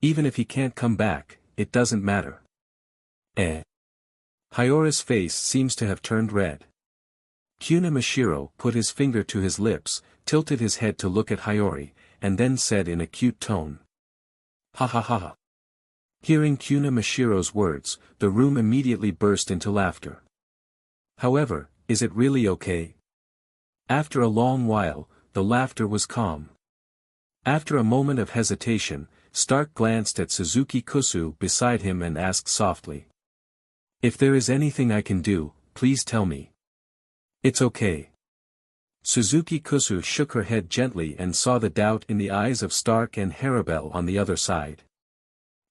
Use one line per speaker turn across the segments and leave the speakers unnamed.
Even if he can't come back, it doesn't matter. Hyora's face seems to have turned red. Kyuna Mashiro put his finger to his lips, tilted his head to look at Hiyori, and then said in a cute tone. Ha ha ha ha. Hearing Kyuna Mashiro's words, the room immediately burst into laughter. However, is it really okay? After a long while, the laughter was calm. After a moment of hesitation, Stark glanced at Suzuki Kusu beside him and asked softly. If there is anything I can do, please tell me. It's okay. Suzuki Kusu shook her head gently and saw the doubt in the eyes of Stark and Harabel on the other side.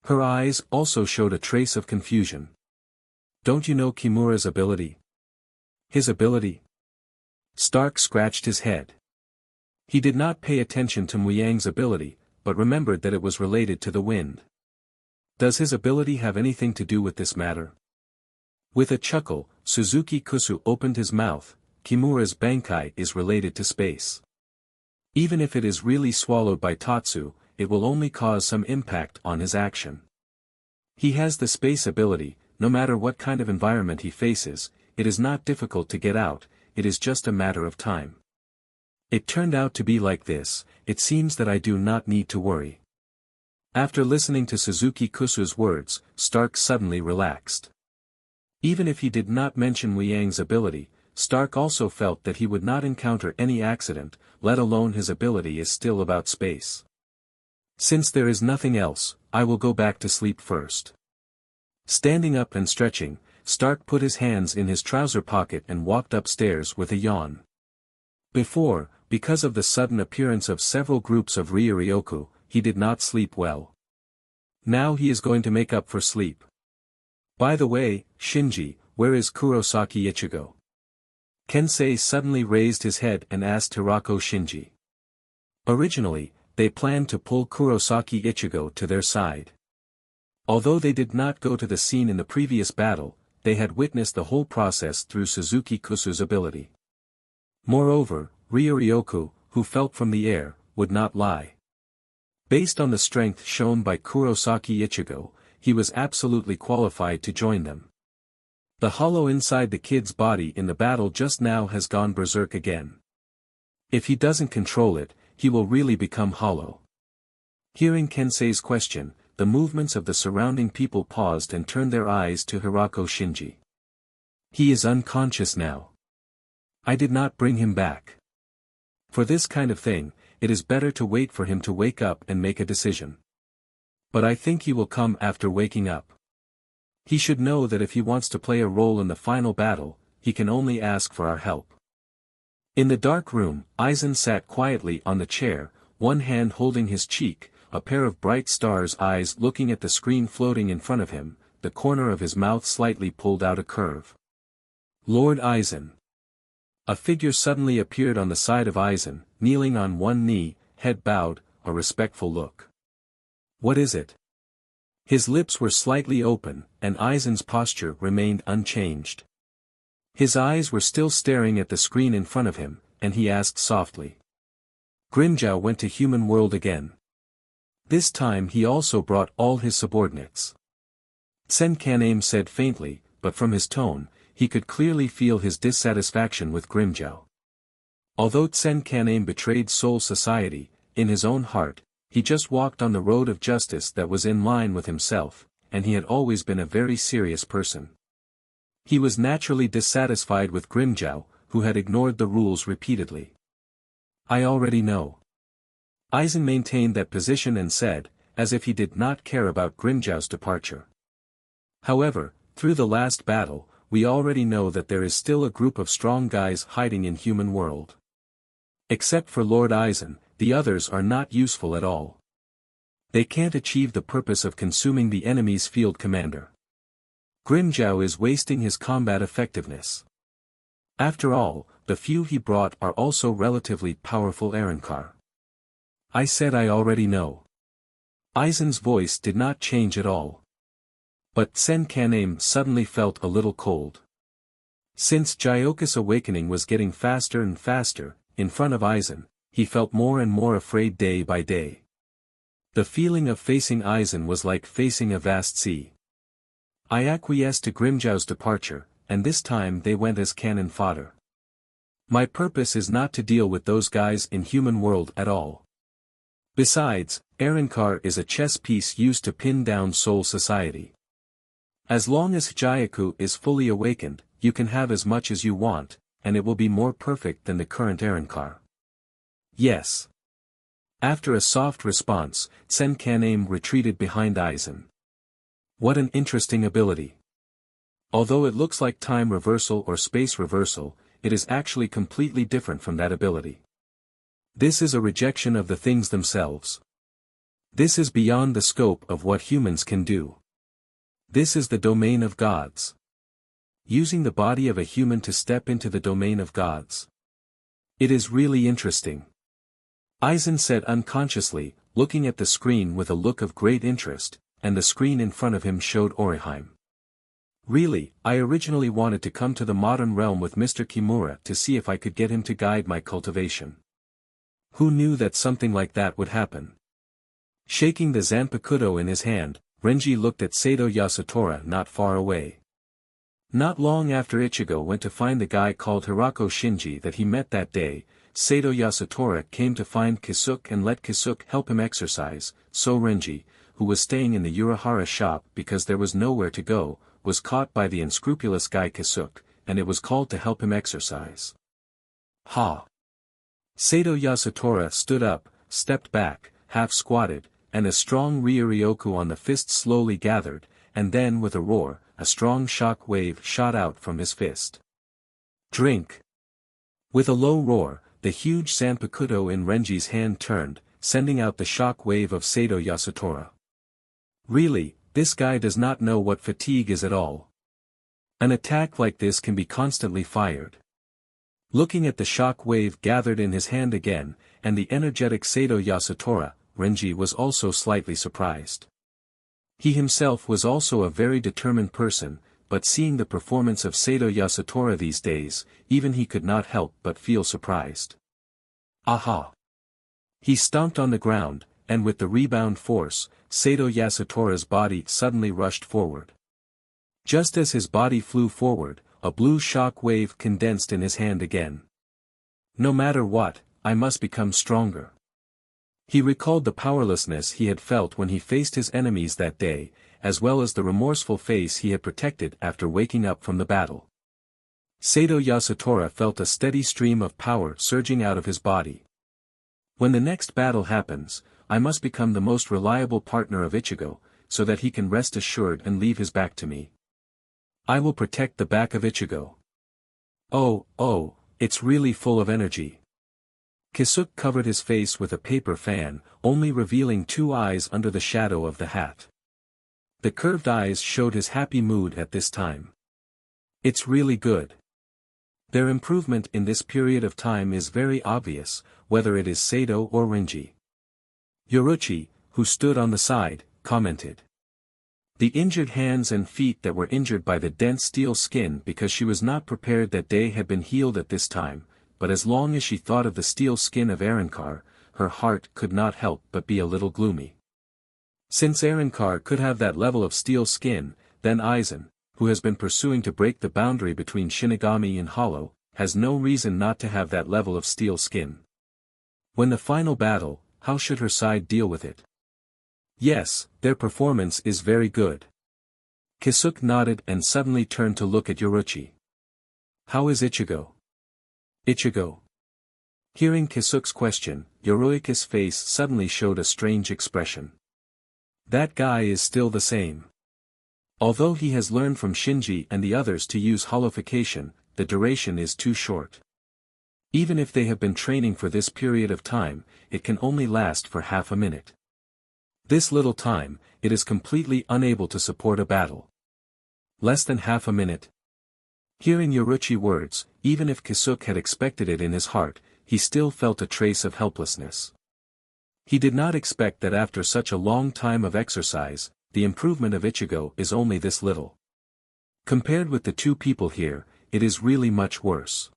Her eyes also showed a trace of confusion. Don't you know Kimura's ability? His ability? Stark scratched his head. He did not pay attention to Muyang's ability, but remembered that it was related to the wind. Does his ability have anything to do with this matter? With a chuckle, Suzuki Kusu opened his mouth. Kimura's Bankai is related to space. Even if it is really swallowed by Tatsu, it will only cause some impact on his action. He has the space ability, no matter what kind of environment he faces, it is not difficult to get out, it is just a matter of time. It turned out to be like this, it seems that I do not need to worry. After listening to Suzuki Kusu's words, Stark suddenly relaxed. Even if he did not mention Liang's ability, Stark also felt that he would not encounter any accident, let alone his ability is still about space. Since there is nothing else, I will go back to sleep first. Standing up and stretching, Stark put his hands in his trouser pocket and walked upstairs with a yawn. Before, because of the sudden appearance of several groups of Ryuryoku, he did not sleep well. Now he is going to make up for sleep. By the way, Shinji, where is Kurosaki Ichigo? Kensei suddenly raised his head and asked Hirako Shinji. Originally, they planned to pull Kurosaki Ichigo to their side. Although they did not go to the scene in the previous battle, they had witnessed the whole process through Suzuki Kusu's ability. Moreover, Ryuryoku, who felt from the air, would not lie. Based on the strength shown by Kurosaki Ichigo, he was absolutely qualified to join them. The hollow inside the kid's body in the battle just now has gone berserk again. If he doesn't control it, he will really become hollow. Hearing Kensei's question, the movements of the surrounding people paused and turned their eyes to Hirako Shinji. He is unconscious now. I did not bring him back. For this kind of thing, it is better to wait for him to wake up and make a decision. But I think he will come after waking up. He should know that if he wants to play a role in the final battle, he can only ask for our help. In the dark room, Aizen sat quietly on the chair, one hand holding his cheek, a pair of bright stars' eyes looking at the screen floating in front of him, the corner of his mouth slightly pulled out a curve. Lord Aizen. A figure suddenly appeared on the side of Aizen, kneeling on one knee, head bowed, a respectful look. What is it? His lips were slightly open, and Aizen's posture remained unchanged. His eyes were still staring at the screen in front of him, and he asked softly. Grimmjow went to human world again. This time he also brought all his subordinates. Tsenkaname said faintly, but from his tone, he could clearly feel his dissatisfaction with Grimmjow. Although Tsenkaname betrayed Soul Society, in his own heart, he just walked on the road of justice that was in line with himself, and he had always been a very serious person. He was naturally dissatisfied with Grimmjow, who had ignored the rules repeatedly. I already know. Aizen maintained that position and said, as if he did not care about Grimmjow's departure. However, through the last battle, we already know that there is still a group of strong guys hiding in human world. Except for Lord Aizen, the others are not useful at all. They can't achieve the purpose of consuming the enemy's field commander. Grimmjow is wasting his combat effectiveness. After all, the few he brought are also relatively powerful Arrancar. I said I already know. Aizen's voice did not change at all. But Tsenkaname suddenly felt a little cold. Since Gyoku's awakening was getting faster and faster, in front of Aizen, he felt more and more afraid day by day. The feeling of facing Aizen was like facing a vast sea. I acquiesced to Grimjow's departure, and this time they went as cannon fodder. My purpose is not to deal with those guys in human world at all. Besides, Arrancar is a chess piece used to pin down Soul Society. As long as Hyaku is fully awakened, you can have as much as you want, and it will be more perfect than the current Arrancar. Yes. After a soft response, Senkanem retreated behind Aizen. What an interesting ability. Although it looks like time reversal or space reversal, it is actually completely different from that ability. This is a rejection of the things themselves. This is beyond the scope of what humans can do. This is the domain of gods. Using the body of a human to step into the domain of gods. It is really interesting. Aizen said unconsciously, looking at the screen with a look of great interest, and the screen in front of him showed Orihime. Really, I originally wanted to come to the modern realm with Mr. Kimura to see if I could get him to guide my cultivation. Who knew that something like that would happen? Shaking the Zanpakuto in his hand, Renji looked at Sato Yasutora not far away. Not long after Ichigo went to find the guy called Hirako Shinji that he met that day, Sato Yasutora came to find Kisuke and let Kisuke help him exercise, so Renji, who was staying in the Urahara shop because there was nowhere to go, was caught by the unscrupulous guy Kisuke, and it was called to help him exercise. Ha! Sato Yasutora stood up, stepped back, half-squatted, and a strong Ryuryoku on the fist slowly gathered, and then with a roar, a strong shock wave shot out from his fist. Drink! With a low roar, the huge Zanpakuto in Renji's hand turned, sending out the shock wave of Sato Yasutora. Really, this guy does not know what fatigue is at all. An attack like this can be constantly fired. Looking at the shock wave gathered in his hand again, and the energetic Sato Yasutora, Renji was also slightly surprised. He himself was also a very determined person, but seeing the performance of Sato Yasutora these days, even he could not help but feel surprised. Aha! He stomped on the ground, and with the rebound force, Sato Yasutora's body suddenly rushed forward. Just as his body flew forward, a blue shock wave condensed in his hand again. No matter what, I must become stronger. He recalled the powerlessness he had felt when he faced his enemies that day, as well as the remorseful face he had protected after waking up from the battle. Sato Yasutora felt a steady stream of power surging out of his body. When the next battle happens, I must become the most reliable partner of Ichigo, so that he can rest assured and leave his back to me. I will protect the back of Ichigo. Oh, it's really full of energy. Kisuke covered his face with a paper fan, only revealing 2 eyes under the shadow of the hat. The curved eyes showed his happy mood at this time. It's really good. Their improvement in this period of time is very obvious, whether it is Sato or Renji. Yoruchi, who stood on the side, commented. The injured hands and feet that were injured by the dense steel skin because she was not prepared that day had been healed at this time, but as long as she thought of the steel skin of Arrancar, her heart could not help but be a little gloomy. Since Arrancar could have that level of steel skin, then Aizen, who has been pursuing to break the boundary between Shinigami and Hollow, has no reason not to have that level of steel skin. When the final battle, how should her side deal with it? Yes, their performance is very good. Kisuke nodded and suddenly turned to look at Yoruchi. How is Ichigo? Ichigo. Hearing Kisuke's question, Yoruichi's face suddenly showed a strange expression. That guy is still the same. Although he has learned from Shinji and the others to use holification, the duration is too short. Even if they have been training for this period of time, it can only last for half a minute. This little time, it is completely unable to support a battle. Less than half a minute. Hearing Yoruchi words, even if Kisuke had expected it in his heart, he still felt a trace of helplessness. He did not expect that after such a long time of exercise, the improvement of Ichigo is only this little. Compared with the 2 people here, it is really much worse.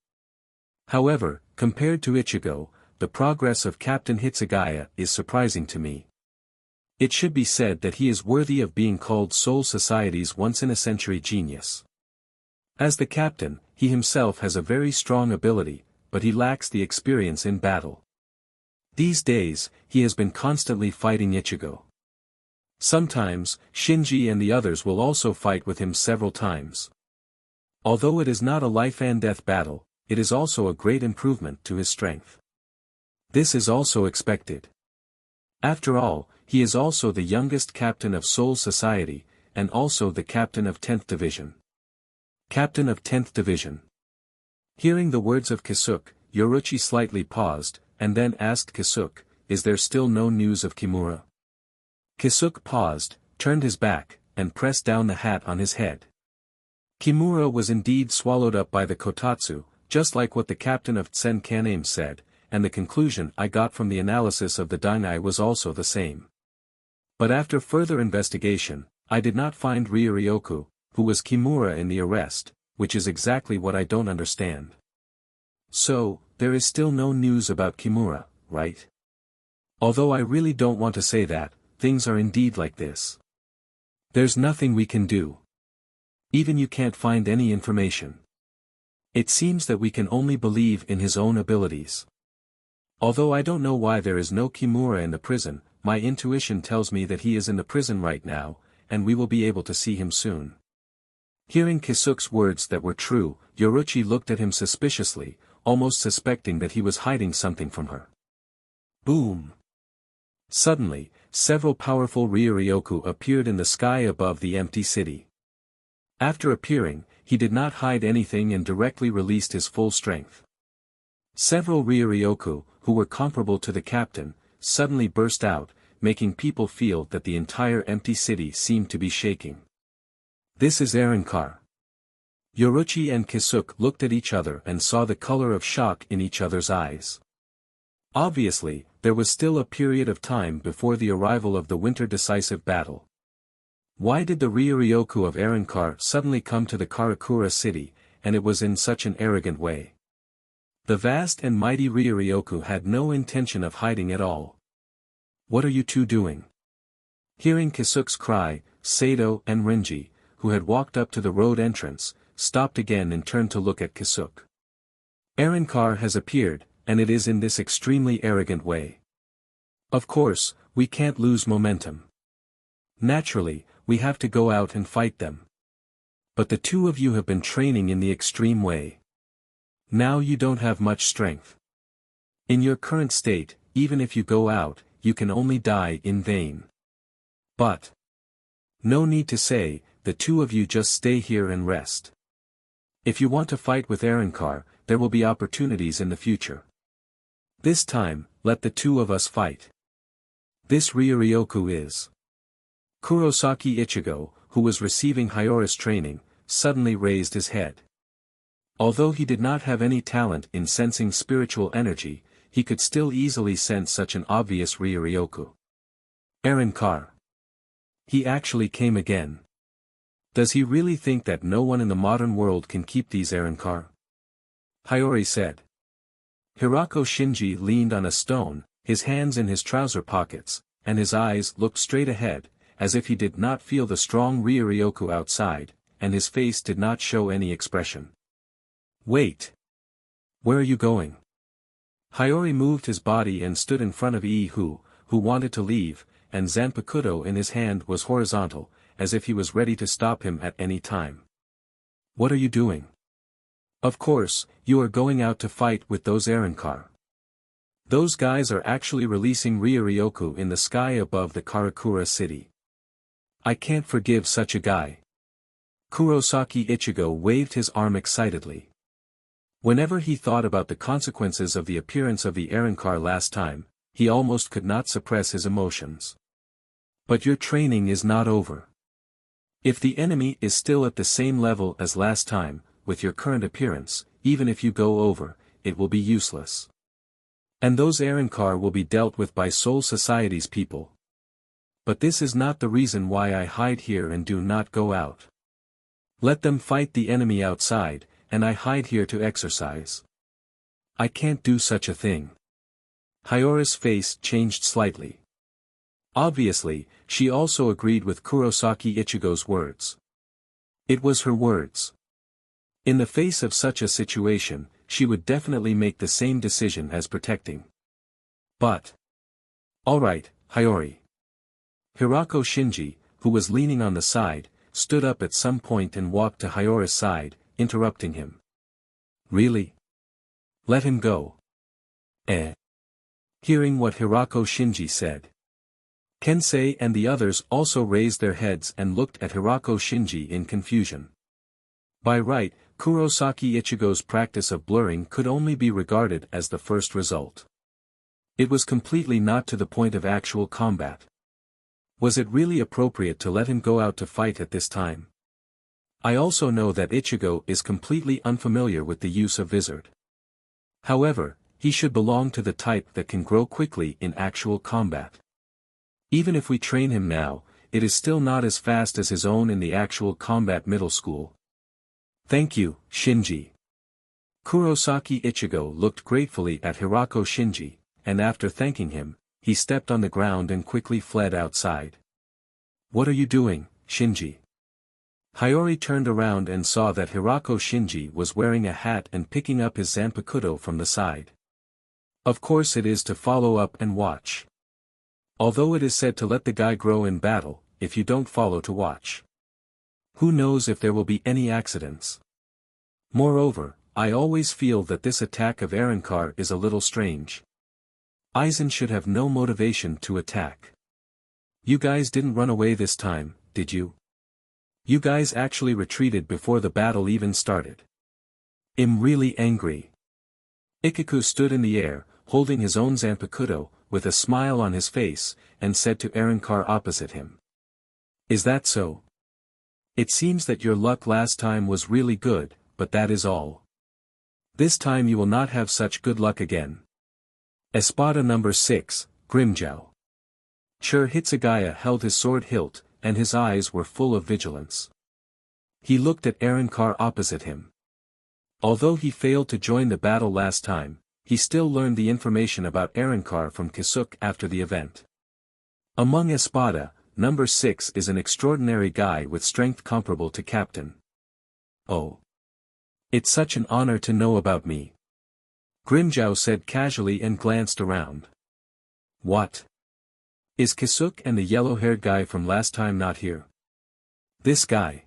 However, compared to Ichigo, the progress of Captain Hitsugaya is surprising to me. It should be said that he is worthy of being called Soul Society's once-in-a-century genius. As the captain, he himself has a very strong ability, but he lacks the experience in battle. These days, he has been constantly fighting Ichigo. Sometimes, Shinji and the others will also fight with him several times. Although it is not a life-and-death battle, it is also a great improvement to his strength. This is also expected. After all, he is also the youngest captain of Soul Society, and also the captain of 10th Division. Captain of 10th Division. Hearing the words of Kisuke, Yoruchi slightly paused, and then asked Kisuke, "Is there still no news of Kimura?" Kisuke paused, turned his back, and pressed down the hat on his head. Kimura was indeed swallowed up by the Kotatsu, just like what the captain of Tsenkaname said, and the conclusion I got from the analysis of the Dainai was also the same. But after further investigation, I did not find Ryuryoku, who was Kimura in the arrest, which is exactly what I don't understand. So, there is still no news about Kimura, right? Although I really don't want to say that, things are indeed like this. There's nothing we can do. Even you can't find any information. It seems that we can only believe in his own abilities. Although I don't know why there is no Kimura in the prison, my intuition tells me that he is in the prison right now, and we will be able to see him soon. Hearing Kisuke's words that were true, Yoruchi looked at him suspiciously, almost suspecting that he was hiding something from her. Boom! Suddenly, several powerful Ryuryoku appeared in the sky above the empty city. After appearing, he did not hide anything and directly released his full strength. Several Ryuryoku, who were comparable to the captain, suddenly burst out, making people feel that the entire empty city seemed to be shaking. This is Reincarnation. Yoruchi and Kisuke looked at each other and saw the color of shock in each other's eyes. Obviously, there was still a period of time before the arrival of the winter decisive battle. Why did the Ryuryoku of Reincarnation suddenly come to the Karakura city, and it was in such an arrogant way? The vast and mighty Ryuryoku had no intention of hiding at all. What are you two doing? Hearing Kisuke's cry, Sato and Renji, who had walked up to the road entrance, stopped again and turned to look at Kisuke. Reincarnation has appeared, and it is in this extremely arrogant way. Of course, we can't lose momentum. Naturally, we have to go out and fight them. But the two of you have been training in the extreme way. Now you don't have much strength. In your current state, even if you go out, you can only die in vain. But no need to say, the two of you just stay here and rest. If you want to fight with Reincarnation, there will be opportunities in the future. This time, let the two of us fight. This Ryuryoku is Kurosaki Ichigo, who was receiving Hyora's training, suddenly raised his head. Although he did not have any talent in sensing spiritual energy, he could still easily sense such an obvious Ryuryoku. Reincarnation. He actually came again. Does he really think that no one in the modern world can keep these Reincarnation? Hiyori said. Hirako Shinji leaned on a stone, his hands in his trouser pockets, and his eyes looked straight ahead, as if he did not feel the strong Ryuryoku outside, and his face did not show any expression. Wait! Where are you going? Hiyori moved his body and stood in front of Ihu, who wanted to leave, and Zanpakuto in his hand was horizontal, as if he was ready to stop him at any time. What are you doing? Of course, you are going out to fight with those Reincarnation. Those guys are actually releasing Ryuryoku in the sky above the Karakura city. I can't forgive such a guy. Kurosaki Ichigo waved his arm excitedly. Whenever he thought about the consequences of the appearance of the Reincarnation last time, he almost could not suppress his emotions. But your training is not over. If the enemy is still at the same level as last time, with your current appearance, even if you go over, it will be useless. And those Reincarnation will be dealt with by Soul Society's people. But this is not the reason why I hide here and do not go out. Let them fight the enemy outside, and I hide here to exercise. I can't do such a thing. Hyora's face changed slightly. Obviously, she also agreed with Kurosaki Ichigo's words. It was her words. In the face of such a situation, she would definitely make the same decision as protecting. But. Alright, Hiyori. Hirako Shinji, who was leaning on the side, stood up at some point and walked to Hiyori's side, interrupting him. Really? Let him go. Hearing what Hirako Shinji said. Kensei and the others also raised their heads and looked at Hirako Shinji in confusion. By right, Kurosaki Ichigo's practice of blurring could only be regarded as the first result. It was completely not to the point of actual combat. Was it really appropriate to let him go out to fight at this time? I also know that Ichigo is completely unfamiliar with the use of Vizard. However, he should belong to the type that can grow quickly in actual combat. Even if we train him now, it is still not as fast as his own in the actual combat middle school. Thank you, Shinji. Kurosaki Ichigo looked gratefully at Hirako Shinji, and after thanking him, he stepped on the ground and quickly fled outside. What are you doing, Shinji? Hiyori turned around and saw that Hirako Shinji was wearing a hat and picking up his zanpakuto from the side. Of course it is to follow up and watch. Although it is said to let the guy grow in battle, if you don't follow to watch. Who knows if there will be any accidents. Moreover, I always feel that this attack of Reincarnation is a little strange. Aizen should have no motivation to attack. You guys didn't run away this time, did you? You guys actually retreated before the battle even started. I'm really angry. Ichigo stood in the air, holding his own zanpakuto, with a smile on his face, and said to Reincarnation opposite him. Is that so? It seems that your luck last time was really good, but that is all. This time you will not have such good luck again. Espada number 6, Grimmjow. Hitsugaya held his sword hilt, and his eyes were full of vigilance. He looked at Reincarnation opposite him. Although he failed to join the battle last time, he still learned the information about Reincarnation from Kisuke after the event. Among Espada, number 6 is an extraordinary guy with strength comparable to Captain. Oh. It's such an honor to know about me. Grimmjow said casually and glanced around. What? Is Kisuke and the yellow-haired guy from last time not here? This guy.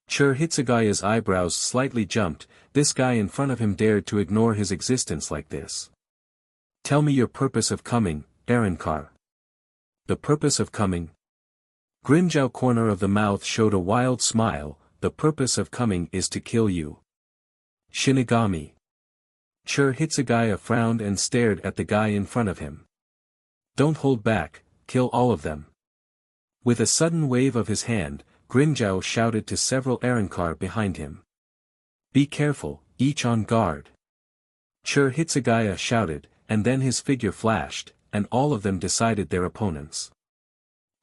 Hitsugaya's eyebrows slightly jumped. This guy in front of him dared to ignore his existence like this. Tell me your purpose of coming, Reincarnation. The purpose of coming? Grimmjow corner of the mouth showed a wild smile. The purpose of coming is to kill you. Shinigami. Hitsugaya frowned and stared at the guy in front of him. Don't hold back, kill all of them. With a sudden wave of his hand, Grimmjow shouted to several Reincarnation behind him. Be careful, each on guard. Hitsugaya shouted, and then his figure flashed, and all of them decided their opponents.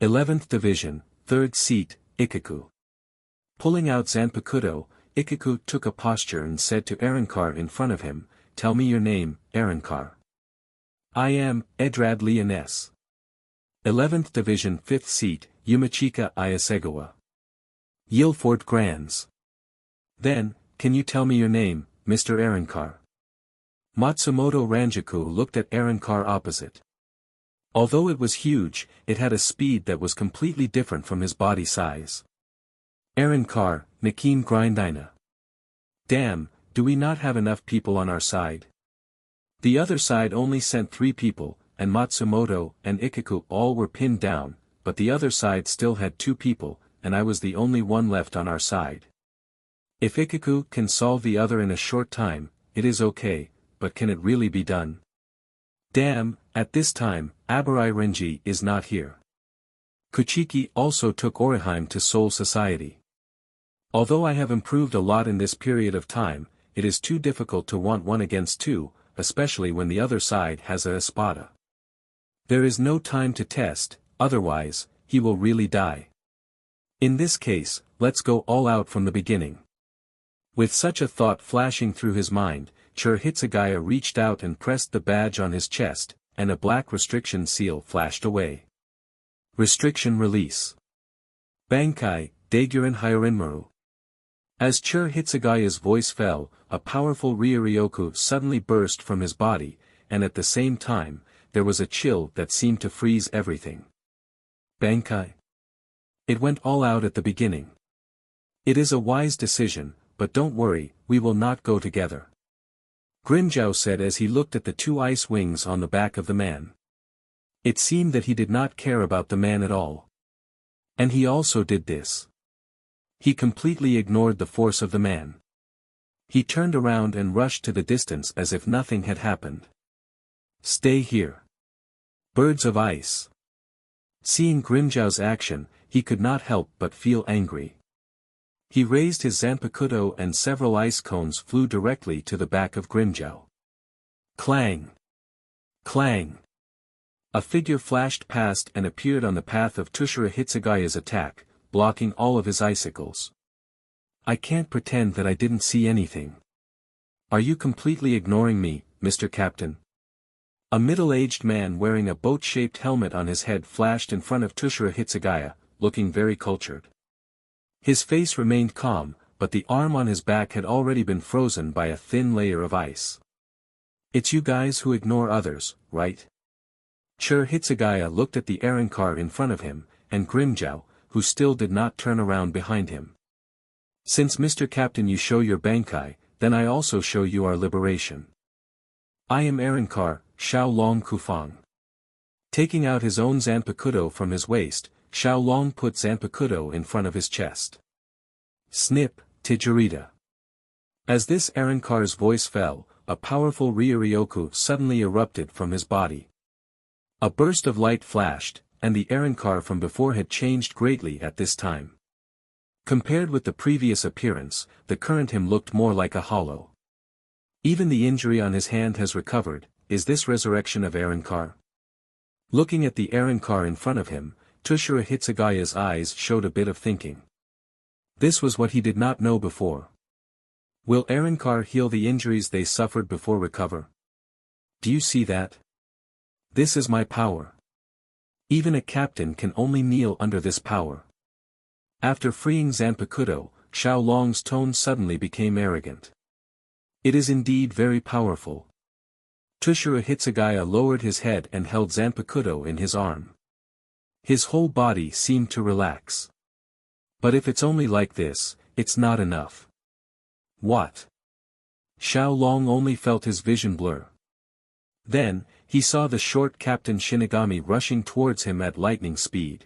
11th Division, 3rd Seat, Ichigo. Pulling out Zanpakuto, Ichigo took a posture and said to Reincarnation in front of him, Tell me your name, Reincarnation. I am, Edrad Leones. 11th Division 5th Seat, Yumachika Iasegawa. Yilfort Grands. Then, can you tell me your name, Mr. Reincarnation? Matsumoto Ranjaku looked at Reincarnation opposite. Although it was huge, it had a speed that was completely different from his body size. Reincarnation, Nikin Grindina. Damn, do we not have enough people on our side? The other side only sent 3 people, and Matsumoto and Ichigo all were pinned down, but the other side still had 2 people, and I was the only one left on our side. If Ichigo can solve the other in a short time, it is okay, but can it really be done? Damn, at this time, Abarai Renji is not here. Kuchiki also took Orihime to Soul Society. Although I have improved a lot in this period of time, it is too difficult to want 1 against 2, especially when the other side has a espada. There is no time to test, otherwise, he will really die. In this case, let's go all out from the beginning. With such a thought flashing through his mind, Hitsugaya reached out and pressed the badge on his chest, and a black restriction seal flashed away. Restriction release. Bankai, Daiguren Hyorinmaru. As Chur Hitsugaya's voice fell, a powerful Ryuryoku suddenly burst from his body, and at the same time, there was a chill that seemed to freeze everything. Bankai. It went all out at the beginning. It is a wise decision, but don't worry, we will not go together. Grimmjow said as he looked at the two ice wings on the back of the man. It seemed that he did not care about the man at all. And he also did this. He completely ignored the force of the man. He turned around and rushed to the distance as if nothing had happened. Stay here. Birds of ice. Seeing Grimmjow's action, he could not help but feel angry. He raised his Zanpakuto and several ice cones flew directly to the back of Grimmjow. Clang! Clang! A figure flashed past and appeared on the path of Tushira Hitsugaya's attack, blocking all of his icicles. I can't pretend that I didn't see anything. Are you completely ignoring me, Mr. Captain? A middle-aged man wearing a boat-shaped helmet on his head flashed in front of Tushira Hitsugaya, looking very cultured. His face remained calm, but the arm on his back had already been frozen by a thin layer of ice. It's you guys who ignore others, right? Chur Hitsugaya looked at the Arrancar in front of him, and Grimmjow, who still did not turn around behind him. Since Mr. Captain you show your Bankai, then I also show you our liberation. I am Arrancar, Xiao Long Kufang. Taking out his own Zanpakuto from his waist, Xiao Long put Zanpakuto in front of his chest. Snip, Tijurita. As this Arrancar's voice fell, a powerful Ryuryoku suddenly erupted from his body. A burst of light flashed, and the Arrancar from before had changed greatly at this time. Compared with the previous appearance, the current him looked more like a hollow. Even the injury on his hand has recovered. Is this resurrection of Arrancar? Looking at the Arrancar in front of him, Tushira Hitsugaya's eyes showed a bit of thinking. This was what he did not know before. Will Arrancar heal the injuries they suffered before recover? Do you see that? This is my power. Even a captain can only kneel under this power. After freeing Zanpakuto, Xiao Long's tone suddenly became arrogant. It is indeed very powerful. Tushira Hitsugaya lowered his head and held Zanpakuto in his arm. His whole body seemed to relax. But if it's only like this, it's not enough. What? Xiao Long only felt his vision blur. Then, he saw the short Captain Shinigami rushing towards him at lightning speed.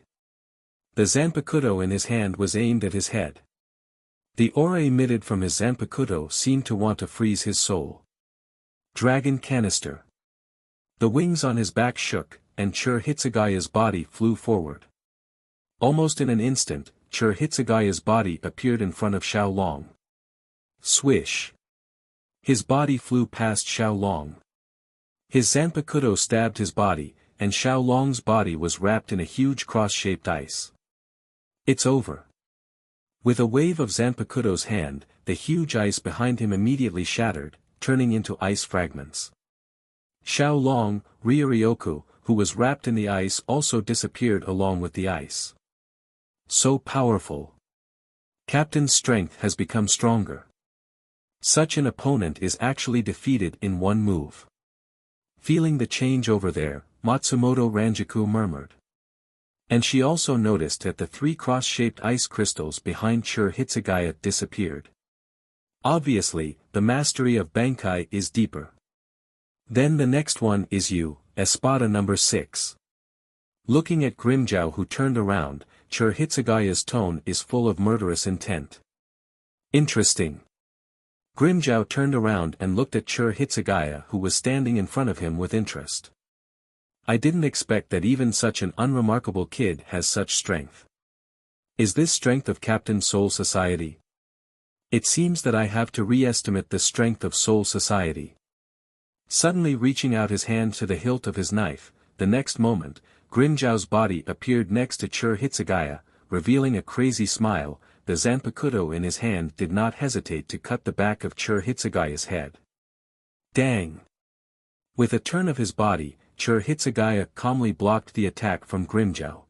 The Zanpakuto in his hand was aimed at his head. The aura emitted from his Zanpakuto seemed to want to freeze his soul. Dragon Canister. The wings on his back shook, and Chur Hitsugaya's body flew forward. Almost in an instant, Chur Hitsugaya's body appeared in front of Xiao Long. Swish. His body flew past Xiao Long. His Zanpakuto stabbed his body, and Xiao Long's body was wrapped in a huge cross-shaped ice. It's over. With a wave of Zanpakuto's hand, the huge ice behind him immediately shattered, turning into ice fragments. Xiao Long, Ryuryoku, who was wrapped in the ice also disappeared along with the ice. So powerful. Captain's strength has become stronger. Such an opponent is actually defeated in one move. Feeling the change over there, Matsumoto Ranjaku murmured. And she also noticed that the three cross-shaped ice crystals behind Chur Hitsugaya disappeared. Obviously, the mastery of Bankai is deeper. Then the next one is you, Espada number 6. Looking at Grimmjow who turned around, Chur Hitsugaya's tone is full of murderous intent. Interesting. Grimmjow turned around and looked at Chur Hitsugaya who was standing in front of him with interest. I didn't expect that even such an unremarkable kid has such strength. Is this strength of Captain Soul Society? It seems that I have to re-estimate the strength of Soul Society. Suddenly reaching out his hand to the hilt of his knife, the next moment, Grimmjow's body appeared next to Chur Hitsugaya, revealing a crazy smile. The Zanpakuto in his hand did not hesitate to cut the back of Chur Hitsugaya's head. Dang! With a turn of his body, Chur Hitsugaya calmly blocked the attack from Grimmjow.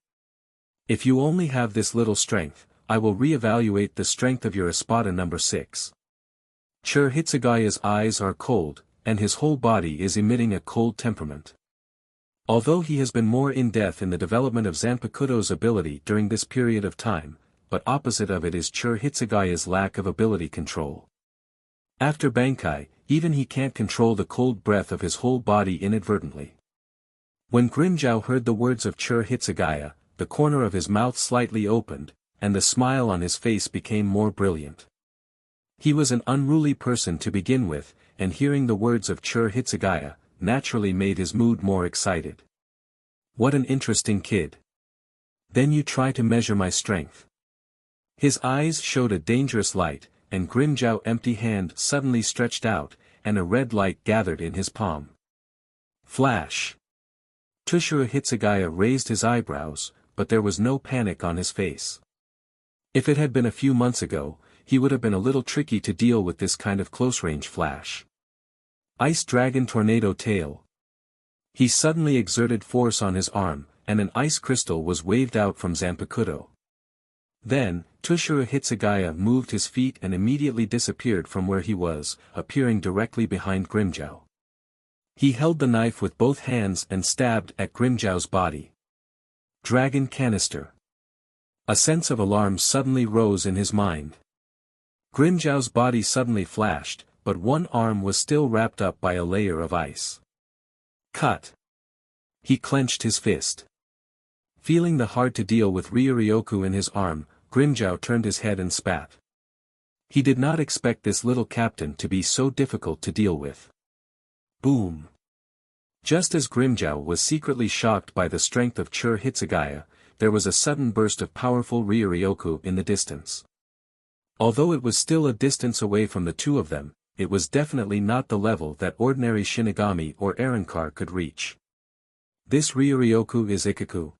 If you only have this little strength, I will re-evaluate the strength of your espada number 6. Chur Hitsugaya's eyes are cold, and his whole body is emitting a cold temperament. Although he has been more in-depth in the development of Zanpakuto's ability during this period of time, but opposite of it is Chur Hitsugaya's lack of ability control. After Bankai, even he can't control the cold breath of his whole body inadvertently. When Grimmjow heard the words of Chur Hitsugaya, the corner of his mouth slightly opened, and the smile on his face became more brilliant. He was an unruly person to begin with, and hearing the words of Chur Hitsugaya, naturally made his mood more excited. What an interesting kid. Then you try to measure my strength. His eyes showed a dangerous light, and Grimmjow's empty hand suddenly stretched out, and a red light gathered in his palm. Flash! Tushura Hitsugaya raised his eyebrows, but there was no panic on his face. If it had been a few months ago, he would have been a little tricky to deal with this kind of close-range flash. Ice Dragon Tornado Tail. He suddenly exerted force on his arm, and an ice crystal was waved out from Zanpakuto. Then, Tushura Hitsugaya moved his feet and immediately disappeared from where he was, appearing directly behind Grimmjow. He held the knife with both hands and stabbed at Grimmjow's body. Dragon Canister. A sense of alarm suddenly rose in his mind. Grimmjow's body suddenly flashed, but one arm was still wrapped up by a layer of ice. Cut! He clenched his fist. Feeling the hard-to-deal with Ryuryoku in his arm, Grimmjow turned his head and spat. He did not expect this little captain to be so difficult to deal with. Boom! Just as Grimmjow was secretly shocked by the strength of Chur Hitsugaya, there was a sudden burst of powerful Ryuryoku in the distance. Although it was still a distance away from the two of them, it was definitely not the level that ordinary Shinigami or Arrancar could reach. This Ryuryoku is Ikaku.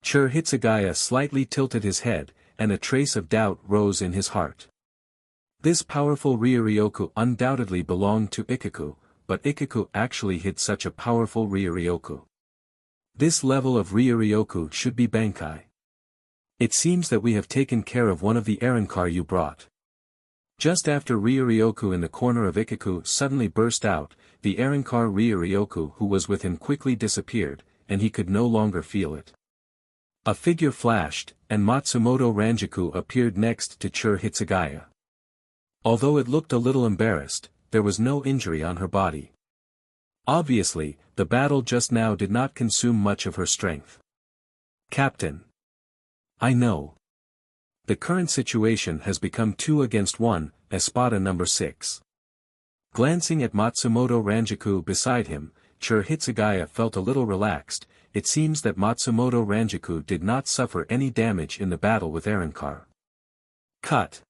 Chur Hitsugaya slightly tilted his head, and a trace of doubt rose in his heart. This powerful Ryuryoku undoubtedly belonged to Ikaku, but Ikaku actually hid such a powerful Ryuryoku. This level of Ryuryoku should be Bankai. It seems that we have taken care of one of the Arrancar you brought. Just after Ryuryoku in the corner of Ikaku suddenly burst out, the Arrancar Ryuryoku who was with him quickly disappeared, and he could no longer feel it. A figure flashed, and Matsumoto Ranjaku appeared next to Chur Hitsugaya. Although it looked a little embarrassed, there was no injury on her body. Obviously, the battle just now did not consume much of her strength. Captain. I know. The current situation has become 2 against 1, Espada number 6. Glancing at Matsumoto Ranjaku beside him, Chur Hitsugaya felt a little relaxed. It seems that Matsumoto Ranjaku did not suffer any damage in the battle with Arrancar. Cut.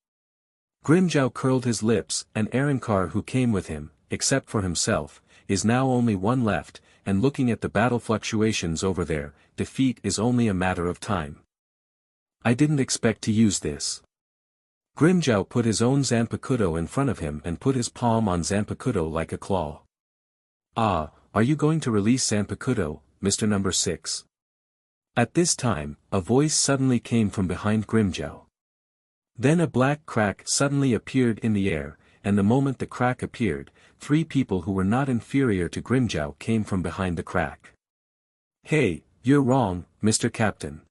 Grimmjow curled his lips, and Arrancar who came with him, except for himself, is now only one left, and looking at the battle fluctuations over there, defeat is only a matter of time. I didn't expect to use this. Grimmjow put his own Zanpakuto in front of him and put his palm on Zanpakuto like a claw. Ah, are you going to release Zanpakuto, Mr. Number 6? At this time, a voice suddenly came from behind Grimmjow. Then a black crack suddenly appeared in the air, and the moment the crack appeared, 3 people who were not inferior to Grimmjow came from behind the crack. Hey, you're wrong, Mr. Captain.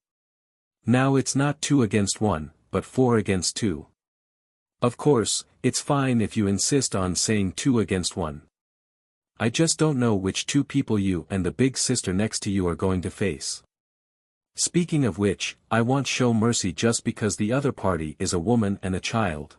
Now it's not 2 against 1, but 4 against 2. Of course, it's fine if you insist on saying 2 against 1. I just don't know which 2 people you and the big sister next to you are going to face. Speaking of which, I won't show mercy just because the other party is a woman and a child.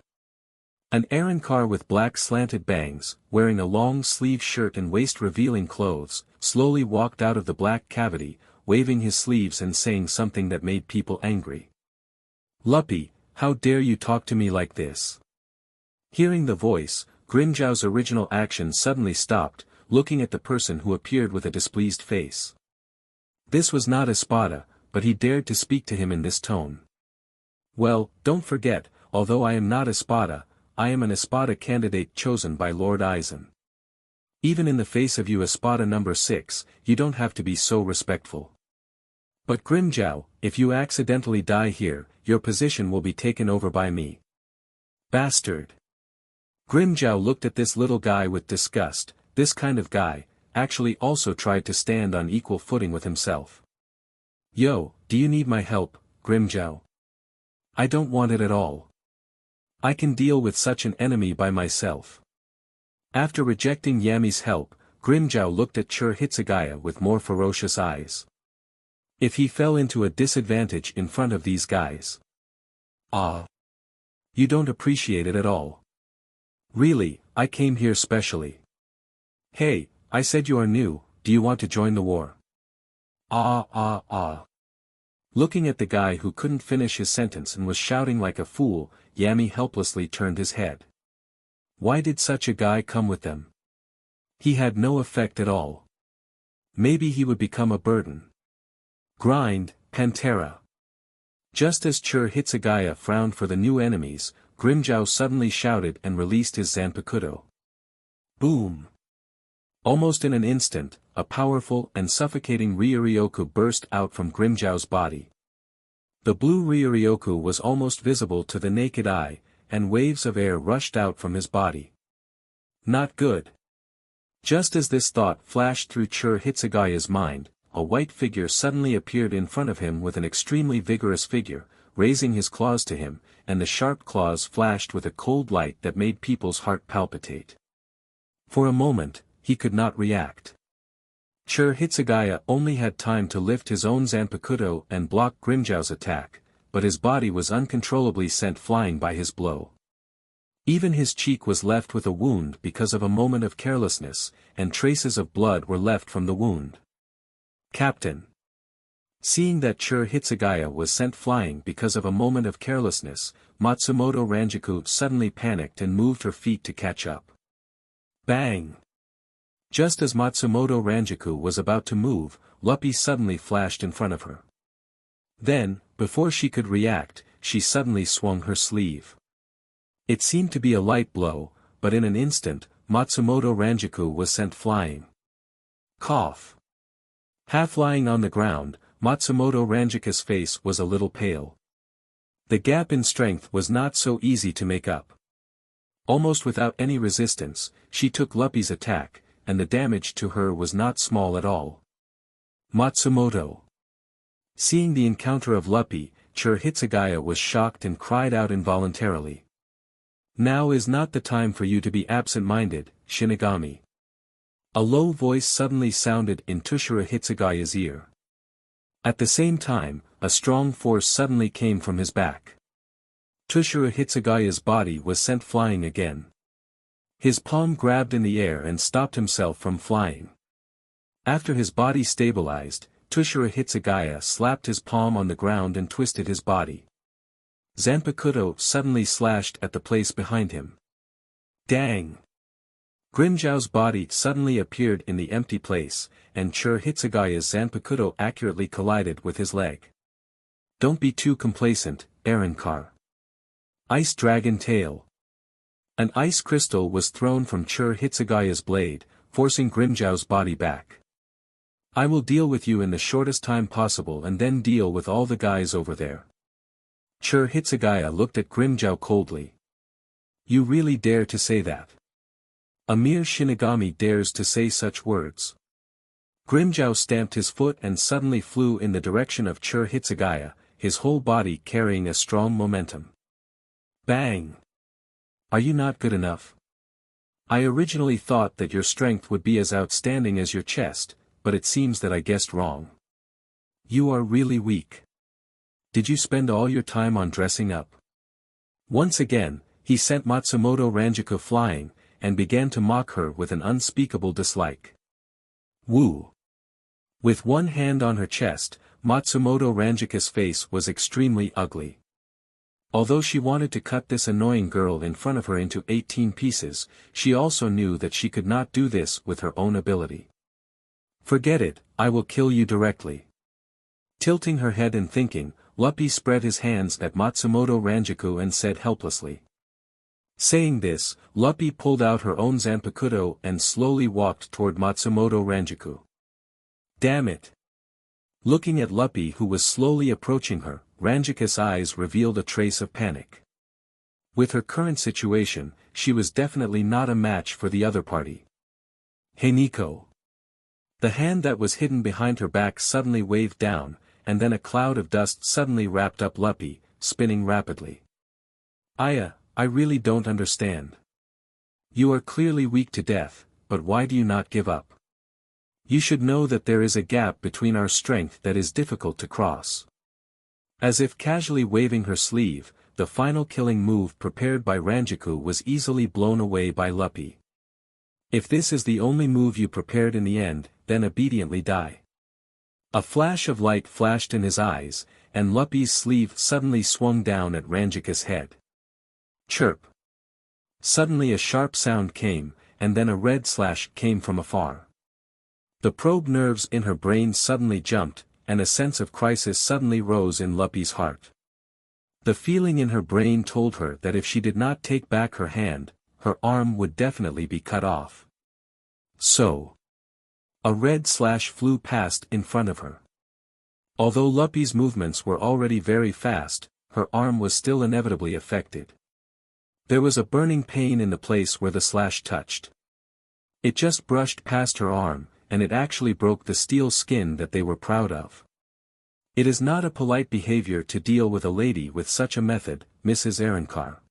An Arrancar with black slanted bangs, wearing a long sleeve shirt and waist-revealing clothes, slowly walked out of the black cavity, waving his sleeves and saying something that made people angry. Luppy, how dare you talk to me like this? Hearing the voice, Grimmjow's original action suddenly stopped, looking at the person who appeared with a displeased face. This was not Espada, but he dared to speak to him in this tone. Well, don't forget, although I am not Espada, I am an Espada candidate chosen by Lord Aizen. Even in the face of you Espada number 6, you don't have to be so respectful. But Grimjow, if you accidentally die here, your position will be taken over by me. Bastard. Grimjow looked at this little guy with disgust. This kind of guy, actually also tried to stand on equal footing with himself. Yo, do you need my help, Grimjow? I don't want it at all. I can deal with such an enemy by myself. After rejecting Yami's help, Grimjow looked at Hitsugaya with more ferocious eyes. If he fell into a disadvantage in front of these guys. You don't appreciate it at all. Really, I came here specially. Hey, I said you are new, do you want to join the war? Looking at the guy who couldn't finish his sentence and was shouting like a fool, Yami helplessly turned his head. Why did such a guy come with them? He had no effect at all. Maybe he would become a burden. Grind, Pantera. Just as Hitsugaya frowned for the new enemies, Grimjow suddenly shouted and released his Zanpakuto. Boom! Almost in an instant, a powerful and suffocating Ryuryoku burst out from Grimjow's body. The blue Ryuryoku was almost visible to the naked eye, and waves of air rushed out from his body. Not good. Just as this thought flashed through Hitsugaya's mind, a white figure suddenly appeared in front of him with an extremely vigorous figure, raising his claws to him, and the sharp claws flashed with a cold light that made people's heart palpitate. For a moment, he could not react. Hitsugaya only had time to lift his own Zanpakuto and block Grimjow's attack, but his body was uncontrollably sent flying by his blow. Even his cheek was left with a wound because of a moment of carelessness, and traces of blood were left from the wound. Captain. Seeing that Hitsugaya was sent flying because of a moment of carelessness, Matsumoto Ranjaku suddenly panicked and moved her feet to catch up. Bang! Just as Matsumoto Ranjaku was about to move, Luppy suddenly flashed in front of her. Then, before she could react, she suddenly swung her sleeve. It seemed to be a light blow, but in an instant, Matsumoto Ranjaku was sent flying. Cough. Half lying on the ground, Matsumoto Ranjaku's face was a little pale. The gap in strength was not so easy to make up. Almost without any resistance, she took Luppy's attack, and the damage to her was not small at all. Matsumoto. Seeing the encounter of Luppy, Hitsugaya was shocked and cried out involuntarily. Now is not the time for you to be absent-minded, Shinigami. A low voice suddenly sounded in Hitsugaya's ear. At the same time, a strong force suddenly came from his back. Hitsugaya's body was sent flying again. His palm grabbed in the air and stopped himself from flying. After his body stabilized, Hitsugaya slapped his palm on the ground and twisted his body. Zanpakuto suddenly slashed at the place behind him. Dang! Grimjow's body suddenly appeared in the empty place, and Hitsugaya's Zanpakuto accurately collided with his leg. Don't be too complacent, Arankar. Ice Dragon Tail. An ice crystal was thrown from Hitsugaya's blade, forcing Grimjow's body back. I will deal with you in the shortest time possible and then deal with all the guys over there. Hitsugaya looked at Grimjow coldly. You really dare to say that? A mere Shinigami dares to say such words. Grimjow stamped his foot and suddenly flew in the direction of Hitsugaya, his whole body carrying a strong momentum. Bang! Are you not good enough? I originally thought that your strength would be as outstanding as your chest, but it seems that I guessed wrong. You are really weak. Did you spend all your time on dressing up? Once again, he sent Matsumoto Ranjaku flying, and began to mock her with an unspeakable dislike. Woo! With one hand on her chest, Matsumoto Ranjaku's face was extremely ugly. Although she wanted to cut this annoying girl in front of her into 18 pieces, she also knew that she could not do this with her own ability. Forget it, I will kill you directly. Tilting her head and thinking, Luppy spread his hands at Matsumoto Ranjaku and said helplessly. Saying this, Luppy pulled out her own Zanpakuto and slowly walked toward Matsumoto Ranjaku. Damn it! Looking at Luppy who was slowly approaching her, Ranjika's eyes revealed a trace of panic. With her current situation, she was definitely not a match for the other party. "Hey Nico." The hand that was hidden behind her back suddenly waved down, and then a cloud of dust suddenly wrapped up Luppy, spinning rapidly. "Aya, I really don't understand. You are clearly weak to death, but why do you not give up? You should know that there is a gap between our strength that is difficult to cross." As if casually waving her sleeve, the final killing move prepared by Ranjiku was easily blown away by Luppy. "If this is the only move you prepared in the end, then obediently die." A flash of light flashed in his eyes, and Luppy's sleeve suddenly swung down at Ranjika's head. Chirp. Suddenly a sharp sound came, and then a red slash came from afar. The probe nerves in her brain suddenly jumped, and a sense of crisis suddenly rose in Luppy's heart. The feeling in her brain told her that if she did not take back her hand, her arm would definitely be cut off. So. A red slash flew past in front of her. Although Luppy's movements were already very fast, her arm was still inevitably affected. There was a burning pain in the place where the slash touched. It just brushed past her arm, and it actually broke the steel skin that they were proud of. "It is not a polite behavior to deal with a lady with such a method, Mrs. Ehrenkar."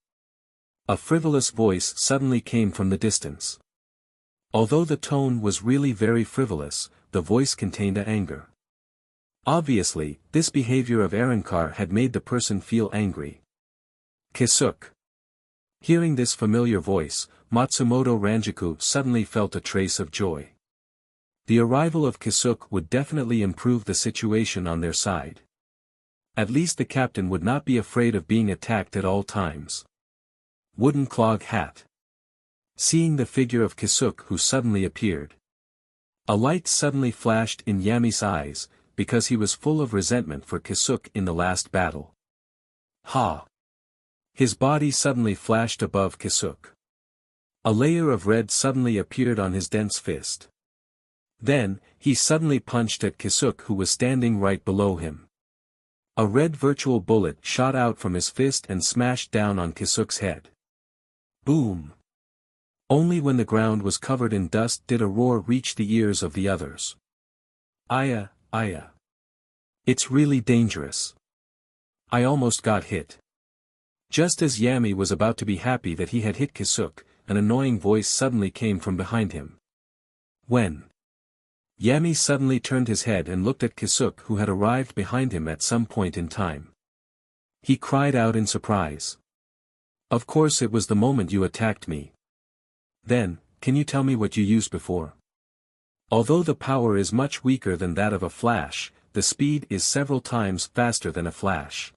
A frivolous voice suddenly came from the distance. Although the tone was really very frivolous, the voice contained anger. Obviously, this behavior of Ehrenkar had made the person feel angry. "Kisuk." Hearing this familiar voice, Matsumoto Ranjiku suddenly felt a trace of joy. The arrival of Kisuk would definitely improve the situation on their side. At least the captain would not be afraid of being attacked at all times. Wooden clog hat. Seeing the figure of Kisuk who suddenly appeared. A light suddenly flashed in Yami's eyes, because he was full of resentment for Kisuk in the last battle. Ha! His body suddenly flashed above Kisuk. A layer of red suddenly appeared on his dense fist. Then, he suddenly punched at Kisuk who was standing right below him. A red virtual bullet shot out from his fist and smashed down on Kisuk's head. Boom! Only when the ground was covered in dust did a roar reach the ears of the others. "Aya, Aya. It's really dangerous. I almost got hit." Just as Yami was about to be happy that he had hit Kisuk, an annoying voice suddenly came from behind him. When Yami suddenly turned his head and looked at Kisuk who had arrived behind him at some point in time. He cried out in surprise. "Of course it was the moment you attacked me. Then, can you tell me what you used before?" Although the power is much weaker than that of a flash, the speed is several times faster than a flash.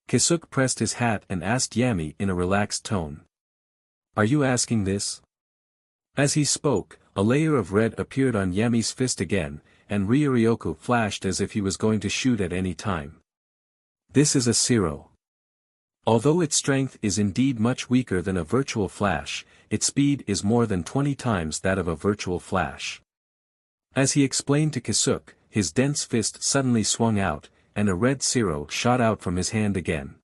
Kisuk pressed his hat and asked Yami in a relaxed tone. "Are you asking this?" As he spoke, a layer of red appeared on Yami's fist again, and Ryuryoku flashed as if he was going to shoot at any time. This is a Zero. Although its strength is indeed much weaker than a virtual flash, its speed is more than 20 times that of a virtual flash. As he explained to Kisuk, his dense fist suddenly swung out, and a red Zero shot out from his hand again.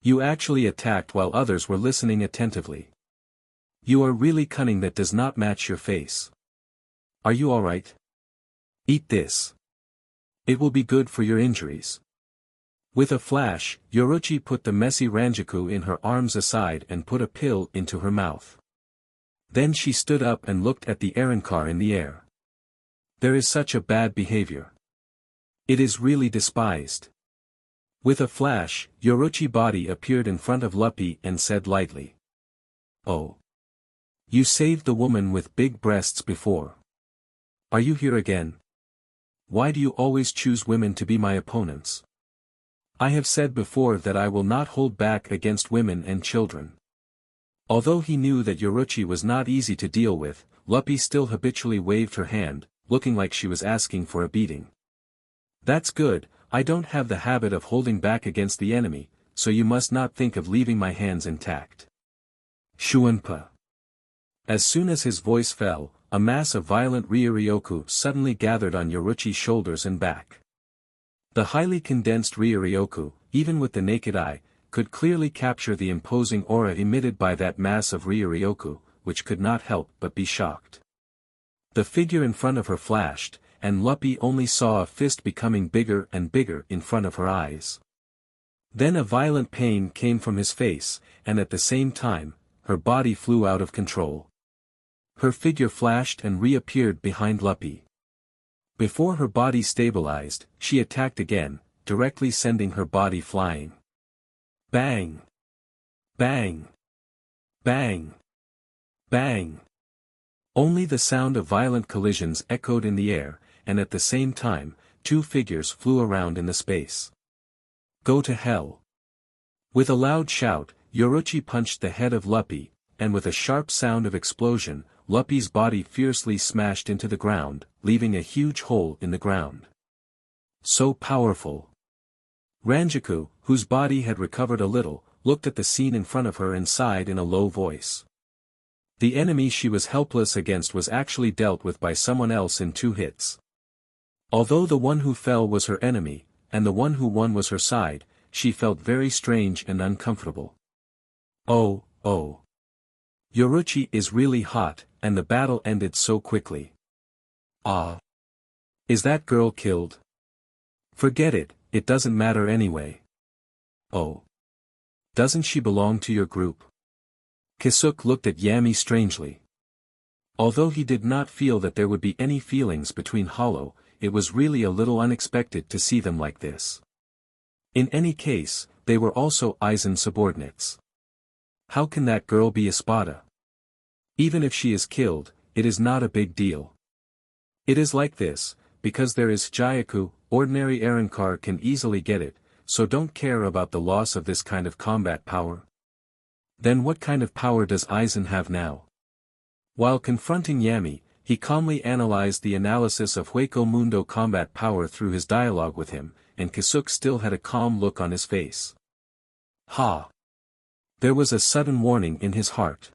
"You actually attacked while others were listening attentively. You are really cunning. That does not match your face. Are you alright? Eat this. It will be good for your injuries." With a flash, Yoruchi put the messy Ranjiku in her arms aside and put a pill into her mouth. Then she stood up and looked at the Ehrenkar in the air. There is such a bad behavior. It is really despised. With a flash, Yoruchi's body appeared in front of Luppy and said lightly. "Oh. You saved the woman with big breasts before. Are you here again? Why do you always choose women to be my opponents? I have said before that I will not hold back against women and children." Although he knew that Yoruchi was not easy to deal with, Luppy still habitually waved her hand, looking like she was asking for a beating. "That's good. I don't have the habit of holding back against the enemy, so you must not think of leaving my hands intact." Shuunpa. As soon as his voice fell, a mass of violent Ryuryoku suddenly gathered on Yoruchi's shoulders and back. The highly condensed Ryuryoku, even with the naked eye, could clearly capture the imposing aura emitted by that mass of Ryuryoku, which could not help but be shocked. The figure in front of her flashed, and Luppy only saw a fist becoming bigger and bigger in front of her eyes. Then a violent pain came from his face, and at the same time, her body flew out of control. Her figure flashed and reappeared behind Luppy. Before her body stabilized, she attacked again, directly sending her body flying. Bang! Bang! Bang! Bang! Only the sound of violent collisions echoed in the air, and at the same time, two figures flew around in the space. Go to hell! With a loud shout, Yoruchi punched the head of Luppy, and with a sharp sound of explosion, Luppy's body fiercely smashed into the ground, leaving a huge hole in the ground. So powerful! Ranjaku, whose body had recovered a little, looked at the scene in front of her and sighed in a low voice. The enemy she was helpless against was actually dealt with by someone else in 2 hits. Although the one who fell was her enemy, and the one who won was her side, she felt very strange and uncomfortable. Oh, oh. Yoruchi is really hot, and the battle ended so quickly. Ah. Is that girl killed? Forget it, it doesn't matter anyway. Oh. Doesn't she belong to your group? Kisuk looked at Yami strangely. Although he did not feel that there would be any feelings between Hollow, it was really a little unexpected to see them like this. In any case, they were also Aizen subordinates. How can that girl be Espada? Even if she is killed, it is not a big deal. It is like this, because there is Jayaku, ordinary Arankar can easily get it, so don't care about the loss of this kind of combat power. Then what kind of power does Aizen have now? While confronting Yami, he calmly analyzed the analysis of Hueco Mundo combat power through his dialogue with him, and Kisuk still had a calm look on his face. Ha! There was a sudden warning in his heart.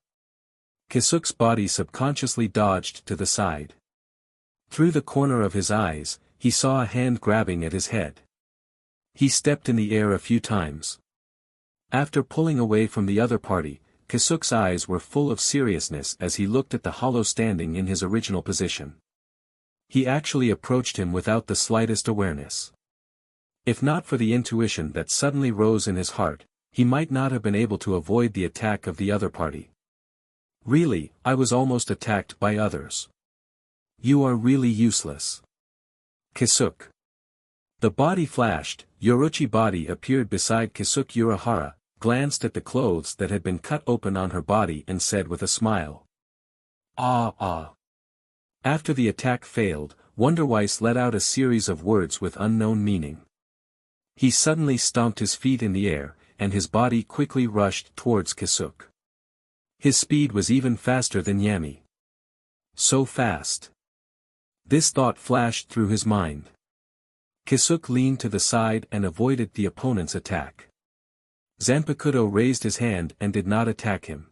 Kisuk's body subconsciously dodged to the side. Through the corner of his eyes, he saw a hand grabbing at his head. He stepped in the air a few times. After pulling away from the other party, Kisuk's eyes were full of seriousness as he looked at the Hollow standing in his original position. He actually approached him without the slightest awareness. If not for the intuition that suddenly rose in his heart, he might not have been able to avoid the attack of the other party. Really, I was almost attacked by others. You are really useless. Kisuk. The body flashed, Yoruchi body appeared beside Kisuk Urahara, glanced at the clothes that had been cut open on her body and said with a smile. Ah ah. After the attack failed, Wonderweiss let out a series of words with unknown meaning. He suddenly stomped his feet in the air, and his body quickly rushed towards Kisuk. His speed was even faster than Yami. So fast. This thought flashed through his mind. Kisuk leaned to the side and avoided the opponent's attack. Zanpakuto raised his hand and did not attack him.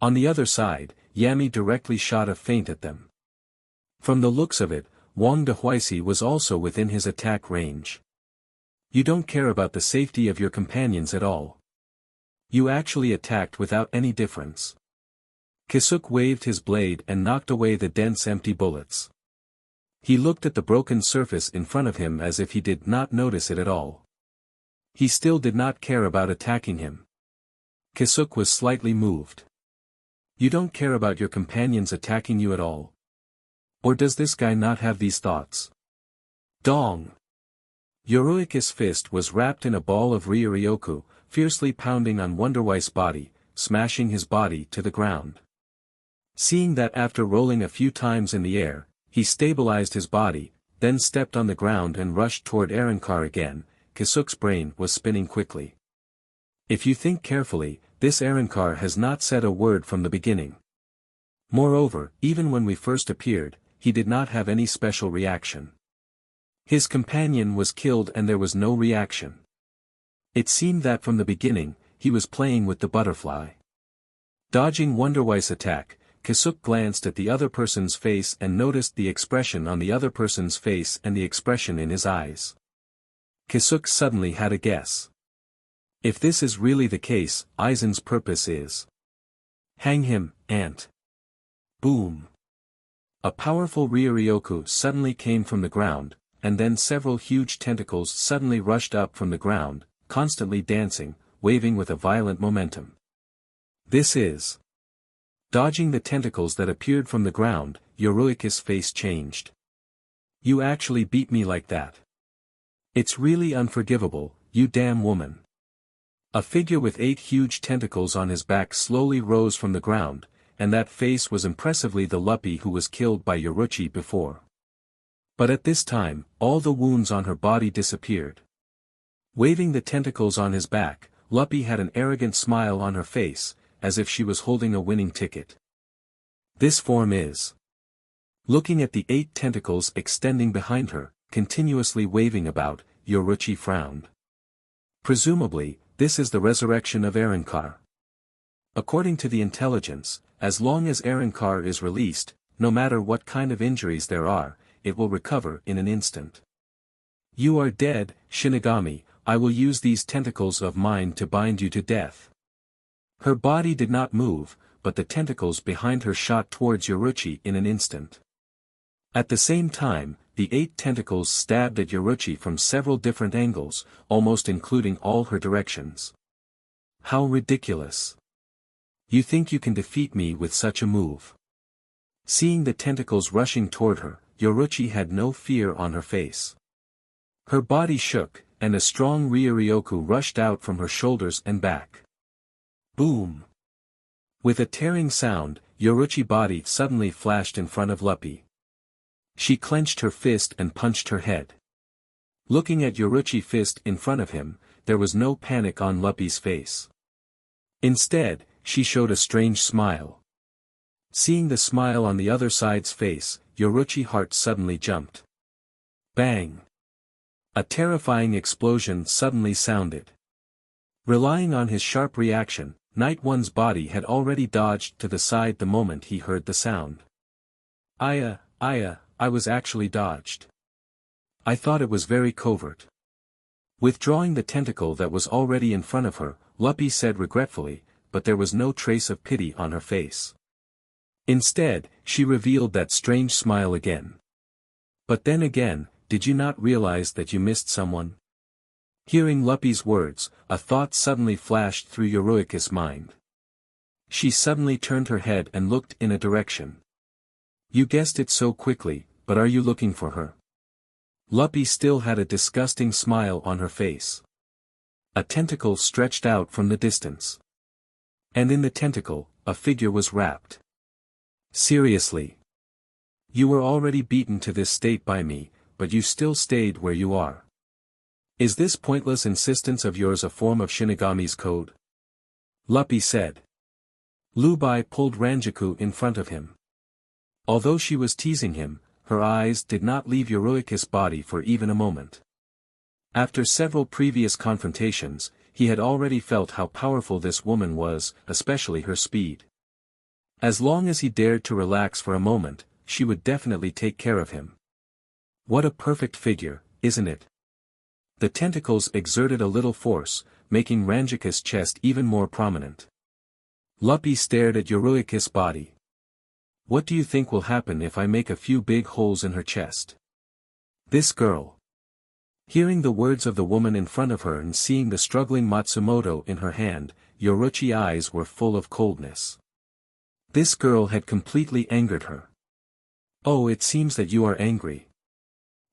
On the other side, Yami directly shot a feint at them. From the looks of it, Wang Dehuisi was also within his attack range. You don't care about the safety of your companions at all. You actually attacked without any difference. Kisuk waved his blade and knocked away the dense empty bullets. He looked at the broken surface in front of him as if he did not notice it at all. He still did not care about attacking him. Kisuk was slightly moved. You don't care about your companions attacking you at all? Or does this guy not have these thoughts? Dong! Yoruiki's fist was wrapped in a ball of Ryuryoku, fiercely pounding on Wonderweiss' body, smashing his body to the ground. Seeing that after rolling a few times in the air, he stabilized his body, then stepped on the ground and rushed toward Arankar again, Kisuk's brain was spinning quickly. If you think carefully, this Arankar has not said a word from the beginning. Moreover, even when we first appeared, he did not have any special reaction. His companion was killed and there was no reaction. It seemed that from the beginning, he was playing with the butterfly. Dodging Wonderweiss' attack, Kisuk glanced at the other person's face and noticed the expression on the other person's face and the expression in his eyes. Kisuke suddenly had a guess. If this is really the case, Aizen's purpose is. Hang him, Ant. Boom. A powerful Ryoryoku suddenly came from the ground, and then several huge tentacles suddenly rushed up from the ground, constantly dancing, waving with a violent momentum. This is. Dodging the tentacles that appeared from the ground, Yoruiki's face changed. You actually beat me like that. It's really unforgivable, you damn woman. A figure with 8 huge tentacles on his back slowly rose from the ground, and that face was impressively the Luppy who was killed by Yoruichi before. But at this time, all the wounds on her body disappeared. Waving the tentacles on his back, Luppy had an arrogant smile on her face, as if she was holding a winning ticket. This form is. Looking at the 8 tentacles extending behind her, continuously waving about, Yoruichi frowned. Presumably, this is the resurrection of Reincarnation. According to the intelligence, as long as Reincarnation is released, no matter what kind of injuries there are, it will recover in an instant. You are dead, Shinigami, I will use these tentacles of mine to bind you to death. Her body did not move, but the tentacles behind her shot towards Yoruichi in an instant. At the same time, the 8 tentacles stabbed at Yoruichi from several different angles, almost including all her directions. How ridiculous. You think you can defeat me with such a move? Seeing the tentacles rushing toward her, Yoruichi had no fear on her face. Her body shook, and a strong Ryoryoku rushed out from her shoulders and back. Boom! With a tearing sound, Yoruichi's body suddenly flashed in front of Luppy. She clenched her fist and punched her head. Looking at Yoruichi's fist in front of him, there was no panic on Luppy's face. Instead, she showed a strange smile. Seeing the smile on the other side's face, Yoruichi's heart suddenly jumped. Bang! A terrifying explosion suddenly sounded. Relying on his sharp reaction, Night One's body had already dodged to the side the moment he heard the sound. I was actually dodged. I thought it was very covert. Withdrawing the tentacle that was already in front of her, Luppy said regretfully, but there was no trace of pity on her face. Instead, she revealed that strange smile again. But then again, did you not realize that you missed someone? Hearing Luppy's words, a thought suddenly flashed through Yoruiki's mind. She suddenly turned her head and looked in a direction. You guessed it so quickly, but are you looking for her? Luppy still had a disgusting smile on her face. A tentacle stretched out from the distance. And in the tentacle, a figure was wrapped. Seriously. You were already beaten to this state by me, but you still stayed where you are. Is this pointless insistence of yours a form of Shinigami's code? Luppy said. Lubai pulled Ranjaku in front of him. Although she was teasing him, her eyes did not leave Yoruiki's body for even a moment. After several previous confrontations, he had already felt how powerful this woman was, especially her speed. As long as he dared to relax for a moment, she would definitely take care of him. What a perfect figure, isn't it? The tentacles exerted a little force, making Ranjaku's chest even more prominent. Luppy stared at Yoruiki's body. What do you think will happen if I make a few big holes in her chest? This girl. Hearing the words of the woman in front of her and seeing the struggling Matsumoto in her hand, Yoruichi's eyes were full of coldness. This girl had completely angered her. Oh, it seems that you are angry.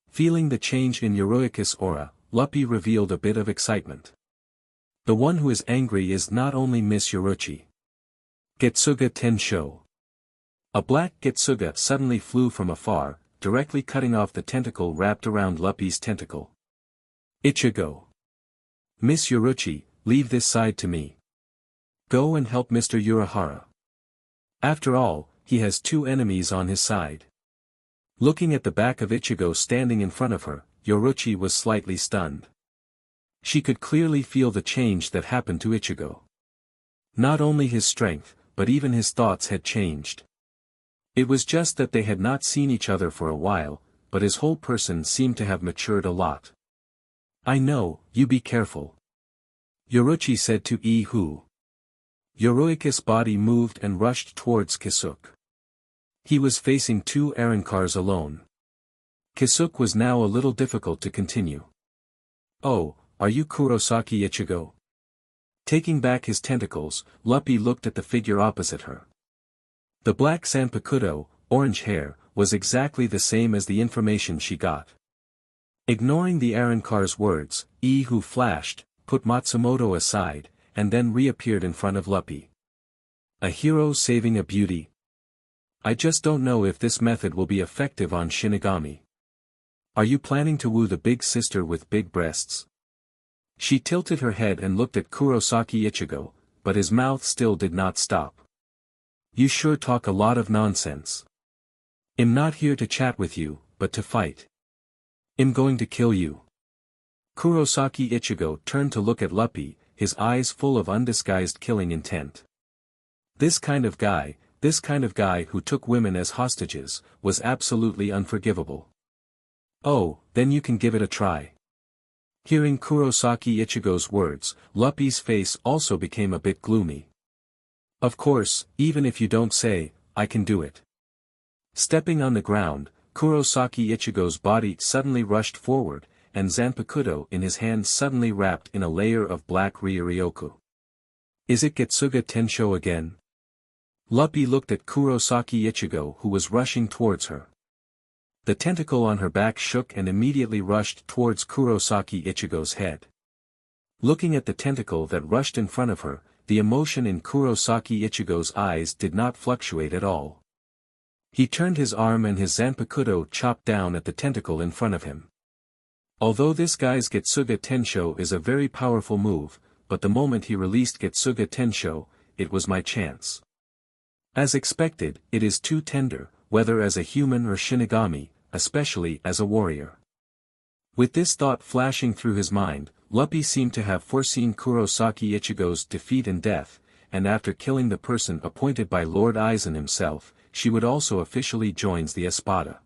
Feeling the change in Yoruiki's aura, Luppy revealed a bit of excitement. The one who is angry is not only Miss Yoruichi. Getsuga Tensho. A black Getsuga suddenly flew from afar, directly cutting off the tentacle wrapped around Luppy's tentacle. Ichigo. Miss Yoruichi, leave this side to me. Go and help Mr. Urahara. After all, he has 2 enemies on his side. Looking at the back of Ichigo standing in front of her, Yoruichi was slightly stunned. She could clearly feel the change that happened to Ichigo. Not only his strength, but even his thoughts had changed. It was just that they had not seen each other for a while, but his whole person seemed to have matured a lot. I know, you be careful. Yoruichi said to Ihu. Yoruichi's body moved and rushed towards Kisuke. He was facing two Arankars alone. Kisuke was now a little difficult to continue. Oh, are you Kurosaki Ichigo? Taking back his tentacles, Luppy looked at the figure opposite her. The black Zanpakuto, orange hair, was exactly the same as the information she got. Ignoring the Arankar's words, Ihu flashed, put Matsumoto aside, and then reappeared in front of Luppy. A hero saving a beauty? I just don't know if this method will be effective on Shinigami. Are you planning to woo the big sister with big breasts? She tilted her head and looked at Kurosaki Ichigo, but his mouth still did not stop. You sure talk a lot of nonsense. I'm not here to chat with you, but to fight. I'm going to kill you. Kurosaki Ichigo turned to look at Luppy, his eyes full of undisguised killing intent. This kind of guy who took women as hostages, was absolutely unforgivable. Oh, then you can give it a try. Hearing Kurosaki Ichigo's words, Luppy's face also became a bit gloomy. Of course, even if you don't say, I can do it. Stepping on the ground, Kurosaki Ichigo's body suddenly rushed forward, and Zanpakuto in his hand suddenly wrapped in a layer of black Ryuryoku. Is it Getsuga Tensho again? Luppy looked at Kurosaki Ichigo who was rushing towards her. The tentacle on her back shook and immediately rushed towards Kurosaki Ichigo's head. Looking at the tentacle that rushed in front of her, the emotion in Kurosaki Ichigo's eyes did not fluctuate at all. He turned his arm and his Zanpakuto chopped down at the tentacle in front of him. Although this guy's Getsuga Tensho is a very powerful move, but the moment he released Getsuga Tensho, it was my chance. As expected, it is too tender, whether as a human or Shinigami, especially as a warrior. With this thought flashing through his mind, Luppy seemed to have foreseen Kurosaki Ichigo's defeat and death, and after killing the person appointed by Lord Aizen himself, she would also officially join the Espada.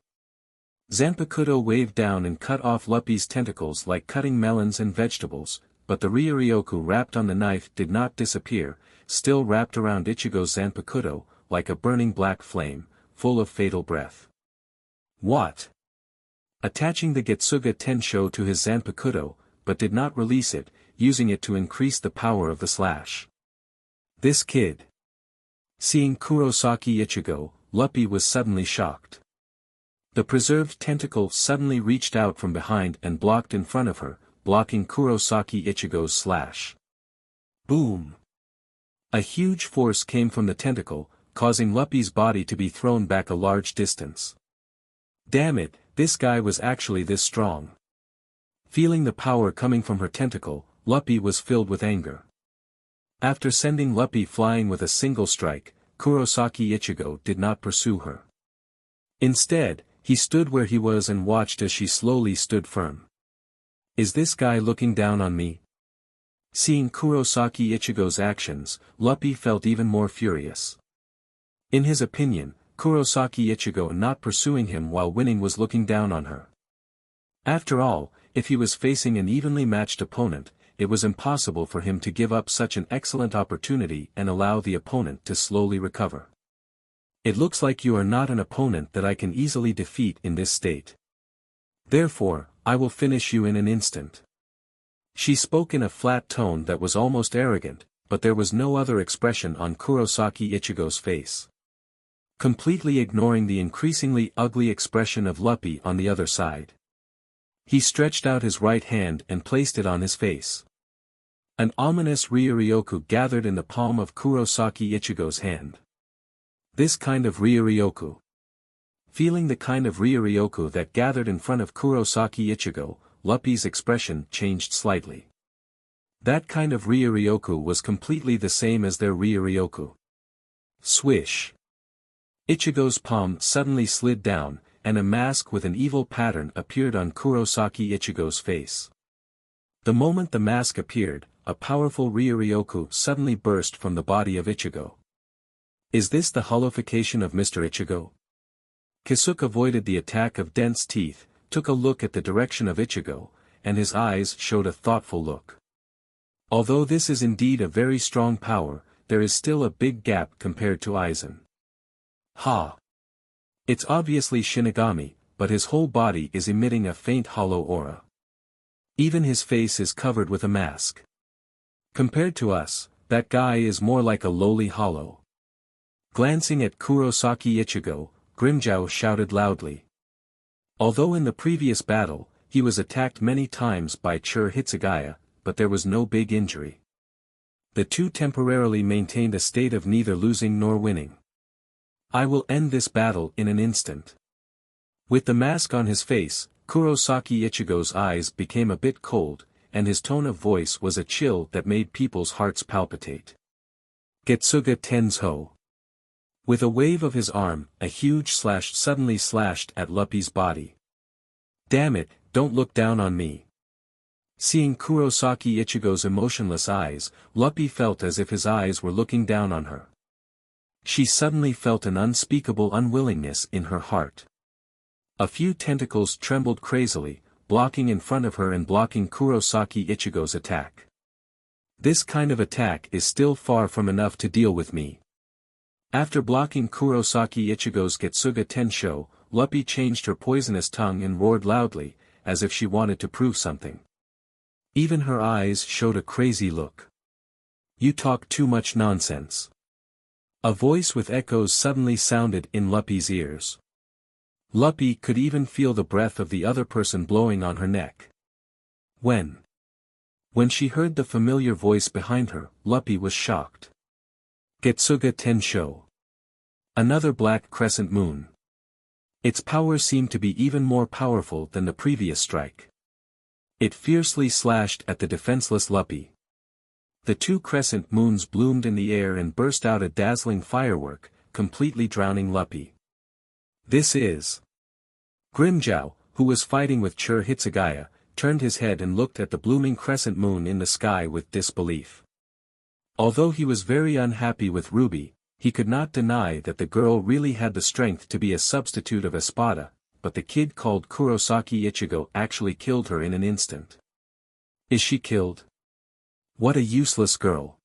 Zanpakuto waved down and cut off Luppy's tentacles like cutting melons and vegetables, but the Ryuryoku wrapped on the knife did not disappear, still wrapped around Ichigo's Zanpakuto, like a burning black flame, full of fatal breath. What? Attaching the Getsuga Tensho to his Zanpakuto, but did not release it, using it to increase the power of the slash. This kid. Seeing Kurosaki Ichigo, Luppy was suddenly shocked. The preserved tentacle suddenly reached out from behind and blocked in front of her, blocking Kurosaki Ichigo's slash. Boom! A huge force came from the tentacle, causing Luppy's body to be thrown back a large distance. Damn it, this guy was actually this strong. Feeling the power coming from her tentacle, Luppy was filled with anger. After sending Luppy flying with a single strike, Kurosaki Ichigo did not pursue her. Instead, he stood where he was and watched as she slowly stood firm. Is this guy looking down on me? Seeing Kurosaki Ichigo's actions, Luppy felt even more furious. In his opinion, Kurosaki Ichigo not pursuing him while winning was looking down on her. After all, if he was facing an evenly matched opponent, it was impossible for him to give up such an excellent opportunity and allow the opponent to slowly recover. It looks like you are not an opponent that I can easily defeat in this state. Therefore, I will finish you in an instant. She spoke in a flat tone that was almost arrogant, but there was no other expression on Kurosaki Ichigo's face. Completely ignoring the increasingly ugly expression of Luppy on the other side. He stretched out his right hand and placed it on his face. An ominous Ryuryoku gathered in the palm of Kurosaki Ichigo's hand. This kind of Ryuryoku. Feeling the kind of Ryuryoku that gathered in front of Kurosaki Ichigo, Luppy's expression changed slightly. That kind of Ryuryoku was completely the same as their Ryuryoku. Swish. Ichigo's palm suddenly slid down, and a mask with an evil pattern appeared on Kurosaki Ichigo's face. The moment the mask appeared, a powerful Ryuryoku suddenly burst from the body of Ichigo. Is this the holification of Mr. Ichigo? Kisuke avoided the attack of dense teeth, took a look at the direction of Ichigo, and his eyes showed a thoughtful look. Although this is indeed a very strong power, there is still a big gap compared to Aizen. Ha! It's obviously Shinigami, but his whole body is emitting a faint hollow aura. Even his face is covered with a mask. Compared to us, that guy is more like a lowly hollow. Glancing at Kurosaki Ichigo, Grimmjow shouted loudly. Although in the previous battle, he was attacked many times by Chur Hitsugaya, but there was no big injury. The two temporarily maintained a state of neither losing nor winning. I will end this battle in an instant. With the mask on his face, Kurosaki Ichigo's eyes became a bit cold, and his tone of voice was a chill that made people's hearts palpitate. Getsuga Tenzo. With a wave of his arm, a huge slash suddenly slashed at Luppy's body. Damn it, don't look down on me. Seeing Kurosaki Ichigo's emotionless eyes, Luppy felt as if his eyes were looking down on her. She suddenly felt an unspeakable unwillingness in her heart. A few tentacles trembled crazily, blocking in front of her and blocking Kurosaki Ichigo's attack. This kind of attack is still far from enough to deal with me. After blocking Kurosaki Ichigo's Getsuga Tensho, Luppy changed her poisonous tongue and roared loudly, as if she wanted to prove something. Even her eyes showed a crazy look. You talk too much nonsense. A voice with echoes suddenly sounded in Luppy's ears. Luppy could even feel the breath of the other person blowing on her neck. When she heard the familiar voice behind her, Luppy was shocked. Getsuga Tensho. Another black crescent moon. Its power seemed to be even more powerful than the previous strike. It fiercely slashed at the defenseless Luppy. The two crescent moons bloomed in the air and burst out a dazzling firework, completely drowning Luppy. This is. Grimmjow, who was fighting with Chur Hitsugaya, turned his head and looked at the blooming crescent moon in the sky with disbelief. Although he was very unhappy with Ruby, he could not deny that the girl really had the strength to be a substitute of Espada, but the kid called Kurosaki Ichigo actually killed her in an instant. Is she killed? What a useless girl.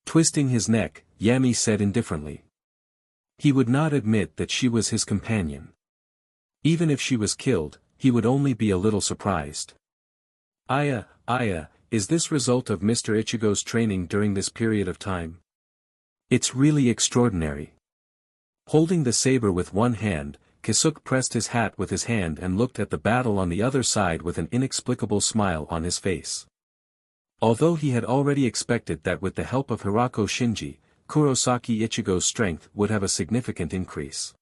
Twisting his neck, Yami said indifferently. He would not admit that she was his companion. Even if she was killed, he would only be a little surprised. Aya, is this result of Mr. Ichigo's training during this period of time? It's really extraordinary. Holding the saber with one hand, Kisuke pressed his hat with his hand and looked at the battle on the other side with an inexplicable smile on his face. Although he had already expected that with the help of Hirako Shinji, Kurosaki Ichigo's strength would have a significant increase.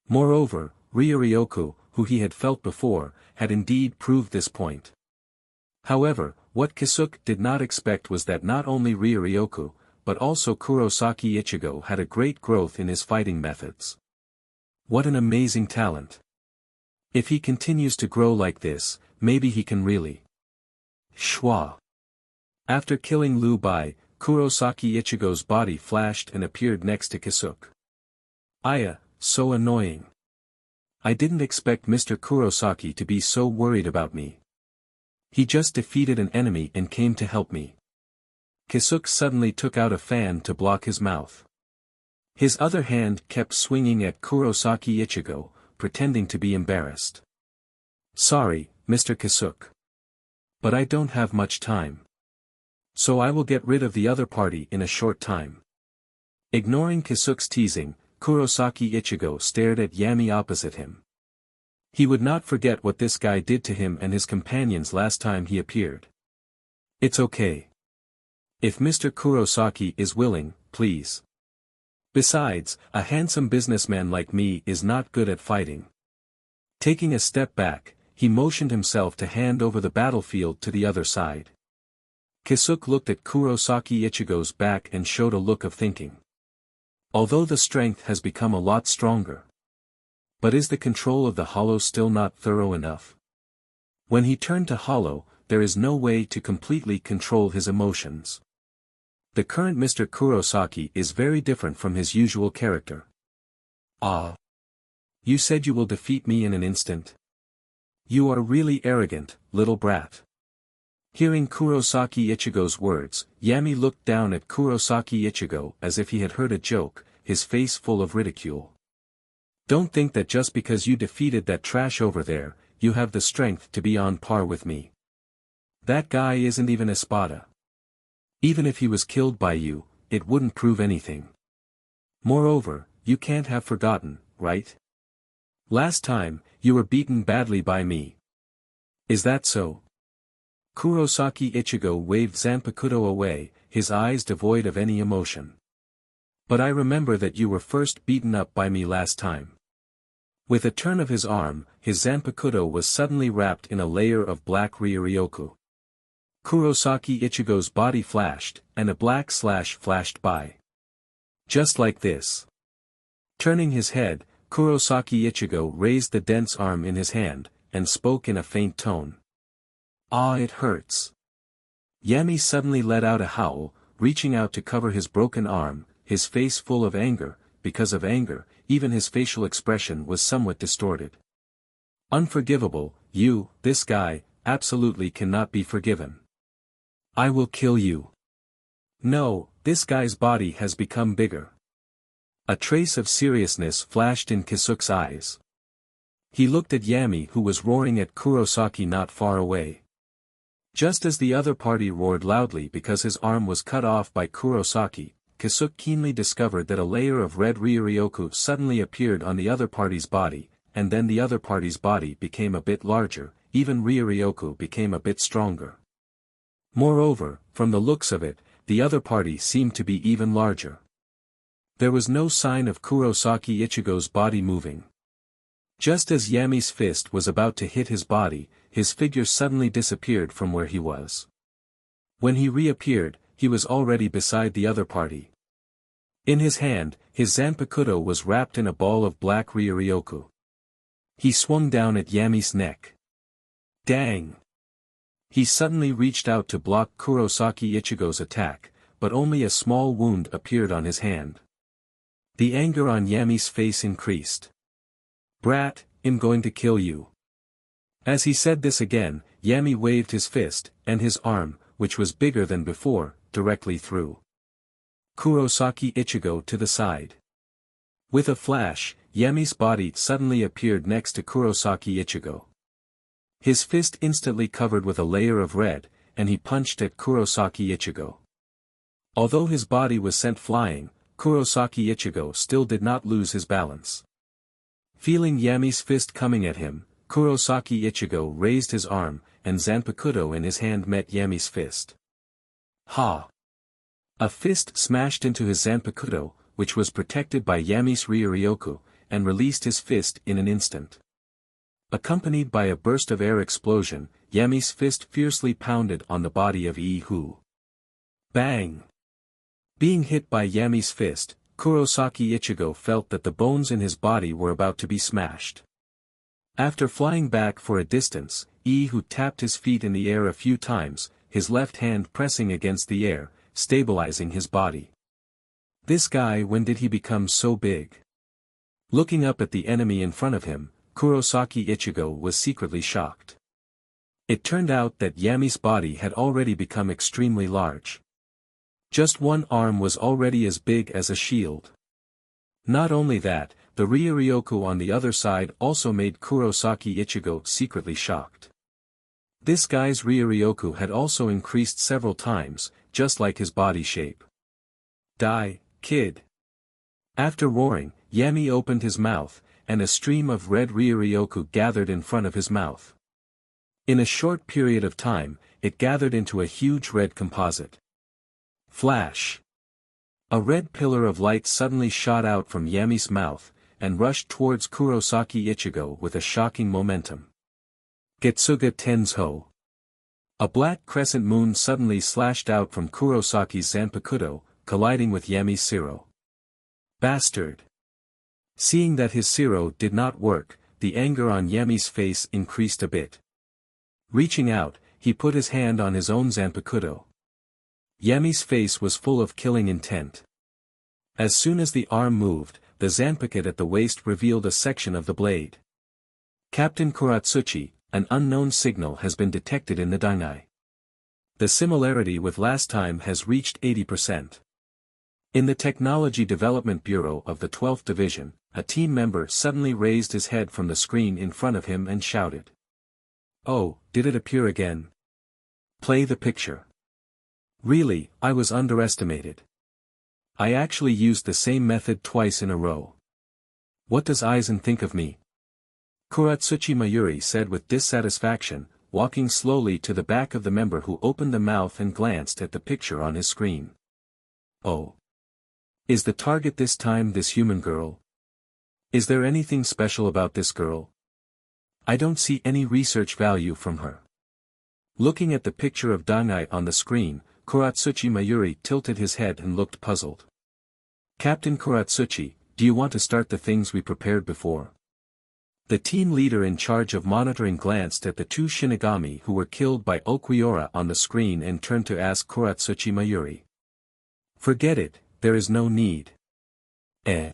Moreover, Ryoryoku, who he had felt before, had indeed proved this point. However, what Kisuke did not expect was that not only Ryoryoku, but also Kurosaki Ichigo had a great growth in his fighting methods. What an amazing talent. If he continues to grow like this, maybe he can really. Schwa. After killing Liu Bai, Kurosaki Ichigo's body flashed and appeared next to Kisuke. Aya, so annoying. I didn't expect Mr. Kurosaki to be so worried about me. He just defeated an enemy and came to help me. Kisuke suddenly took out a fan to block his mouth. His other hand kept swinging at Kurosaki Ichigo, pretending to be embarrassed. Sorry, Mr. Kisuke. But I don't have much time. So I will get rid of the other party in a short time. Ignoring Kisuke's teasing, Kurosaki Ichigo stared at Yami opposite him. He would not forget what this guy did to him and his companions last time he appeared. It's okay. If Mr. Kurosaki is willing, please. Besides, a handsome businessman like me is not good at fighting. Taking a step back, he motioned himself to hand over the battlefield to the other side. Kisuke looked at Kurosaki Ichigo's back and showed a look of thinking. Although the strength has become a lot stronger. But is the control of the hollow still not thorough enough? When he turned to hollow, there is no way to completely control his emotions. The current Mr. Kurosaki is very different from his usual character. Ah. You said you will defeat me in an instant? You are really arrogant, little brat. Hearing Kurosaki Ichigo's words, Yami looked down at Kurosaki Ichigo as if he had heard a joke, his face full of ridicule. Don't think that just because you defeated that trash over there, you have the strength to be on par with me. That guy isn't even Espada. Even if he was killed by you, it wouldn't prove anything. Moreover, you can't have forgotten, right? Last time, you were beaten badly by me. Is that so? Kurosaki Ichigo waved Zanpakuto away, his eyes devoid of any emotion. But I remember that you were first beaten up by me last time. With a turn of his arm, his Zanpakuto was suddenly wrapped in a layer of black Ryuryoku. Kurosaki Ichigo's body flashed, and a black slash flashed by. Just like this. Turning his head, Kurosaki Ichigo raised the dense arm in his hand, and spoke in a faint tone. Ah, it hurts. Yami suddenly let out a howl, reaching out to cover his broken arm, his face full of anger. Because of anger, even his facial expression was somewhat distorted. Unforgivable, you, this guy, absolutely cannot be forgiven. I will kill you. No, this guy's body has become bigger. A trace of seriousness flashed in Kisuke's eyes. He looked at Yami who was roaring at Kurosaki not far away. Just as the other party roared loudly because his arm was cut off by Kurosaki, Kisuke keenly discovered that a layer of red Ryuryoku suddenly appeared on the other party's body, and then the other party's body became a bit larger, even Ryuryoku became a bit stronger. Moreover, from the looks of it, the other party seemed to be even larger. There was no sign of Kurosaki Ichigo's body moving. Just as Yami's fist was about to hit his body, his figure suddenly disappeared from where he was. When he reappeared, he was already beside the other party. In his hand, his Zanpakuto was wrapped in a ball of black Ryuryoku. He swung down at Yami's neck. Dang! He suddenly reached out to block Kurosaki Ichigo's attack, but only a small wound appeared on his hand. The anger on Yami's face increased. Brat, I'm going to kill you. As he said this again, Yami waved his fist, and his arm, which was bigger than before, directly through Kurosaki Ichigo to the side. With a flash, Yami's body suddenly appeared next to Kurosaki Ichigo. His fist instantly covered with a layer of red, and he punched at Kurosaki Ichigo. Although his body was sent flying, Kurosaki Ichigo still did not lose his balance. Feeling Yami's fist coming at him, Kurosaki Ichigo raised his arm, and Zanpakuto in his hand met Yami's fist. Ha! A fist smashed into his Zanpakuto, which was protected by Yami's Ryuryoku, and released his fist in an instant. Accompanied by a burst of air explosion, Yami's fist fiercely pounded on the body of Ihu. Bang! Being hit by Yami's fist, Kurosaki Ichigo felt that the bones in his body were about to be smashed. After flying back for a distance, Ihu tapped his feet in the air a few times, his left hand pressing against the air, stabilizing his body. This guy, when did he become so big? Looking up at the enemy in front of him, Kurosaki Ichigo was secretly shocked. It turned out that Yami's body had already become extremely large. Just one arm was already as big as a shield. Not only that, the Ryuryoku on the other side also made Kurosaki Ichigo secretly shocked. This guy's Ryuryoku had also increased several times, just like his body shape. Die, kid! After roaring, Yami opened his mouth, and a stream of red Ryuryoku gathered in front of his mouth. In a short period of time, it gathered into a huge red composite. Flash! A red pillar of light suddenly shot out from Yami's mouth, and rushed towards Kurosaki Ichigo with a shocking momentum. Getsuga Tensho! A black crescent moon suddenly slashed out from Kurosaki's Zanpakuto, colliding with Yami's Siro. Bastard! Seeing that his Siro did not work, the anger on Yami's face increased a bit. Reaching out, he put his hand on his own Zanpakuto. Yami's face was full of killing intent. As soon as the arm moved, the Zanpakuto at the waist revealed a section of the blade. Captain Kuratsuchi, an unknown signal has been detected in the Dainai. The similarity with last time has reached 80%. In the Technology Development Bureau of the 12th Division, a team member suddenly raised his head from the screen in front of him and shouted. "Oh, did it appear again? Play the picture." "Really, I was underestimated. I actually used the same method twice in a row. What does Aizen think of me?" Kurotsuchi Mayuri said with dissatisfaction, walking slowly to the back of the member who opened the mouth and glanced at the picture on his screen. "Oh. Is the target this time this human girl? Is there anything special about this girl? I don't see any research value from her." Looking at the picture of Dainai on the screen, Kurotsuchi Mayuri tilted his head and looked puzzled. "Captain Kurotsuchi, do you want to start the things we prepared before?" The team leader in charge of monitoring glanced at the two Shinigami who were killed by Okuiora on the screen and turned to ask Kurotsuchi Mayuri. "Forget it, there is no need." "Eh?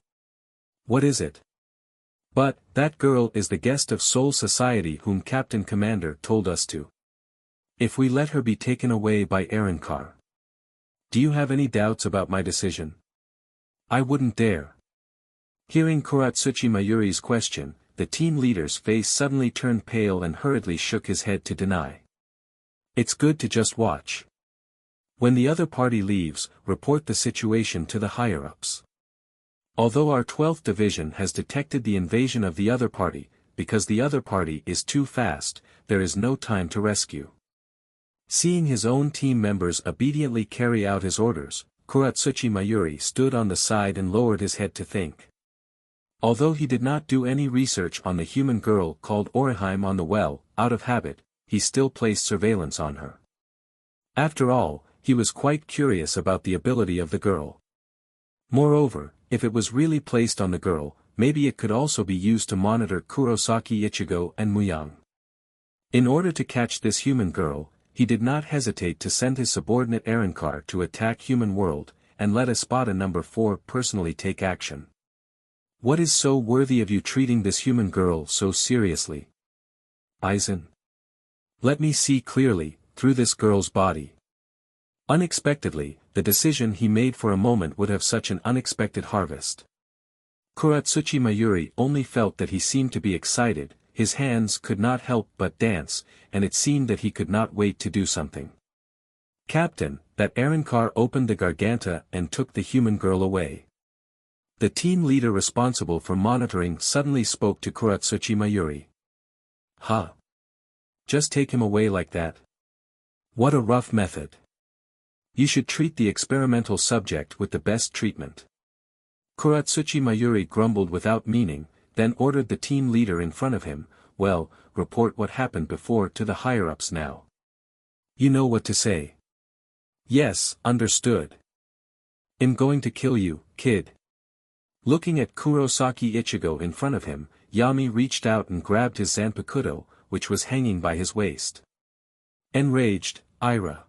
What is it?" "But, that girl is the guest of Soul Society whom Captain Commander told us to. If we let her be taken away by Reincarnation. Do you have any doubts about my decision?" "I wouldn't dare." Hearing Kurotsuchi Mayuri's question, the team leader's face suddenly turned pale and hurriedly shook his head to deny. "It's good to just watch. When the other party leaves, report the situation to the higher-ups. Although our 12th Division has detected the invasion of the other party, because the other party is too fast, there is no time to rescue." Seeing his own team members obediently carry out his orders, Kurotsuchi Mayuri stood on the side and lowered his head to think. Although he did not do any research on the human girl called Orihime on the well, out of habit, he still placed surveillance on her. After all, he was quite curious about the ability of the girl. Moreover, if it was really placed on the girl, maybe it could also be used to monitor Kurosaki Ichigo and Muyang. In order to catch this human girl, he did not hesitate to send his subordinate Reincarnation to attack human world, and let Espada No. 4 personally take action. "What is so worthy of you treating this human girl so seriously? Aizen? Let me see clearly, through this girl's body." Unexpectedly, the decision he made for a moment would have such an unexpected harvest. Kurotsuchi Mayuri only felt that he seemed to be excited, his hands could not help but dance, and it seemed that he could not wait to do something. "Captain, that Reincarnation opened the Garganta and took the human girl away." The team leader responsible for monitoring suddenly spoke to Kurotsuchi Mayuri. "Huh? Just take him away like that? What a rough method. You should treat the experimental subject with the best treatment." Kurotsuchi Mayuri grumbled without meaning, then ordered the team leader in front of him, "Well, report what happened before to the higher-ups now. You know what to say." "Yes, understood. I'm going to kill you, kid." Looking at Kurosaki Ichigo in front of him, Yami reached out and grabbed his Zanpakuto, which was hanging by his waist. Enraged, Ira.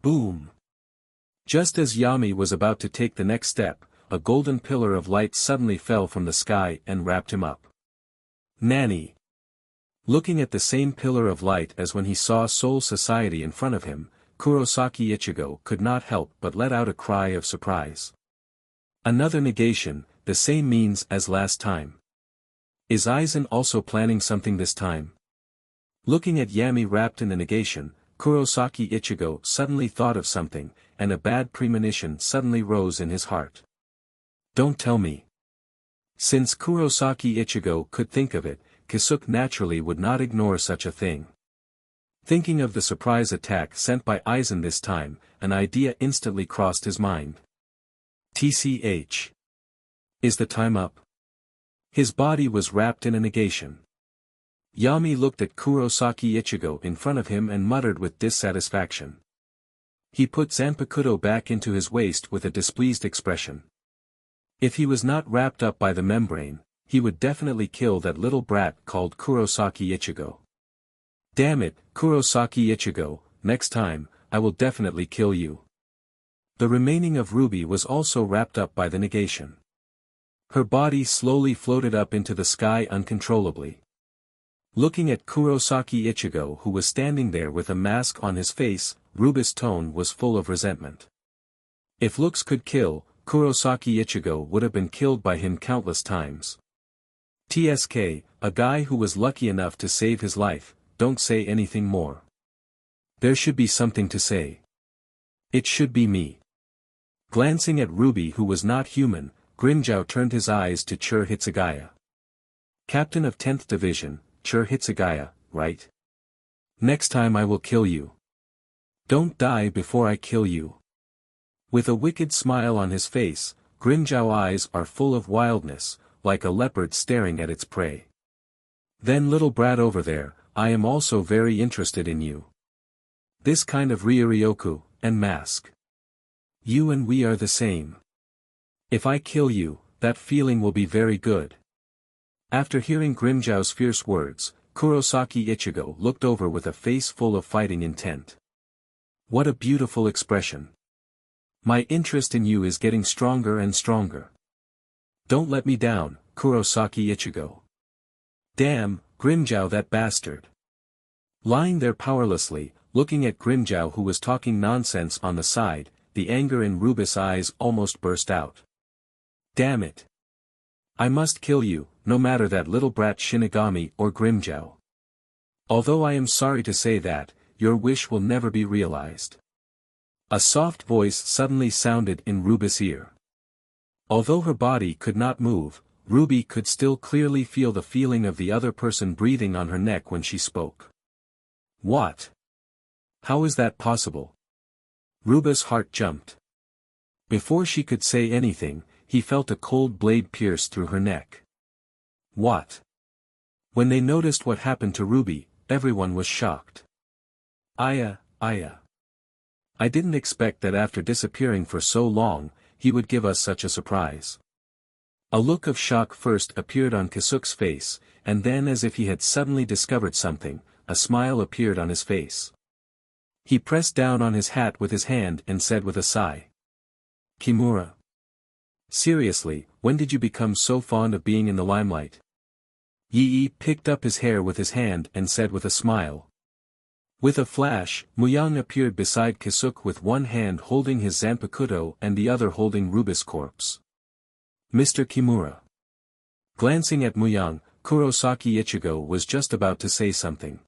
Boom! Just as Yami was about to take the next step, a golden pillar of light suddenly fell from the sky and wrapped him up. Nanny! Looking at the same pillar of light as when he saw Soul Society in front of him, Kurosaki Ichigo could not help but let out a cry of surprise. Another negation, the same means as last time. Is Aizen also planning something this time? Looking at Yami wrapped in the negation, Kurosaki Ichigo suddenly thought of something, and a bad premonition suddenly rose in his heart. Don't tell me. Since Kurosaki Ichigo could think of it, Kisuke naturally would not ignore such a thing. Thinking of the surprise attack sent by Aizen this time, an idea instantly crossed his mind. TCH. Is the time up? His body was wrapped in a negation. Yami looked at Kurosaki Ichigo in front of him and muttered with dissatisfaction. He put Zanpakuto back into his waist with a displeased expression. If he was not wrapped up by the membrane, he would definitely kill that little brat called Kurosaki Ichigo. Damn it, Kurosaki Ichigo, next time, I will definitely kill you. The remaining of Ruby was also wrapped up by the negation. Her body slowly floated up into the sky uncontrollably. Looking at Kurosaki Ichigo, who was standing there with a mask on his face, Ruba's tone was full of resentment. If looks could kill, Kurosaki Ichigo would have been killed by him countless times. TSK, a guy who was lucky enough to save his life, don't say anything more. There should be something to say. It should be me. Glancing at Ruby, who was not human, Grimmjow turned his eyes to Chur Hitsugaya. Captain of 10th Division, Chur Hitsugaya, right? Next time I will kill you. Don't die before I kill you. With a wicked smile on his face, Grimmjow's eyes are full of wildness, like a leopard staring at its prey. Then little brat over there, I am also very interested in you. This kind of Ryuryoku, and mask. You and we are the same. If I kill you, that feeling will be very good. After hearing Grimmjow's fierce words, Kurosaki Ichigo looked over with a face full of fighting intent. What a beautiful expression. My interest in you is getting stronger and stronger. Don't let me down, Kurosaki Ichigo. Damn, Grimmjow, that bastard. Lying there powerlessly, looking at Grimmjow, who was talking nonsense on the side, the anger in Ruba's eyes almost burst out. Damn it. I must kill you, no matter that little brat Shinigami or Grimmjow. Although I am sorry to say that, your wish will never be realized. A soft voice suddenly sounded in Ruba's ear. Although her body could not move, Ruby could still clearly feel the feeling of the other person breathing on her neck when she spoke. What? How is that possible? Ruba's heart jumped. Before she could say anything, he felt a cold blade pierce through her neck. What? When they noticed what happened to Ruby, everyone was shocked. Aya. I didn't expect that after disappearing for so long, he would give us such a surprise. A look of shock first appeared on Kisuke's face, and then, as if he had suddenly discovered something, a smile appeared on his face. He pressed down on his hat with his hand and said with a sigh. Kimura. Seriously, when did you become so fond of being in the limelight? Yi picked up his hair with his hand and said with a smile. With a flash, Muyang appeared beside Kisuke with one hand holding his Zanpakuto and the other holding Ruba's corpse. Mr. Kimura. Glancing at Muyang, Kurosaki Ichigo was just about to say something.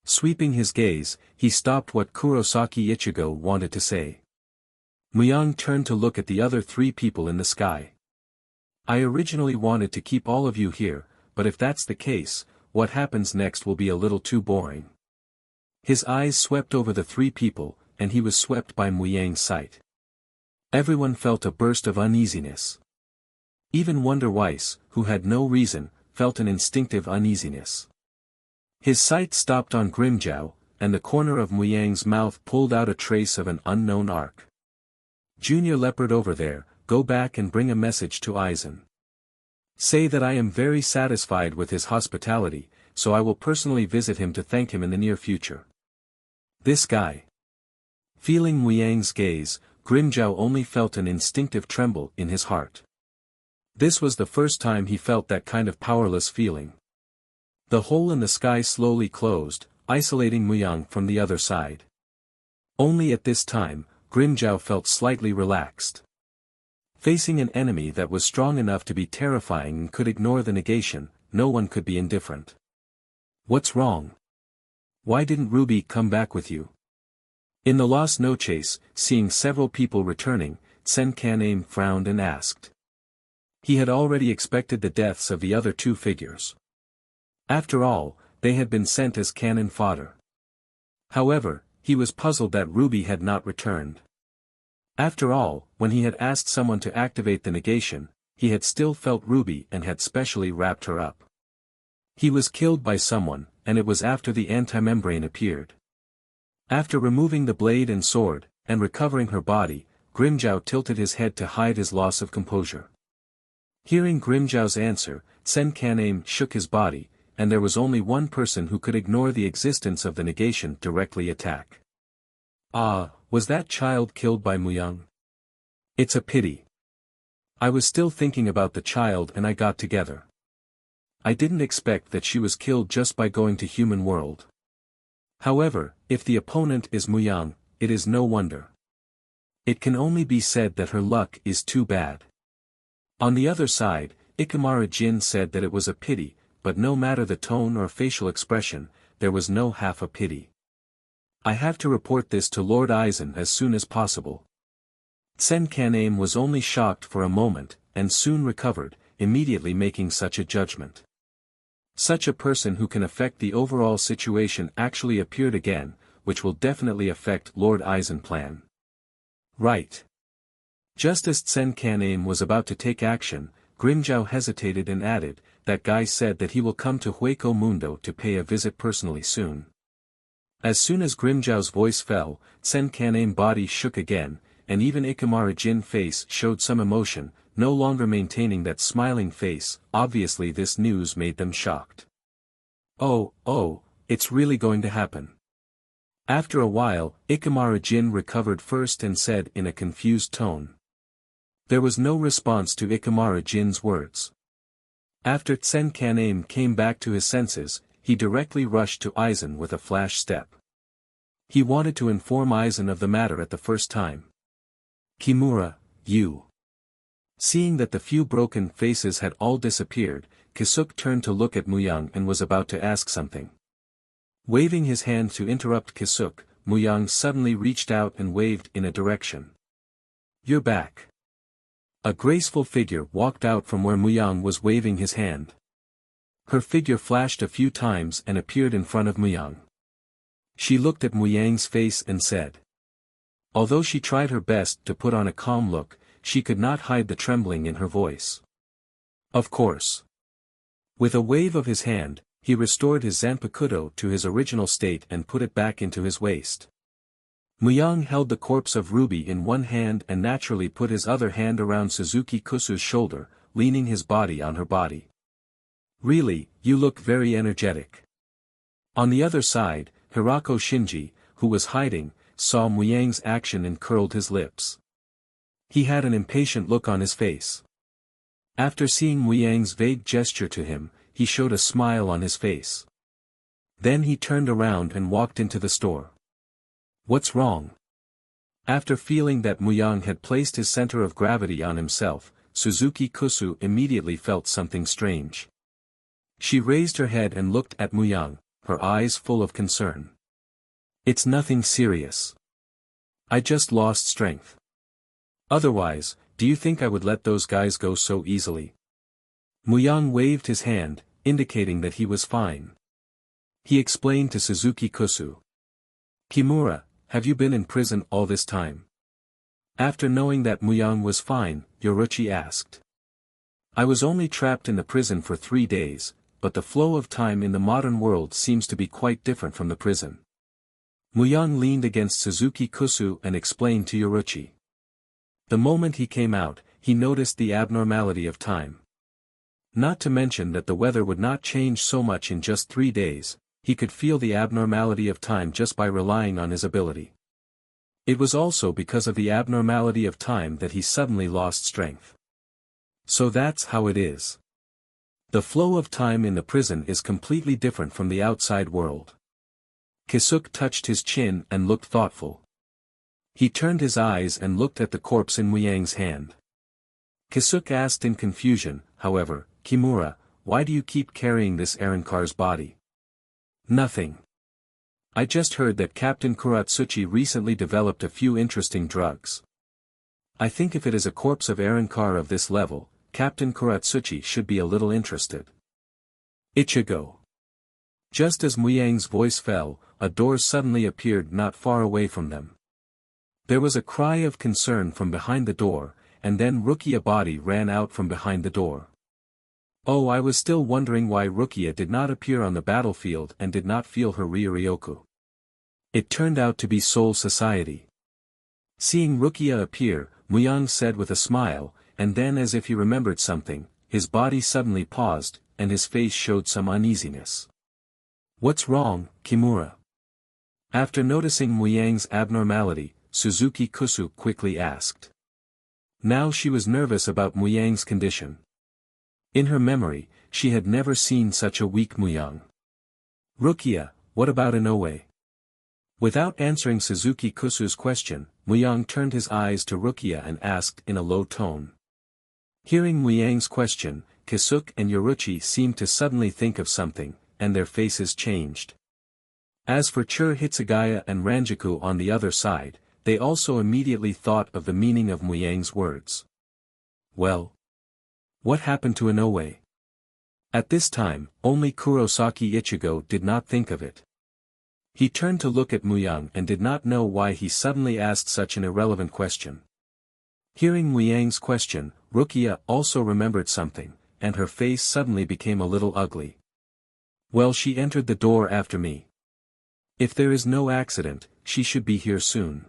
Sweeping his gaze, he stopped what Kurosaki Ichigo wanted to say. Muyang turned to look at the other three people in the sky. I originally wanted to keep all of you here, but if that's the case, what happens next will be a little too boring. His eyes swept over the three people, and he was swept by Muyang's sight. Everyone felt a burst of uneasiness. Even Wonder Weiss, who had no reason, felt an instinctive uneasiness. His sight stopped on Grimmjow, and the corner of Muyang's mouth pulled out a trace of an unknown arc. Junior Leopard over there, go back and bring a message to Aizen. Say that I am very satisfied with his hospitality, so I will personally visit him to thank him in the near future. This guy. Feeling Muyang's gaze, Grimmjow only felt an instinctive tremble in his heart. This was the first time he felt that kind of powerless feeling. The hole in the sky slowly closed, isolating Muyang from the other side. Only at this time, Grimmjow felt slightly relaxed. Facing an enemy that was strong enough to be terrifying and could ignore the negation, no one could be indifferent. What's wrong? Why didn't Ruby come back with you? In the Las Noches, seeing several people returning, Senkaname frowned and asked. He had already expected the deaths of the other two figures. After all, they had been sent as cannon fodder. However, he was puzzled that Ruby had not returned. After all, when he had asked someone to activate the negation, he had still felt Ruby and had specially wrapped her up. He was killed by someone, and it was after the anti-membrane appeared. After removing the blade and sword, and recovering her body, Grimmjow tilted his head to hide his loss of composure. Hearing Grimmjow's answer, Senkaname shook his body, and there was only one person who could ignore the existence of the negation directly attack. Ah, was that child killed by Muyang? It's a pity. I was still thinking about the child and I got together. I didn't expect that she was killed just by going to human world. However, if the opponent is Muyang, it is no wonder. It can only be said that her luck is too bad. On the other side, Ikemara Jin said that it was a pity, but no matter the tone or facial expression, there was no half a pity. I have to report this to Lord Aizen as soon as possible. Senkaname was only shocked for a moment, and soon recovered, immediately making such a judgment. Such a person who can affect the overall situation actually appeared again, which will definitely affect Lord Aizen's plan. Right. Just as Senkaname was about to take action, Grimjow hesitated and added, "That guy said that he will come to Hueco Mundo to pay a visit personally soon." As soon as Grimjow's voice fell, Senkaname body shook again, and even Ikemara Jin face showed some emotion, no longer maintaining that smiling face. Obviously this news made them shocked. Oh, it's really going to happen. After a while, Ikemara Jin recovered first and said in a confused tone. There was no response to Ikemara Jin's words. After Senkaname came back to his senses, he directly rushed to Aizen with a flash step. He wanted to inform Aizen of the matter at the first time. Kimura, you. Seeing that the few broken faces had all disappeared, Kisuke turned to look at Muyang and was about to ask something. Waving his hand to interrupt Kisuke, Muyang suddenly reached out and waved in a direction. You're back. A graceful figure walked out from where Muyang was waving his hand. Her figure flashed a few times and appeared in front of Muyang. She looked at Muyang's face and said. Although she tried her best to put on a calm look, she could not hide the trembling in her voice. Of course. With a wave of his hand, he restored his Zanpakuto to his original state and put it back into his waist. Muyang held the corpse of Ruby in one hand and naturally put his other hand around Suzuki Kusu's shoulder, leaning his body on her body. Really, you look very energetic. On the other side, Hirako Shinji, who was hiding, saw Muyang's action and curled his lips. He had an impatient look on his face. After seeing Muyang's vague gesture to him, he showed a smile on his face. Then he turned around and walked into the store. What's wrong? After feeling that Muyang had placed his center of gravity on himself, Suzuki Kusu immediately felt something strange. She raised her head and looked at Muyang, her eyes full of concern. It's nothing serious. I just lost strength. Otherwise, do you think I would let those guys go so easily? Muyang waved his hand, indicating that he was fine. He explained to Suzuki Kusu. Kimura, have you been in prison all this time? After knowing that Muyang was fine, Yoruchi asked. I was only trapped in the prison for 3 days, but the flow of time in the modern world seems to be quite different from the prison. Muyang leaned against Suzuki Kusu and explained to Yoruchi. The moment he came out, he noticed the abnormality of time. Not to mention that the weather would not change so much in just 3 days, he could feel the abnormality of time just by relying on his ability. It was also because of the abnormality of time that he suddenly lost strength. So that's how it is. The flow of time in the prison is completely different from the outside world. Kisuke touched his chin and looked thoughtful. He turned his eyes and looked at the corpse in Muyang's hand. Kisuke asked in confusion, however, Kimura, why do you keep carrying this Arrancar's body? Nothing. I just heard that Captain Kuratsuchi recently developed a few interesting drugs. I think if it is a corpse of Arrancar of this level, Captain Kuratsuchi should be a little interested. Ichigo. Just as Muyang's voice fell, a door suddenly appeared not far away from them. There was a cry of concern from behind the door, and then Rukia body ran out from behind the door. Oh, I was still wondering why Rukia did not appear on the battlefield and did not feel her Ryuryoku. It turned out to be Soul Society. Seeing Rukia appear, Muyang said with a smile, and then as if he remembered something, his body suddenly paused, and his face showed some uneasiness. What's wrong, Kimura? After noticing Muyang's abnormality, Suzuki Kusu quickly asked. Now she was nervous about Muyang's condition. In her memory, she had never seen such a weak Muyang. Rukia, what about Inoue? Without answering Suzuki Kusu's question, Muyang turned his eyes to Rukia and asked in a low tone. Hearing Muyang's question, Kisuke and Yoruchi seemed to suddenly think of something, and their faces changed. As for Chur Hitsugaya and Ranjaku on the other side, they also immediately thought of the meaning of Muyang's words. Well, what happened to Inoue? At this time, only Kurosaki Ichigo did not think of it. He turned to look at Muyang and did not know why he suddenly asked such an irrelevant question. Hearing Muyang's question, Rukia also remembered something, and her face suddenly became a little ugly. Well, she entered the door after me. If there is no accident, she should be here soon.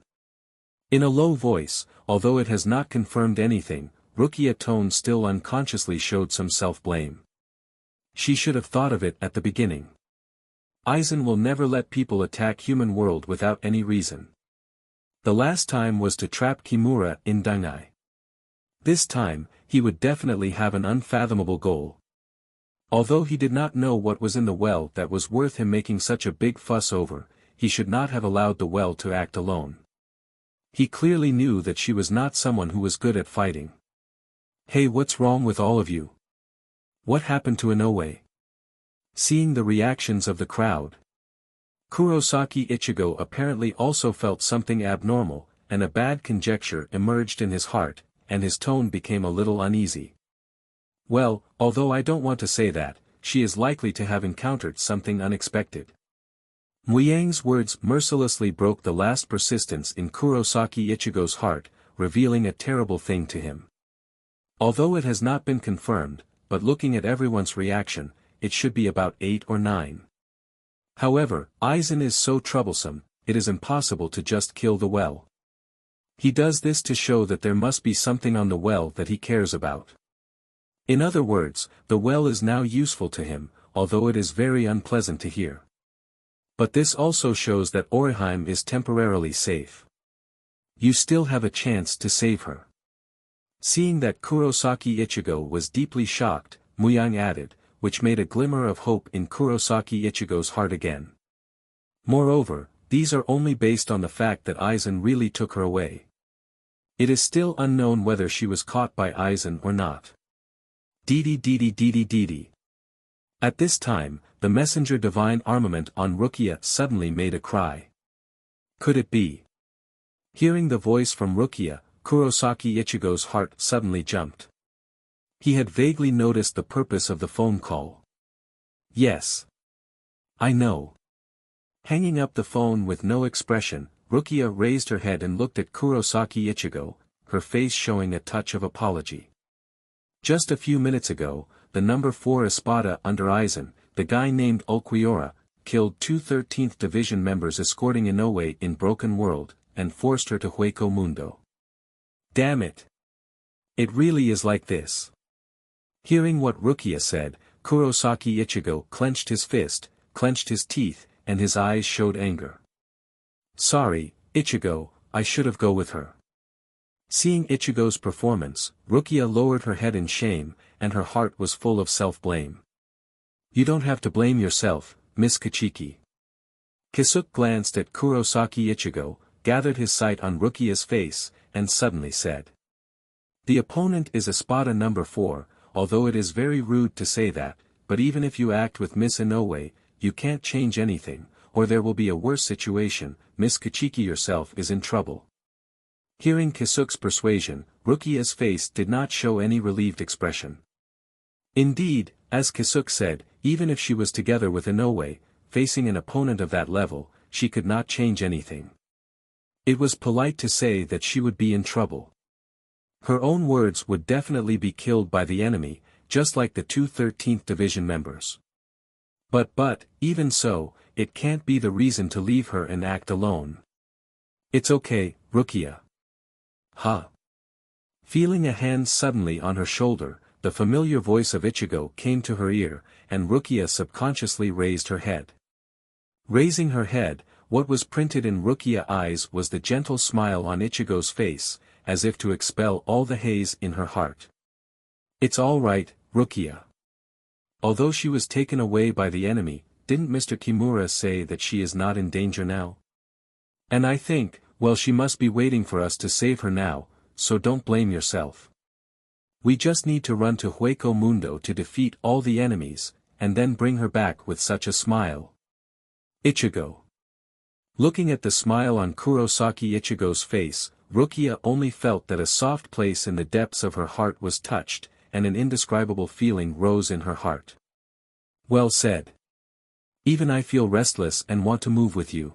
In a low voice, although it has not confirmed anything, Rukia's tone still unconsciously showed some self-blame. She should have thought of it at the beginning. Aizen will never let people attack human world without any reason. The last time was to trap Kimura in Dangai. This time, he would definitely have an unfathomable goal. Although he did not know what was in the well that was worth him making such a big fuss over, he should not have allowed the well to act alone. He clearly knew that she was not someone who was good at fighting. Hey, what's wrong with all of you? What happened to Inoue? Seeing the reactions of the crowd, Kurosaki Ichigo apparently also felt something abnormal, and a bad conjecture emerged in his heart, and his tone became a little uneasy. Well, although I don't want to say that, she is likely to have encountered something unexpected. Muyang's words mercilessly broke the last persistence in Kurosaki Ichigo's heart, revealing a terrible thing to him. Although it has not been confirmed, but looking at everyone's reaction, it should be about 8 or 9. However, Aizen is so troublesome, it is impossible to just kill the well. He does this to show that there must be something on the well that he cares about. In other words, the well is now useful to him, although it is very unpleasant to hear. But this also shows that Oriheim is temporarily safe. You still have a chance to save her. Seeing that Kurosaki Ichigo was deeply shocked, Muyang added, which made a glimmer of hope in Kurosaki Ichigo's heart again. Moreover, these are only based on the fact that Aizen really took her away. It is still unknown whether she was caught by Aizen or not. Didi didi didi didi. At this time, the messenger divine armament on Rukia suddenly made a cry. Could it be? Hearing the voice from Rukia, Kurosaki Ichigo's heart suddenly jumped. He had vaguely noticed the purpose of the phone call. Yes. I know. Hanging up the phone with no expression, Rukia raised her head and looked at Kurosaki Ichigo, her face showing a touch of apology. Just a few minutes ago, the number 4 Espada under Aizen, the guy named Ulquiorra, killed 2 13th Division members escorting Inoue in Broken World, and forced her to Hueco Mundo. Damn it! It really is like this. Hearing what Rukia said, Kurosaki Ichigo clenched his fist, clenched his teeth, and his eyes showed anger. Sorry, Ichigo, I should have go with her. Seeing Ichigo's performance, Rukia lowered her head in shame, and her heart was full of self-blame. You don't have to blame yourself, Miss Kachiki. Kisuke glanced at Kurosaki Ichigo, gathered his sight on Rukia's face, and suddenly said. The opponent is Espada number 4, although it is very rude to say that, but even if you act with Miss Inoue, you can't change anything, or there will be a worse situation. Miss Kachiki yourself is in trouble. Hearing Kisuke's persuasion, Rukia's face did not show any relieved expression. Indeed, as Kisuke said, even if she was together with Inoue, facing an opponent of that level, she could not change anything. It was polite to say that she would be in trouble. Her own words would definitely be killed by the enemy, just like the 2 13th Division members. But, even so, it can't be the reason to leave her and act alone. It's okay, Rukia. Ha! Feeling a hand suddenly on her shoulder, the familiar voice of Ichigo came to her ear, and Rukia subconsciously raised her head. Raising her head, what was printed in Rukia's eyes was the gentle smile on Ichigo's face, as if to expel all the haze in her heart. It's all right, Rukia. Although she was taken away by the enemy, didn't Mr. Kimura say that she is not in danger now? And I think, well, she must be waiting for us to save her now, so don't blame yourself. We just need to run to Hueco Mundo to defeat all the enemies, and then bring her back with such a smile. Ichigo. Looking at the smile on Kurosaki Ichigo's face, Rukia only felt that a soft place in the depths of her heart was touched, and an indescribable feeling rose in her heart. Well said. Even I feel restless and want to move with you.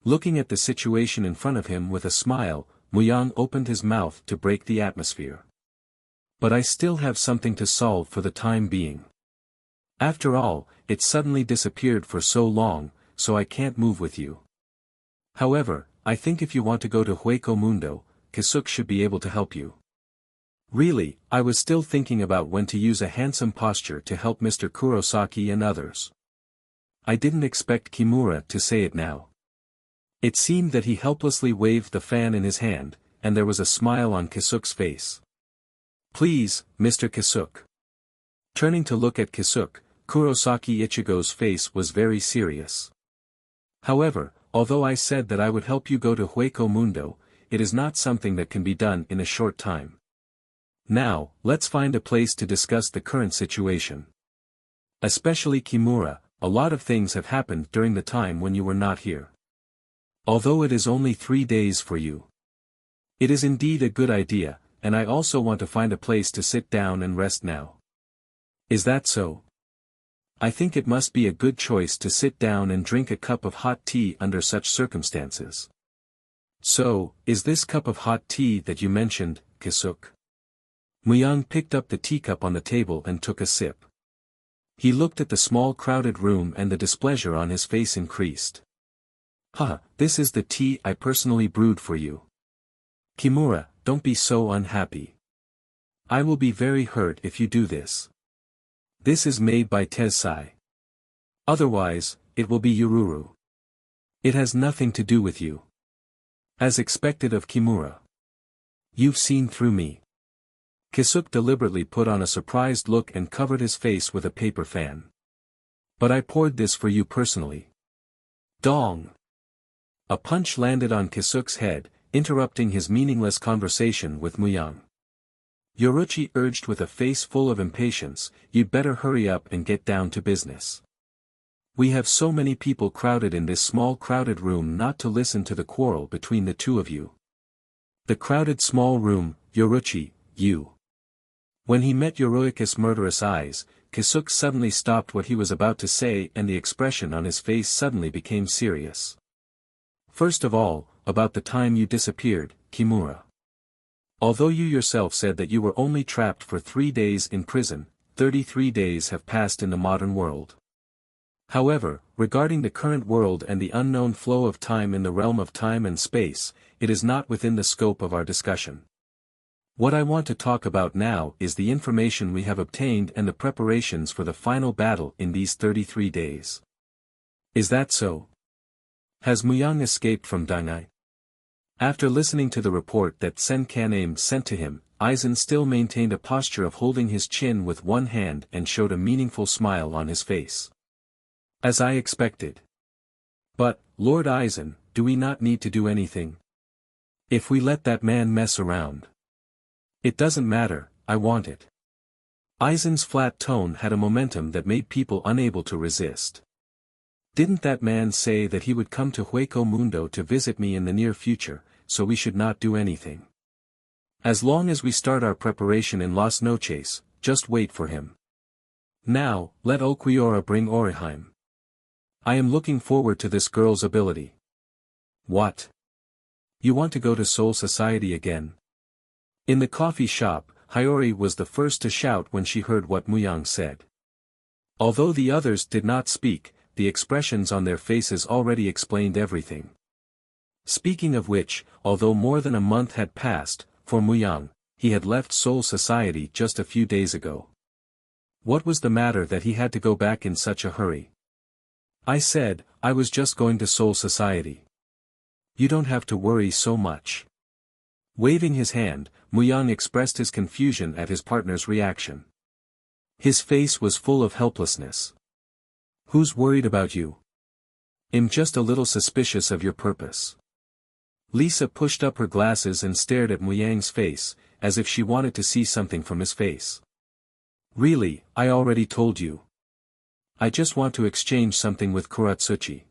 Looking at the situation in front of him with a smile, Muyang opened his mouth to break the atmosphere. But I still have something to solve for the time being. After all, it suddenly disappeared for so long, so I can't move with you. However, I think if you want to go to Hueco Mundo, Kisuke should be able to help you. Really, I was still thinking about when to use a handsome posture to help Mr. Kurosaki and others. I didn't expect Kimura to say it now. It seemed that he helplessly waved the fan in his hand, and there was a smile on Kisuke's face. Please, Mr. Kisuke. Turning to look at Kisuke, Kurosaki Ichigo's face was very serious. However, although I said that I would help you go to Hueco Mundo, it is not something that can be done in a short time. Now, let's find a place to discuss the current situation. Especially Kimura, a lot of things have happened during the time when you were not here. Although it is only 3 days for you. It is indeed a good idea, and I also want to find a place to sit down and rest now. Is that so? I think it must be a good choice to sit down and drink a cup of hot tea under such circumstances. So, is this cup of hot tea that you mentioned, Kisuke? Muyang picked up the teacup on the table and took a sip. He looked at the small crowded room and the displeasure on his face increased. Haha, this is the tea I personally brewed for you. Kimura, don't be so unhappy. I will be very hurt if you do this. This is made by Tessai. Otherwise, it will be Yururu. It has nothing to do with you. As expected of Kimura. You've seen through me. Kisuke deliberately put on a surprised look and covered his face with a paper fan. But I poured this for you personally. Dong! A punch landed on Kisuke's head, interrupting his meaningless conversation with Muyang. Yoruchi urged with a face full of impatience, you'd better hurry up and get down to business. We have so many people crowded in this small crowded room not to listen to the quarrel between the two of you. The crowded small room, Yoruchi, you. When he met Yoruichi's murderous eyes, Kisuke suddenly stopped what he was about to say and the expression on his face suddenly became serious. First of all, about the time you disappeared, Kimura. Although you yourself said that you were only trapped for 3 days in prison, 33 days have passed in the modern world. However, regarding the current world and the unknown flow of time in the realm of time and space, it is not within the scope of our discussion. What I want to talk about now is the information we have obtained and the preparations for the final battle in these 33 days. Is that so? Has Muyang escaped from Dangai? After listening to the report that Senkaname sent to him, Aizen still maintained a posture of holding his chin with one hand and showed a meaningful smile on his face. As I expected. But, Lord Aizen, do we not need to do anything? If we let that man mess around. It doesn't matter, I want it. Aizen's flat tone had a momentum that made people unable to resist. Didn't that man say that he would come to Hueco Mundo to visit me in the near future, so we should not do anything? As long as we start our preparation in Las Noches, just wait for him. Now, let Okiura bring Orihime. I am looking forward to this girl's ability. What? You want to go to Soul Society again? In the coffee shop, Hiyori was the first to shout when she heard what Muyang said. Although the others did not speak, the expressions on their faces already explained everything. Speaking of which, although more than a month had passed, for Muyang, he had left Soul Society just a few days ago. What was the matter that he had to go back in such a hurry? I said, I was just going to Soul Society. You don't have to worry so much. Waving his hand, Muyang expressed his confusion at his partner's reaction. His face was full of helplessness. Who's worried about you? I'm just a little suspicious of your purpose. Lisa pushed up her glasses and stared at Muyang's face, as if she wanted to see something from his face. Really, I already told you. I just want to exchange something with Kurotsuchi.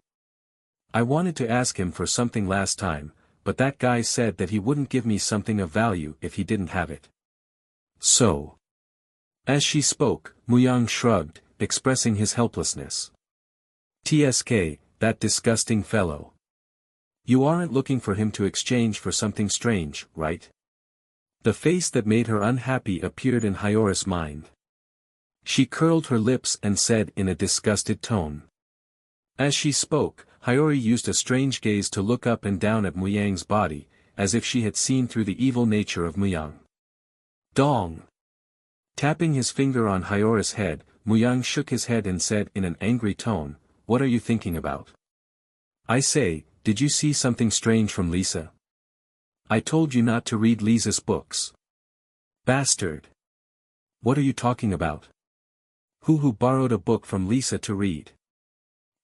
I wanted to ask him for something last time, but that guy said that he wouldn't give me something of value if he didn't have it. So. As she spoke, Muyang shrugged, expressing his helplessness. TSK, that disgusting fellow. You aren't looking for him to exchange for something strange, right? The face that made her unhappy appeared in Hyora's mind. She curled her lips and said in a disgusted tone. As she spoke, Hiyori used a strange gaze to look up and down at Muyang's body, as if she had seen through the evil nature of Muyang. Dong! Tapping his finger on Hyora's head, Muyang shook his head and said in an angry tone, "What are you thinking about? I say, did you see something strange from Lisa? I told you not to read Lisa's books. Bastard! What are you talking about? Who borrowed a book from Lisa to read?"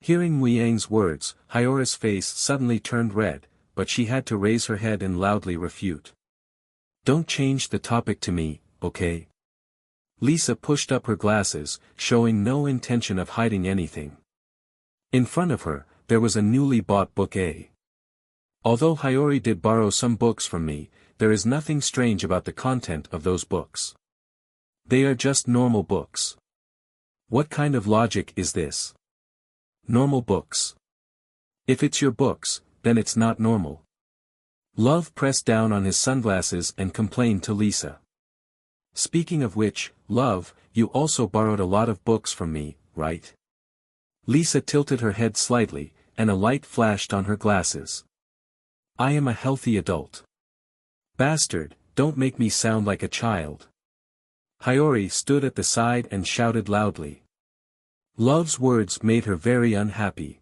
Hearing Muyang's words, Hyora's face suddenly turned red, but she had to raise her head and loudly refute. Don't change the topic to me, okay? Lisa pushed up her glasses, showing no intention of hiding anything. In front of her, there was a newly bought book A. Although Hiyori did borrow some books from me, there is nothing strange about the content of those books. They are just normal books. What kind of logic is this? Normal books. If it's your books, then it's not normal. Love pressed down on his sunglasses and complained to Lisa. Speaking of which, Love, you also borrowed a lot of books from me, right? Lisa tilted her head slightly, and a light flashed on her glasses. I am a healthy adult. Bastard, don't make me sound like a child. Hiyori stood at the side and shouted loudly. Love's words made her very unhappy.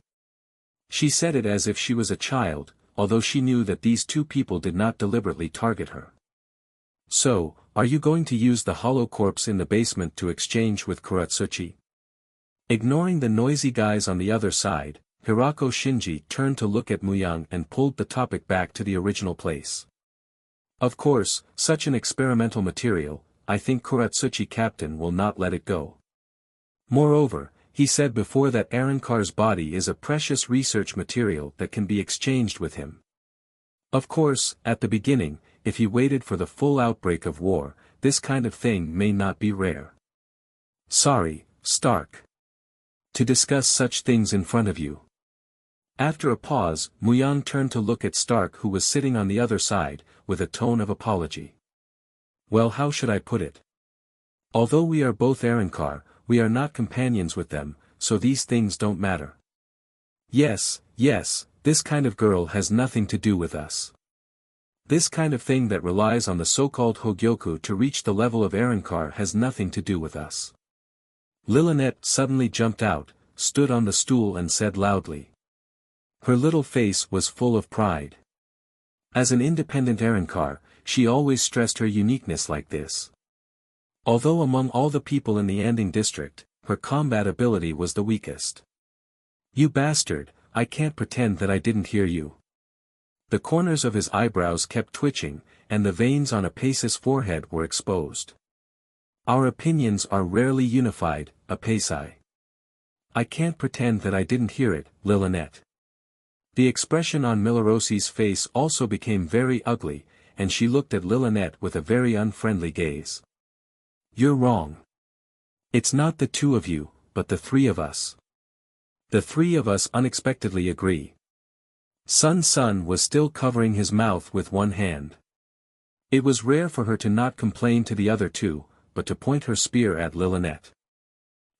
She said it as if she was a child, although she knew that these two people did not deliberately target her. So, are you going to use the hollow corpse in the basement to exchange with Kurotsuchi? Ignoring the noisy guys on the other side, Hirako Shinji turned to look at Muyang and pulled the topic back to the original place. Of course, such an experimental material, I think Kurotsuchi Captain will not let it go. Moreover, he said before that Arrancar's body is a precious research material that can be exchanged with him. Of course, at the beginning, if he waited for the full outbreak of war, this kind of thing may not be rare. Sorry, Stark. To discuss such things in front of you. After a pause, Muyang turned to look at Stark, who was sitting on the other side, with a tone of apology. Well, how should I put it? Although we are both Arrancar, we are not companions with them, so these things don't matter. Yes, this kind of girl has nothing to do with us. This kind of thing that relies on the so-called Hogyoku to reach the level of Arrancar has nothing to do with us. Lillinette suddenly jumped out, stood on the stool and said loudly. Her little face was full of pride. As an independent Arrancar, she always stressed her uniqueness like this. Although among all the people in the Anding district, her combat ability was the weakest. You bastard, I can't pretend that I didn't hear you. The corners of his eyebrows kept twitching, and the veins on Apace's forehead were exposed. Our opinions are rarely unified, Apace. I can't pretend that I didn't hear it, Lillinette. The expression on Milorosi's face also became very ugly, and she looked at Lillinette with a very unfriendly gaze. You're wrong. It's not the two of you, but the three of us. The three of us unexpectedly agree. Sun was still covering his mouth with one hand. It was rare for her to not complain to the other two, but to point her spear at Lillinette.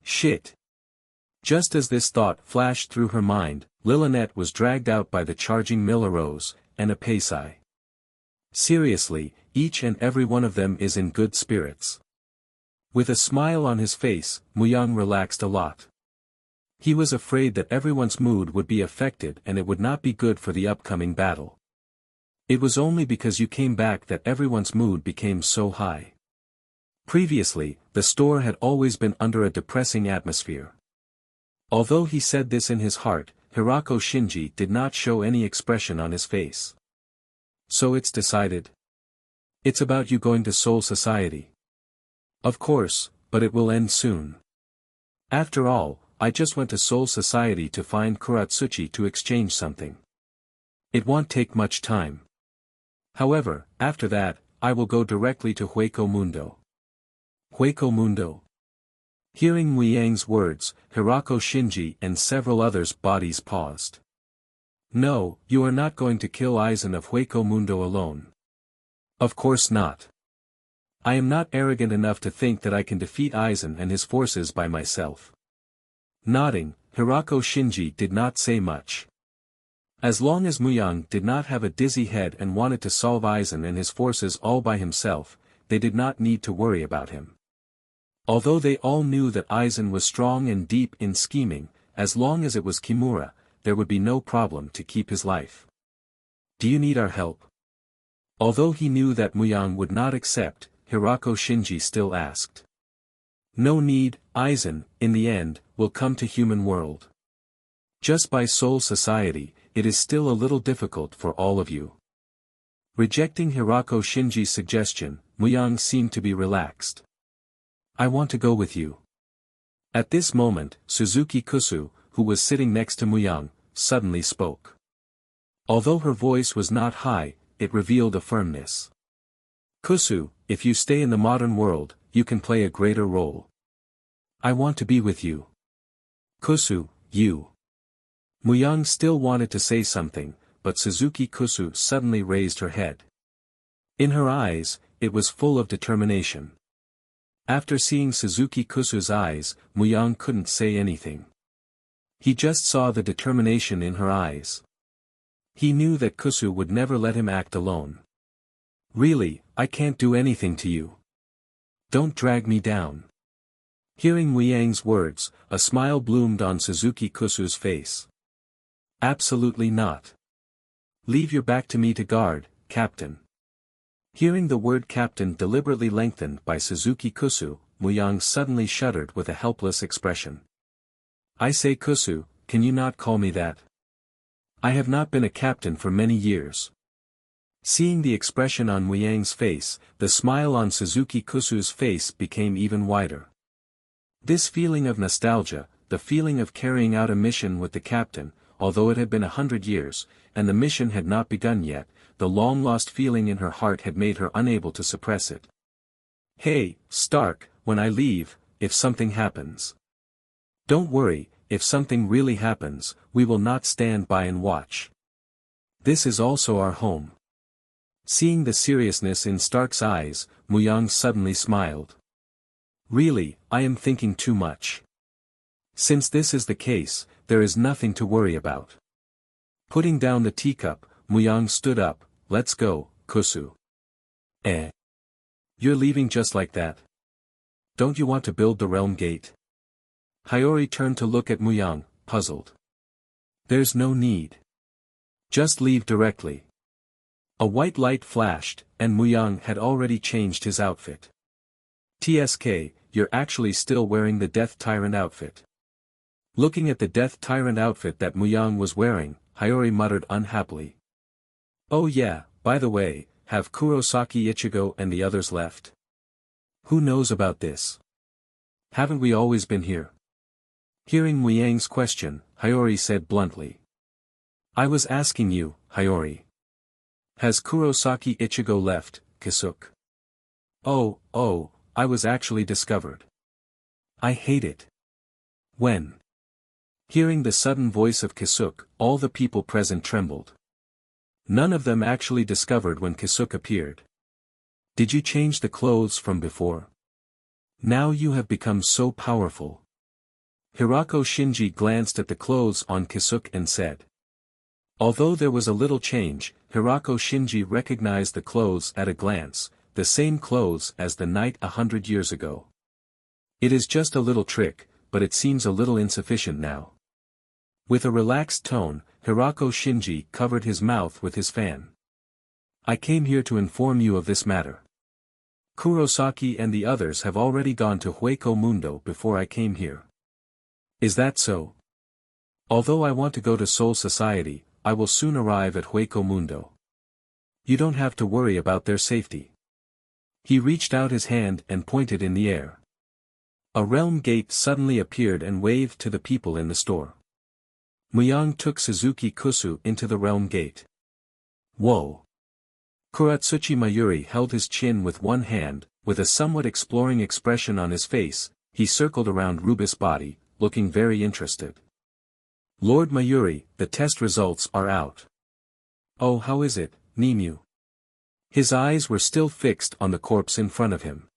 Shit. Just as this thought flashed through her mind, Lillinette was dragged out by the charging Miloros, and Apace. Seriously, each and every one of them is in good spirits. With a smile on his face, Muyang relaxed a lot. He was afraid that everyone's mood would be affected and it would not be good for the upcoming battle. It was only because you came back that everyone's mood became so high. Previously, the store had always been under a depressing atmosphere. Although he said this in his heart, Hirako Shinji did not show any expression on his face. So it's decided? It's about you going to Soul Society. Of course, but it will end soon. After all, I just went to Soul Society to find Kuratsuchi to exchange something. It won't take much time. However, after that, I will go directly to Hueco Mundo. Hueco Mundo. Hearing Muyang's words, Hirako Shinji and several others' bodies paused. No, you are not going to kill Aizen of Hueco Mundo alone. Of course not. I am not arrogant enough to think that I can defeat Aizen and his forces by myself. Nodding, Hirako Shinji did not say much. As long as Muyang did not have a dizzy head and wanted to solve Aizen and his forces all by himself, they did not need to worry about him. Although they all knew that Aizen was strong and deep in scheming, as long as it was Kimura, there would be no problem to keep his life. Do you need our help? Although he knew that Muyang would not accept, Hirako Shinji still asked. No need, Aizen, in the end, will come to human world. Just by Soul Society, it is still a little difficult for all of you. Rejecting Hirako Shinji's suggestion, Muyang seemed to be relaxed. I want to go with you. At this moment, Suzuki Kusu, who was sitting next to Muyang, suddenly spoke. Although her voice was not high, it revealed a firmness. Kusu, if you stay in the modern world, you can play a greater role. I want to be with you. Kusu, you. Muyang still wanted to say something, but Suzuki Kusu suddenly raised her head. In her eyes, it was full of determination. After seeing Suzuki Kusu's eyes, Muyang couldn't say anything. He just saw the determination in her eyes. He knew that Kusu would never let him act alone. Really, I can't do anything to you. Don't drag me down. Hearing Muyang's words, a smile bloomed on Suzuki Kusu's face. Absolutely not. Leave your back to me to guard, Captain. Hearing the word captain deliberately lengthened by Suzuki Kusu, Muyang suddenly shuddered with a helpless expression. I say Kusu, can you not call me that? I have not been a captain for many years. Seeing the expression on Muyang's face, the smile on Suzuki Kusu's face became even wider. This feeling of nostalgia, the feeling of carrying out a mission with the captain, although it had been 100 years, and the mission had not begun yet, the long-lost feeling in her heart had made her unable to suppress it. Hey, Stark, when I leave, if something happens. Don't worry, if something really happens, we will not stand by and watch. This is also our home. Seeing the seriousness in Stark's eyes, Muyang suddenly smiled. Really, I am thinking too much. Since this is the case, there is nothing to worry about. Putting down the teacup, Muyang stood up. Let's go, Kusu. You're leaving just like that? Don't you want to build the realm gate? Hiyori turned to look at Muyang, puzzled. There's no need. Just leave directly. A white light flashed, and Muyang had already changed his outfit. TSK, you're actually still wearing the Death Tyrant outfit. Looking at the Death Tyrant outfit that Muyang was wearing, Hiyori muttered unhappily. Oh yeah, by the way, have Kurosaki Ichigo and the others left? Who knows about this? Haven't we always been here? Hearing Muyang's question, Hiyori said bluntly. I was asking you, Hiyori. Has Kurosaki Ichigo left, Kisuk? Oh, I was actually discovered. I hate it. When? Hearing the sudden voice of Kisuk, all the people present trembled. None of them actually discovered when Kisuk appeared. Did you change the clothes from before? Now you have become so powerful. Hirako Shinji glanced at the clothes on Kisuk and said. Although there was a little change, Hirako Shinji recognized the clothes at a glance, the same clothes as the night 100 years ago. It is just a little trick, but it seems a little insufficient now. With a relaxed tone, Hirako Shinji covered his mouth with his fan. I came here to inform you of this matter. Kurosaki and the others have already gone to Hueco Mundo before I came here. Is that so? Although I want to go to Soul Society, I will soon arrive at Hueco Mundo. You don't have to worry about their safety. He reached out his hand and pointed in the air. A realm gate suddenly appeared and waved to the people in the store. Muyang took Suzuki Kusu into the realm gate. Whoa! Kuratsuchi Mayuri held his chin with one hand, with a somewhat exploring expression on his face. He circled around Ruba's body, looking very interested. Lord Mayuri, the test results are out. Oh, how is it, Nimue? His eyes were still fixed on the corpse in front of him.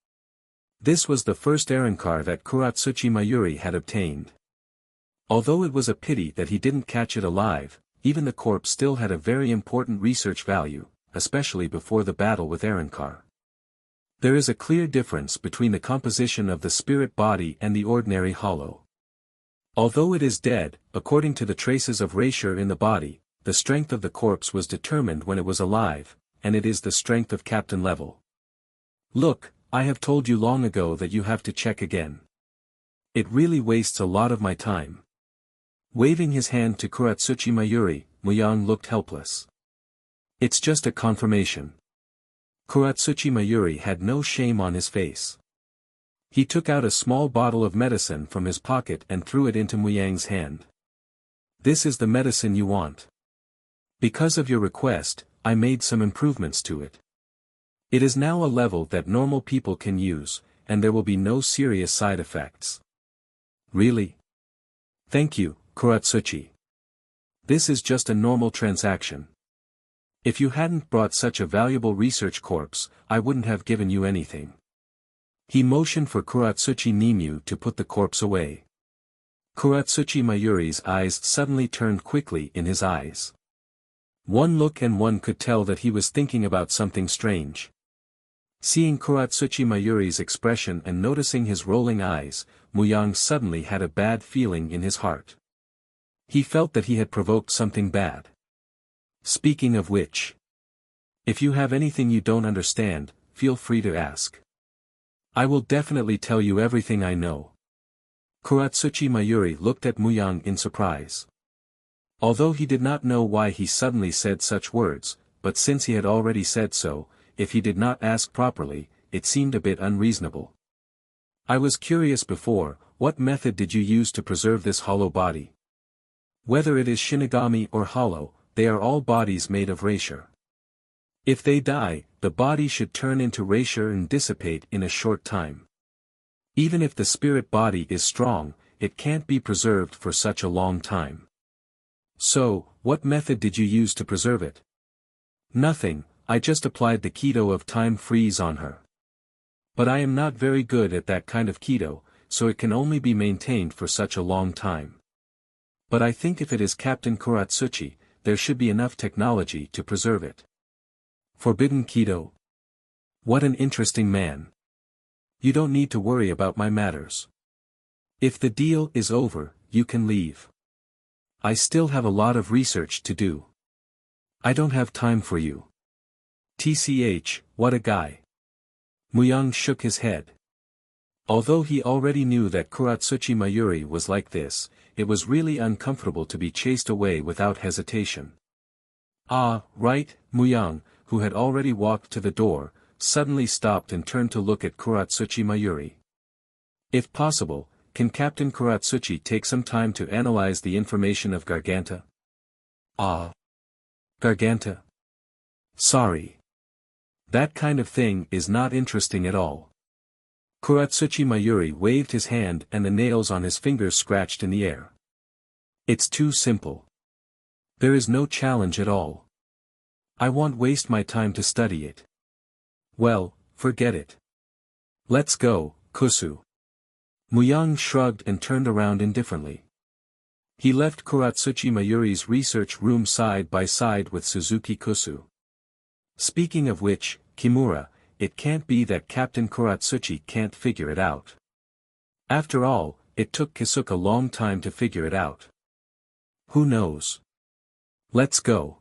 This was the first Reincarnation that Kuratsuchi Mayuri had obtained. Although it was a pity that he didn't catch it alive, even the corpse still had a very important research value, especially before the battle with Reincarnation. There is a clear difference between the composition of the spirit body and the ordinary hollow. Although it is dead, according to the traces of erasure in the body, the strength of the corpse was determined when it was alive, and it is the strength of captain level. Look, I have told you long ago that you have to check again. It really wastes a lot of my time. Waving his hand to Kuratsuchi Mayuri, Muyang looked helpless. It's just a confirmation. Kuratsuchi Mayuri had no shame on his face. He took out a small bottle of medicine from his pocket and threw it into Muyang's hand. This is the medicine you want. Because of your request, I made some improvements to it. It is now a level that normal people can use, and there will be no serious side effects. Really? Thank you, Kuratsuchi. This is just a normal transaction. If you hadn't brought such a valuable research corpse, I wouldn't have given you anything. He motioned for Kuratsuchi Nimue to put the corpse away. Kuratsuchi Mayuri's eyes suddenly turned quickly in his eyes. One look and one could tell that he was thinking about something strange. Seeing Kuratsuchi Mayuri's expression and noticing his rolling eyes, Muyang suddenly had a bad feeling in his heart. He felt that he had provoked something bad. Speaking of which, if you have anything you don't understand, feel free to ask. I will definitely tell you everything I know. Kuratsuchi Mayuri looked at Muyang in surprise. Although he did not know why he suddenly said such words, but since he had already said so, if he did not ask properly, it seemed a bit unreasonable. I was curious before, what method did you use to preserve this hollow body? Whether it is Shinigami or hollow, they are all bodies made of erasure. If they die, the body should turn into erasure and dissipate in a short time. Even if the spirit body is strong, it can't be preserved for such a long time. So, what method did you use to preserve it? Nothing, I just applied the keto of time freeze on her. But I am not very good at that kind of keto, so it can only be maintained for such a long time. But I think if it is Captain Kuratsuchi, there should be enough technology to preserve it. Forbidden keto? What an interesting man. You don't need to worry about my matters. If the deal is over, you can leave. I still have a lot of research to do. I don't have time for you. TCH, what a guy. Muyang shook his head. Although he already knew that Kuratsuchi Mayuri was like this, it was really uncomfortable to be chased away without hesitation. Ah, right, Muyang, who had already walked to the door, suddenly stopped and turned to look at Kuratsuchi Mayuri. If possible, can Captain Kuratsuchi take some time to analyze the information of Garganta? Ah. Garganta? Sorry. That kind of thing is not interesting at all. Kuratsuchi Mayuri waved his hand and the nails on his fingers scratched in the air. It's too simple. There is no challenge at all. I won't waste my time to study it. Well, forget it. Let's go, Kusu. Muyang shrugged and turned around indifferently. He left Kuratsuchi Mayuri's research room side by side with Suzuki Kusu. Speaking of which, Kimura, it can't be that Captain Kuratsuchi can't figure it out. After all, it took Kisuke a long time to figure it out. Who knows? Let's go.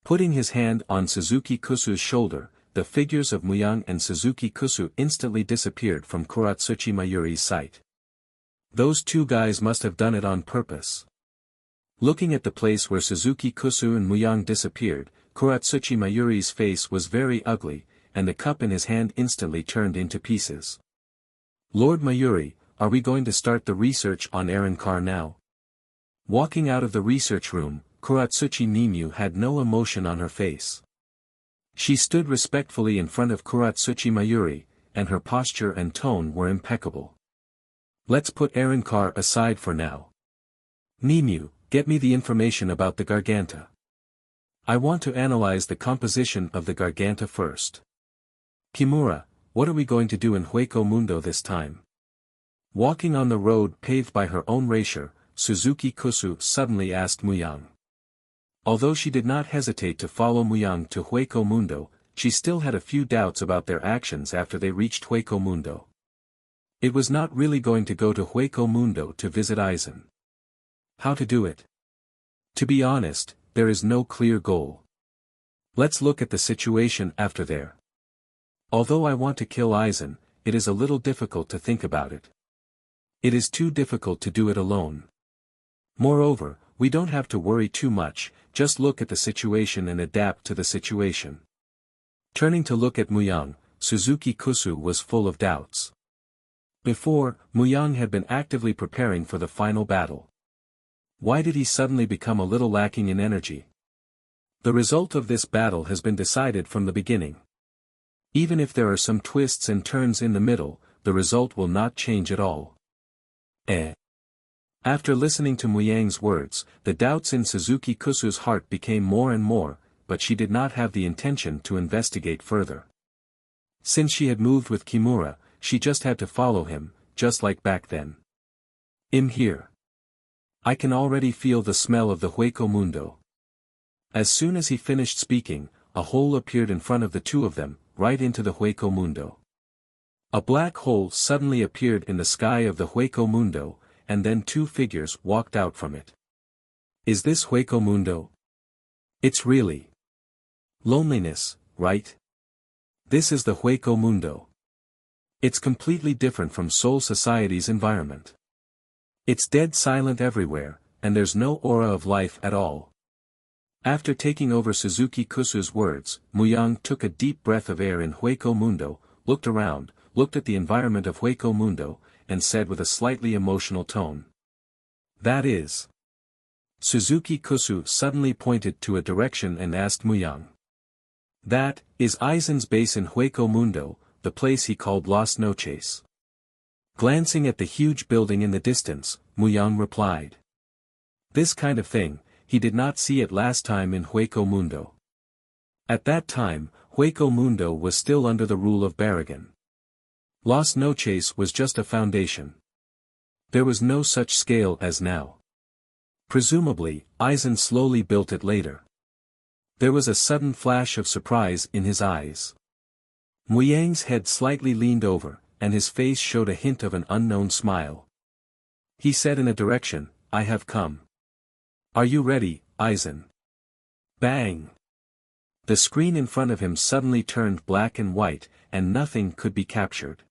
Putting his hand on Suzuki Kusu's shoulder, the figures of Muyang and Suzuki Kusu instantly disappeared from Kurotsuchi Mayuri's sight. Those two guys must have done it on purpose. Looking at the place where Suzuki Kusu and Muyang disappeared, Kurotsuchi Mayuri's face was very ugly, and the cup in his hand instantly turned into pieces. Lord Mayuri, are we going to start the research on Reincarnation now? Walking out of the research room, Kurotsuchi Nimue had no emotion on her face. She stood respectfully in front of Kurotsuchi Mayuri, and her posture and tone were impeccable. Let's put Reincarnation aside for now. Nimue, get me the information about the Garganta. I want to analyze the composition of the Garganta first. Kimura, what are we going to do in Hueco Mundo this time? Walking on the road paved by her own erasure, Suzuki Kusu suddenly asked Muyang. Although she did not hesitate to follow Muyang to Hueco Mundo, she still had a few doubts about their actions after they reached Hueco Mundo. It was not really going to go to Hueco Mundo to visit Aizen. How to do it? To be honest, there is no clear goal. Let's look at the situation after there. Although I want to kill Aizen, it is a little difficult to think about it. It is too difficult to do it alone. Moreover, we don't have to worry too much, just look at the situation and adapt to the situation. Turning to look at Muyang, Suzuki Kusu was full of doubts. Before, Muyang had been actively preparing for the final battle. Why did he suddenly become a little lacking in energy? The result of this battle has been decided from the beginning. Even if there are some twists and turns in the middle, the result will not change at all. After listening to Muyang's words, the doubts in Suzuki Kusu's heart became more and more, but she did not have the intention to investigate further. Since she had moved with Kimura, she just had to follow him, just like back then. I'm here. I can already feel the smell of the Hueco Mundo. As soon as he finished speaking, a hole appeared in front of the two of them, right into the Hueco Mundo. A black hole suddenly appeared in the sky of the Hueco Mundo, and then two figures walked out from it. Is this Hueco Mundo? It's really loneliness, right? This is the Hueco Mundo. It's completely different from Soul Society's environment. It's dead silent everywhere, and there's no aura of life at all. After taking over Suzuki Kusu's words, Muyang took a deep breath of air in Hueco Mundo, looked around, looked at the environment of Hueco Mundo, and said with a slightly emotional tone. That is. Suzuki Kusu suddenly pointed to a direction and asked Muyang. That is Aizen's base in Hueco Mundo, the place he called Las Noches. Glancing at the huge building in the distance, Muyang replied. This kind of thing, he did not see it last time in Hueco Mundo. At that time, Hueco Mundo was still under the rule of Barragan. Las Noches was just a foundation. There was no such scale as now. Presumably, Aizen slowly built it later. There was a sudden flash of surprise in his eyes. Muyang's head slightly leaned over, and his face showed a hint of an unknown smile. He said in a direction, I have come. Are you ready, Aizen? Bang! The screen in front of him suddenly turned black and white, and nothing could be captured.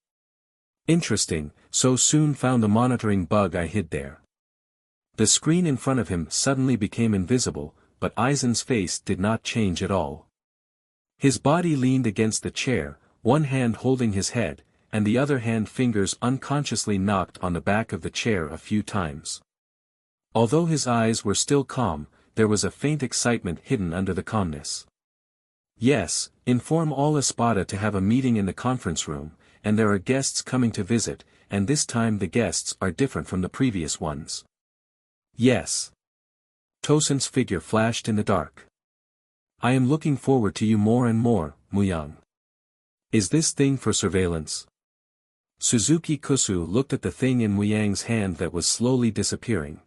Interesting, so soon found the monitoring bug I hid there. The screen in front of him suddenly became invisible, but Aizen's face did not change at all. His body leaned against the chair, one hand holding his head, and the other hand fingers unconsciously knocked on the back of the chair a few times. Although his eyes were still calm, there was a faint excitement hidden under the calmness. Yes, inform all Espada to have a meeting in the conference room, and there are guests coming to visit, and this time the guests are different from the previous ones. Yes. Tosen's figure flashed in the dark. I am looking forward to you more and more, Muyang. Is this thing for surveillance? Suzuki Kusu looked at the thing in Muyang's hand that was slowly disappearing.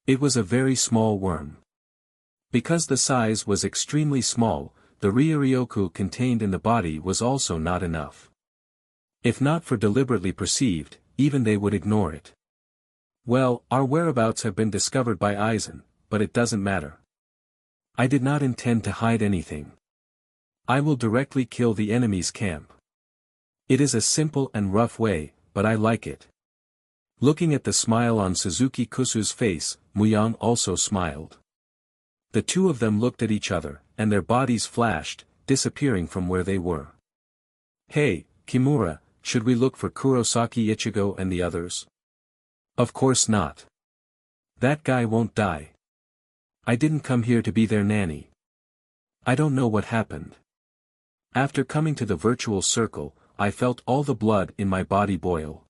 It was a very small worm. Because the size was extremely small, the Ryuryoku contained in the body was also not enough. If not for deliberately perceived, even they would ignore it. Well, our whereabouts have been discovered by Aizen, but it doesn't matter. I did not intend to hide anything. I will directly kill the enemy's camp. It is a simple and rough way, but I like it. Looking at the smile on Suzuki Kusu's face, Muyang also smiled. The two of them looked at each other, and their bodies flashed, disappearing from where they were. Hey, Kimura, should we look for Kurosaki Ichigo and the others? Of course not. That guy won't die. I didn't come here to be their nanny. I don't know what happened. After coming to the virtual circle, I felt all the blood in my body boil.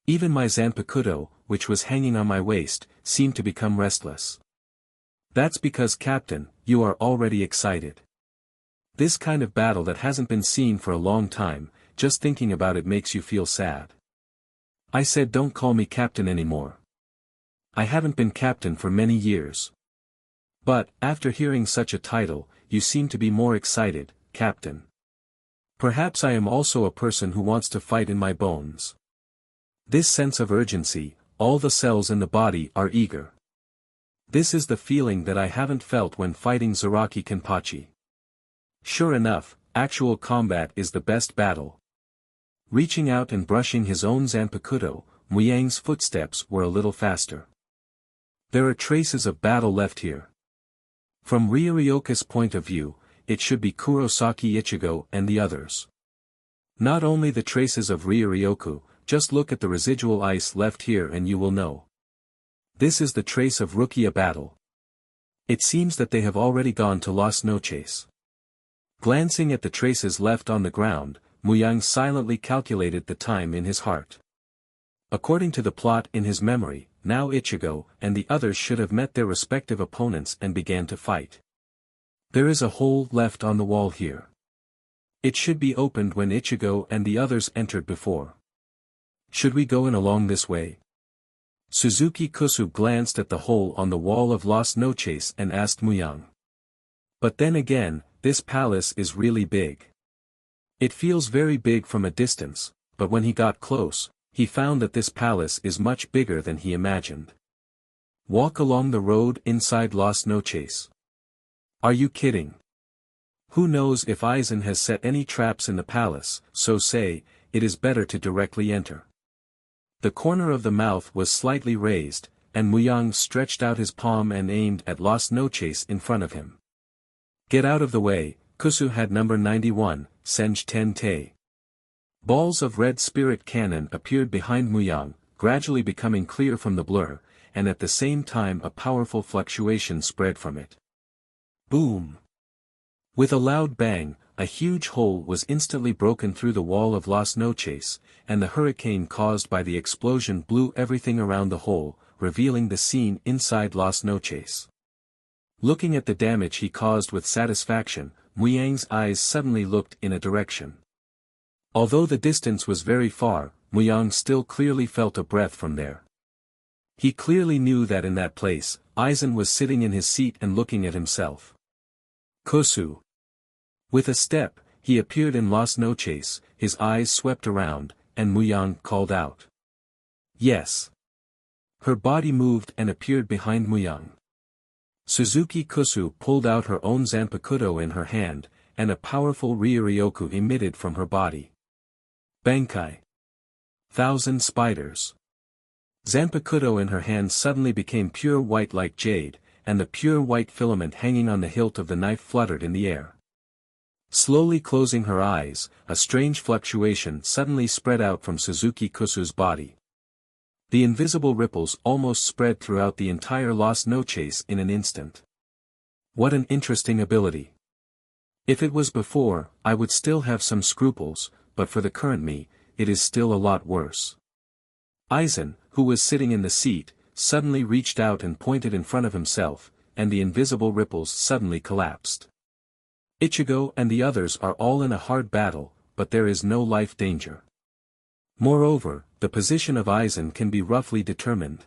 Even my Zanpakuto, which was hanging on my waist, seemed to become restless. That's because, Captain, you are already excited. This kind of battle that hasn't been seen for a long time, just thinking about it makes you feel sad. I said don't call me Captain anymore. I haven't been Captain for many years. But, after hearing such a title, you seem to be more excited, Captain. Perhaps I am also a person who wants to fight in my bones. This sense of urgency, all the cells in the body are eager. This is the feeling that I haven't felt when fighting Zaraki Kenpachi. Sure enough, actual combat is the best battle. Reaching out and brushing his own Zanpakuto, Muyang's footsteps were a little faster. There are traces of battle left here. From Ryuryoka's point of view, it should be Kurosaki Ichigo and the others. Not only the traces of Ryuryoku, just look at the residual ice left here and you will know. This is the trace of Rukia battle. It seems that they have already gone to Las Noches. Glancing at the traces left on the ground, Muyang silently calculated the time in his heart. According to the plot in his memory, now Ichigo and the others should have met their respective opponents and began to fight. There is a hole left on the wall here. It should be opened when Ichigo and the others entered before. Should we go in along this way? Suzuki Kusu glanced at the hole on the wall of Las Noches and asked Muyang. But then again, this palace is really big. It feels very big from a distance, but when he got close, he found that this palace is much bigger than he imagined. Walk along the road inside Las Noches. Are you kidding? Who knows if Aizen has set any traps in the palace, so say, it is better to directly enter. The corner of the mouth was slightly raised, and Muyang stretched out his palm and aimed at Las Noches in front of him. Get out of the way, Kusu had number 91, Senj Tente. Balls of red spirit cannon appeared behind Muyang, gradually becoming clear from the blur, and at the same time a powerful fluctuation spread from it. Boom! With a loud bang, a huge hole was instantly broken through the wall of Las Noches, and the hurricane caused by the explosion blew everything around the hole, revealing the scene inside Las Noches. Looking at the damage he caused with satisfaction, Muyang's eyes suddenly looked in a direction. Although the distance was very far, Muyang still clearly felt a breath from there. He clearly knew that in that place, Aizen was sitting in his seat and looking at himself. Kusu. With a step, he appeared in Las Noches, his eyes swept around, and Muyang called out. Yes. Her body moved and appeared behind Muyang. Suzuki Kusu pulled out her own Zanpakuto in her hand, and a powerful Ryuryoku emitted from her body. Bankai. 1,000 spiders. Zanpakuto in her hand suddenly became pure white like jade, and the pure white filament hanging on the hilt of the knife fluttered in the air. Slowly closing her eyes, a strange fluctuation suddenly spread out from Suzuki Kusu's body. The invisible ripples almost spread throughout the entire Las Noches in an instant. What an interesting ability. If it was before, I would still have some scruples, but for the current me, it is still a lot worse. Aizen, who was sitting in the seat, suddenly reached out and pointed in front of himself, and the invisible ripples suddenly collapsed. Ichigo and the others are all in a hard battle, but there is no life danger. Moreover, the position of Aizen can be roughly determined.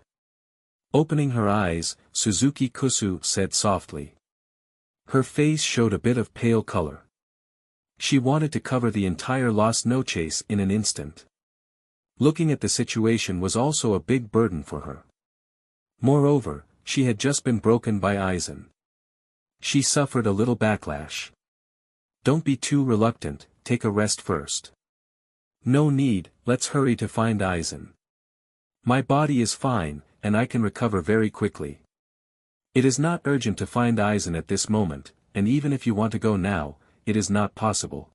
Opening her eyes, Suzuki Kusu said softly. Her face showed a bit of pale color. She wanted to cover the entire Las Noches in an instant. Looking at the situation was also a big burden for her. Moreover, she had just been broken by Aizen. She suffered a little backlash. Don't be too reluctant, take a rest first. No need, let's hurry to find Aizen. My body is fine, and I can recover very quickly. It is not urgent to find Aizen at this moment, and even if you want to go now, it is not possible.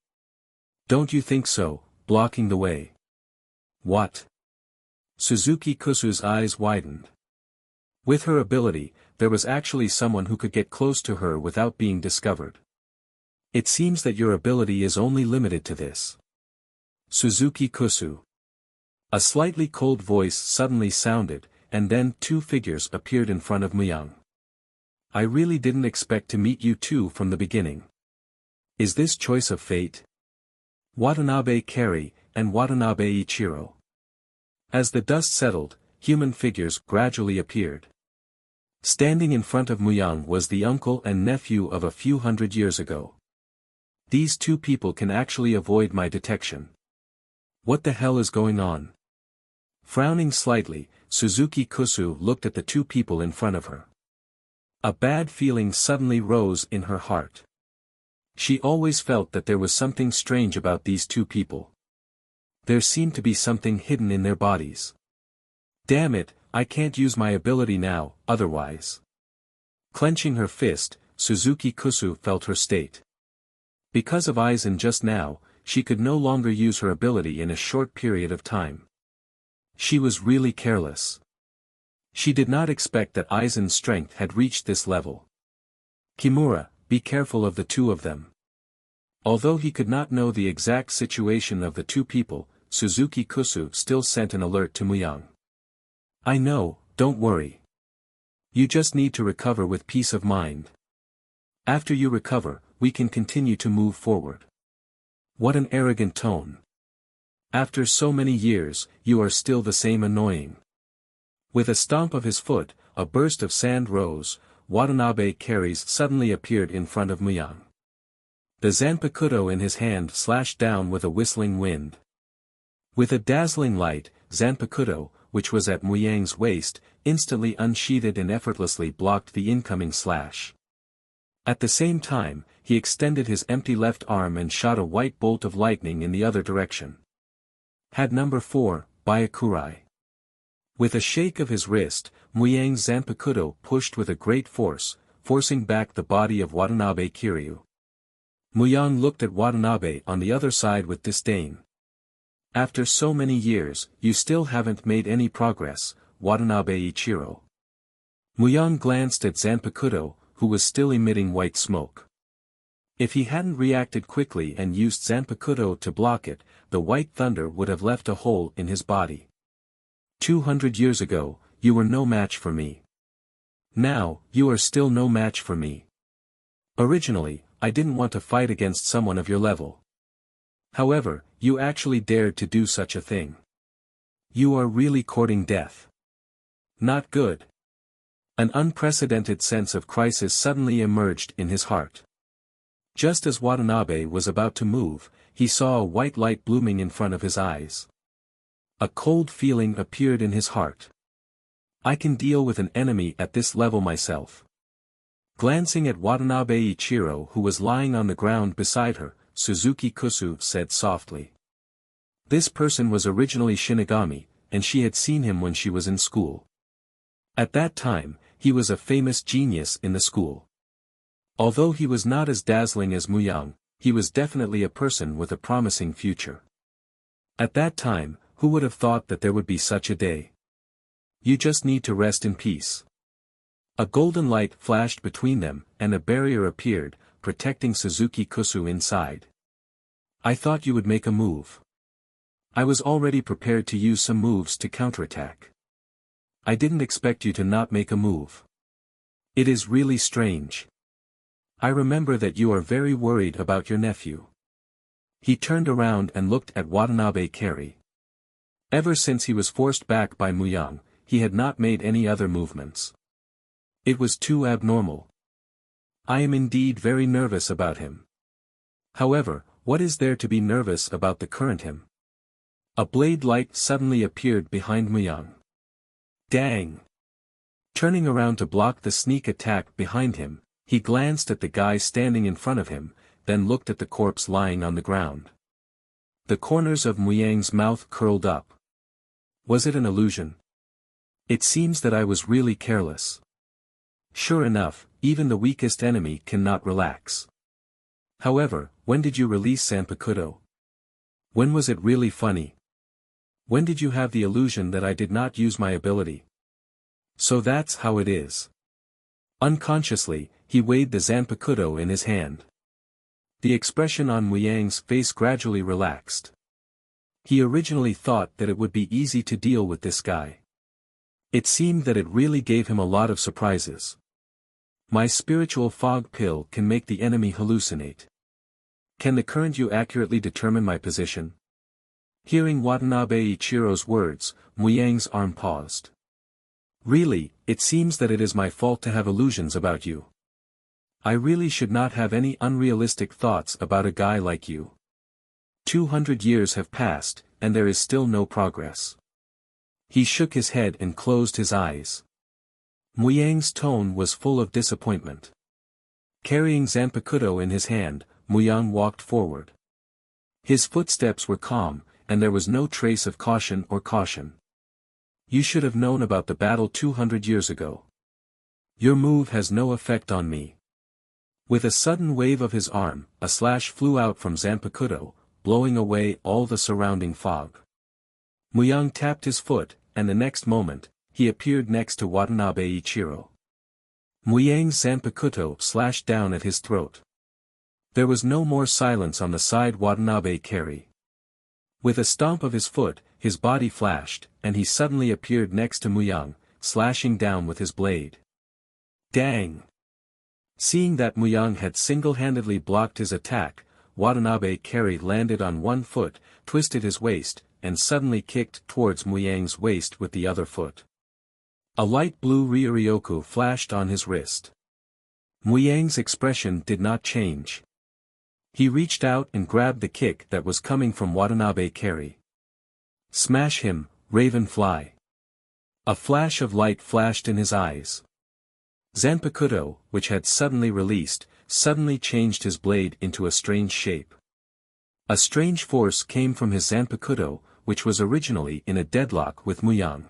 Don't you think so, blocking the way? What? Suzuki Kusu's eyes widened. With her ability, there was actually someone who could get close to her without being discovered. It seems that your ability is only limited to this. Suzuki Kusu. A slightly cold voice suddenly sounded, and then two figures appeared in front of Muyang. I really didn't expect to meet you two from the beginning. Is this choice of fate? Watanabe Kari, and Watanabe Ichiro. As the dust settled, human figures gradually appeared. Standing in front of Muyang was the uncle and nephew of a few hundred years ago. These two people can actually avoid my detection. What the hell is going on? Frowning slightly, Suzuki Kusu looked at the two people in front of her. A bad feeling suddenly rose in her heart. She always felt that there was something strange about these two people. There seemed to be something hidden in their bodies. Damn it, I can't use my ability now, otherwise. Clenching her fist, Suzuki Kusu felt her state. Because of Aizen just now, she could no longer use her ability in a short period of time. She was really careless. She did not expect that Aizen's strength had reached this level. Kimura, be careful of the two of them. Although he could not know the exact situation of the two people, Suzuki Kusu still sent an alert to Muyang. I know, don't worry. You just need to recover with peace of mind. After you recover, we can continue to move forward. What an arrogant tone. After so many years, you are still the same annoying. With a stomp of his foot, a burst of sand rose, Watanabe Kari's suddenly appeared in front of Muyang. The Zanpakuto in his hand slashed down with a whistling wind. With a dazzling light, Zanpakuto, which was at Muyang's waist, instantly unsheathed and effortlessly blocked the incoming slash. At the same time, he extended his empty left arm and shot a white bolt of lightning in the other direction. Had number 4, Byakurai. With a shake of his wrist, Muyang's Zanpakuto pushed with a great force, forcing back the body of Watanabe Kiryu. Muyang looked at Watanabe on the other side with disdain. After so many years, you still haven't made any progress, Watanabe Ichiro. Muyang glanced at Zanpakuto, who was still emitting white smoke. If he hadn't reacted quickly and used Zanpakuto to block it, the white thunder would have left a hole in his body. 200 years ago, you were no match for me. Now, you are still no match for me. Originally, I didn't want to fight against someone of your level. However, you actually dared to do such a thing. You are really courting death. Not good. An unprecedented sense of crisis suddenly emerged in his heart. Just as Watanabe was about to move, he saw a white light blooming in front of his eyes. A cold feeling appeared in his heart. I can deal with an enemy at this level myself. Glancing at Watanabe Ichiro, who was lying on the ground beside her, Suzuki Kusu said softly. This person was originally Shinigami, and she had seen him when she was in school. At that time, he was a famous genius in the school. Although he was not as dazzling as Muyang, he was definitely a person with a promising future. At that time, who would have thought that there would be such a day? You just need to rest in peace. A golden light flashed between them, and a barrier appeared, protecting Suzuki Kusu inside. I thought you would make a move. I was already prepared to use some moves to counterattack. I didn't expect you to not make a move. It is really strange. I remember that you are very worried about your nephew. He turned around and looked at Watanabe Kari. Ever since he was forced back by Muyang, he had not made any other movements. It was too abnormal. I am indeed very nervous about him. However, what is there to be nervous about the current him? A blade light suddenly appeared behind Muyang. Dang! Turning around to block the sneak attack behind him, he glanced at the guy standing in front of him, then looked at the corpse lying on the ground. The corners of Muyang's mouth curled up. Was it an illusion? It seems that I was really careless. Sure enough, even the weakest enemy cannot relax. However, when did you release Zanpakuto? When was it really funny? When did you have the illusion that I did not use my ability? So that's how it is. Unconsciously, he weighed the Zanpakuto in his hand. The expression on Muyang's face gradually relaxed. He originally thought that it would be easy to deal with this guy. It seemed that it really gave him a lot of surprises. My spiritual fog pill can make the enemy hallucinate. Can the current you accurately determine my position? Hearing Watanabe Ichiro's words, Muyang's arm paused. Really, it seems that it is my fault to have illusions about you. I really should not have any unrealistic thoughts about a guy like you. 200 years have passed, and there is still no progress. He shook his head and closed his eyes. Muyang's tone was full of disappointment. Carrying Zanpakuto in his hand, Muyang walked forward. His footsteps were calm, and there was no trace of caution or caution. You should have known about the battle 200 years ago. Your move has no effect on me. With a sudden wave of his arm, a slash flew out from Zanpakuto, blowing away all the surrounding fog. Muyang tapped his foot, and the next moment, he appeared next to Watanabe Ichiro. Muyang's Zanpakuto slashed down at his throat. There was no more silence on the side Watanabe carried. With a stomp of his foot, his body flashed, and he suddenly appeared next to Muyang, slashing down with his blade. Dang! Seeing that Muyang had single-handedly blocked his attack, Watanabe Carry landed on one foot, twisted his waist, and suddenly kicked towards Muyang's waist with the other foot. A light blue Ryuryoku flashed on his wrist. Muyang's expression did not change. He reached out and grabbed the kick that was coming from Watanabe Carry. Smash him, Raven Fly! A flash of light flashed in his eyes. Zanpakuto, which had suddenly released, suddenly changed his blade into a strange shape. A strange force came from his Zanpakuto, which was originally in a deadlock with Muyang.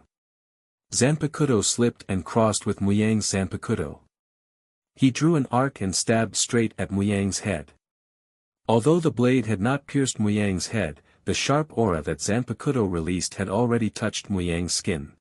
Zanpakuto slipped and crossed with Muyang's Zanpakuto. He drew an arc and stabbed straight at Muyang's head. Although the blade had not pierced Muyang's head, the sharp aura that Zanpakuto released had already touched Muyang's skin.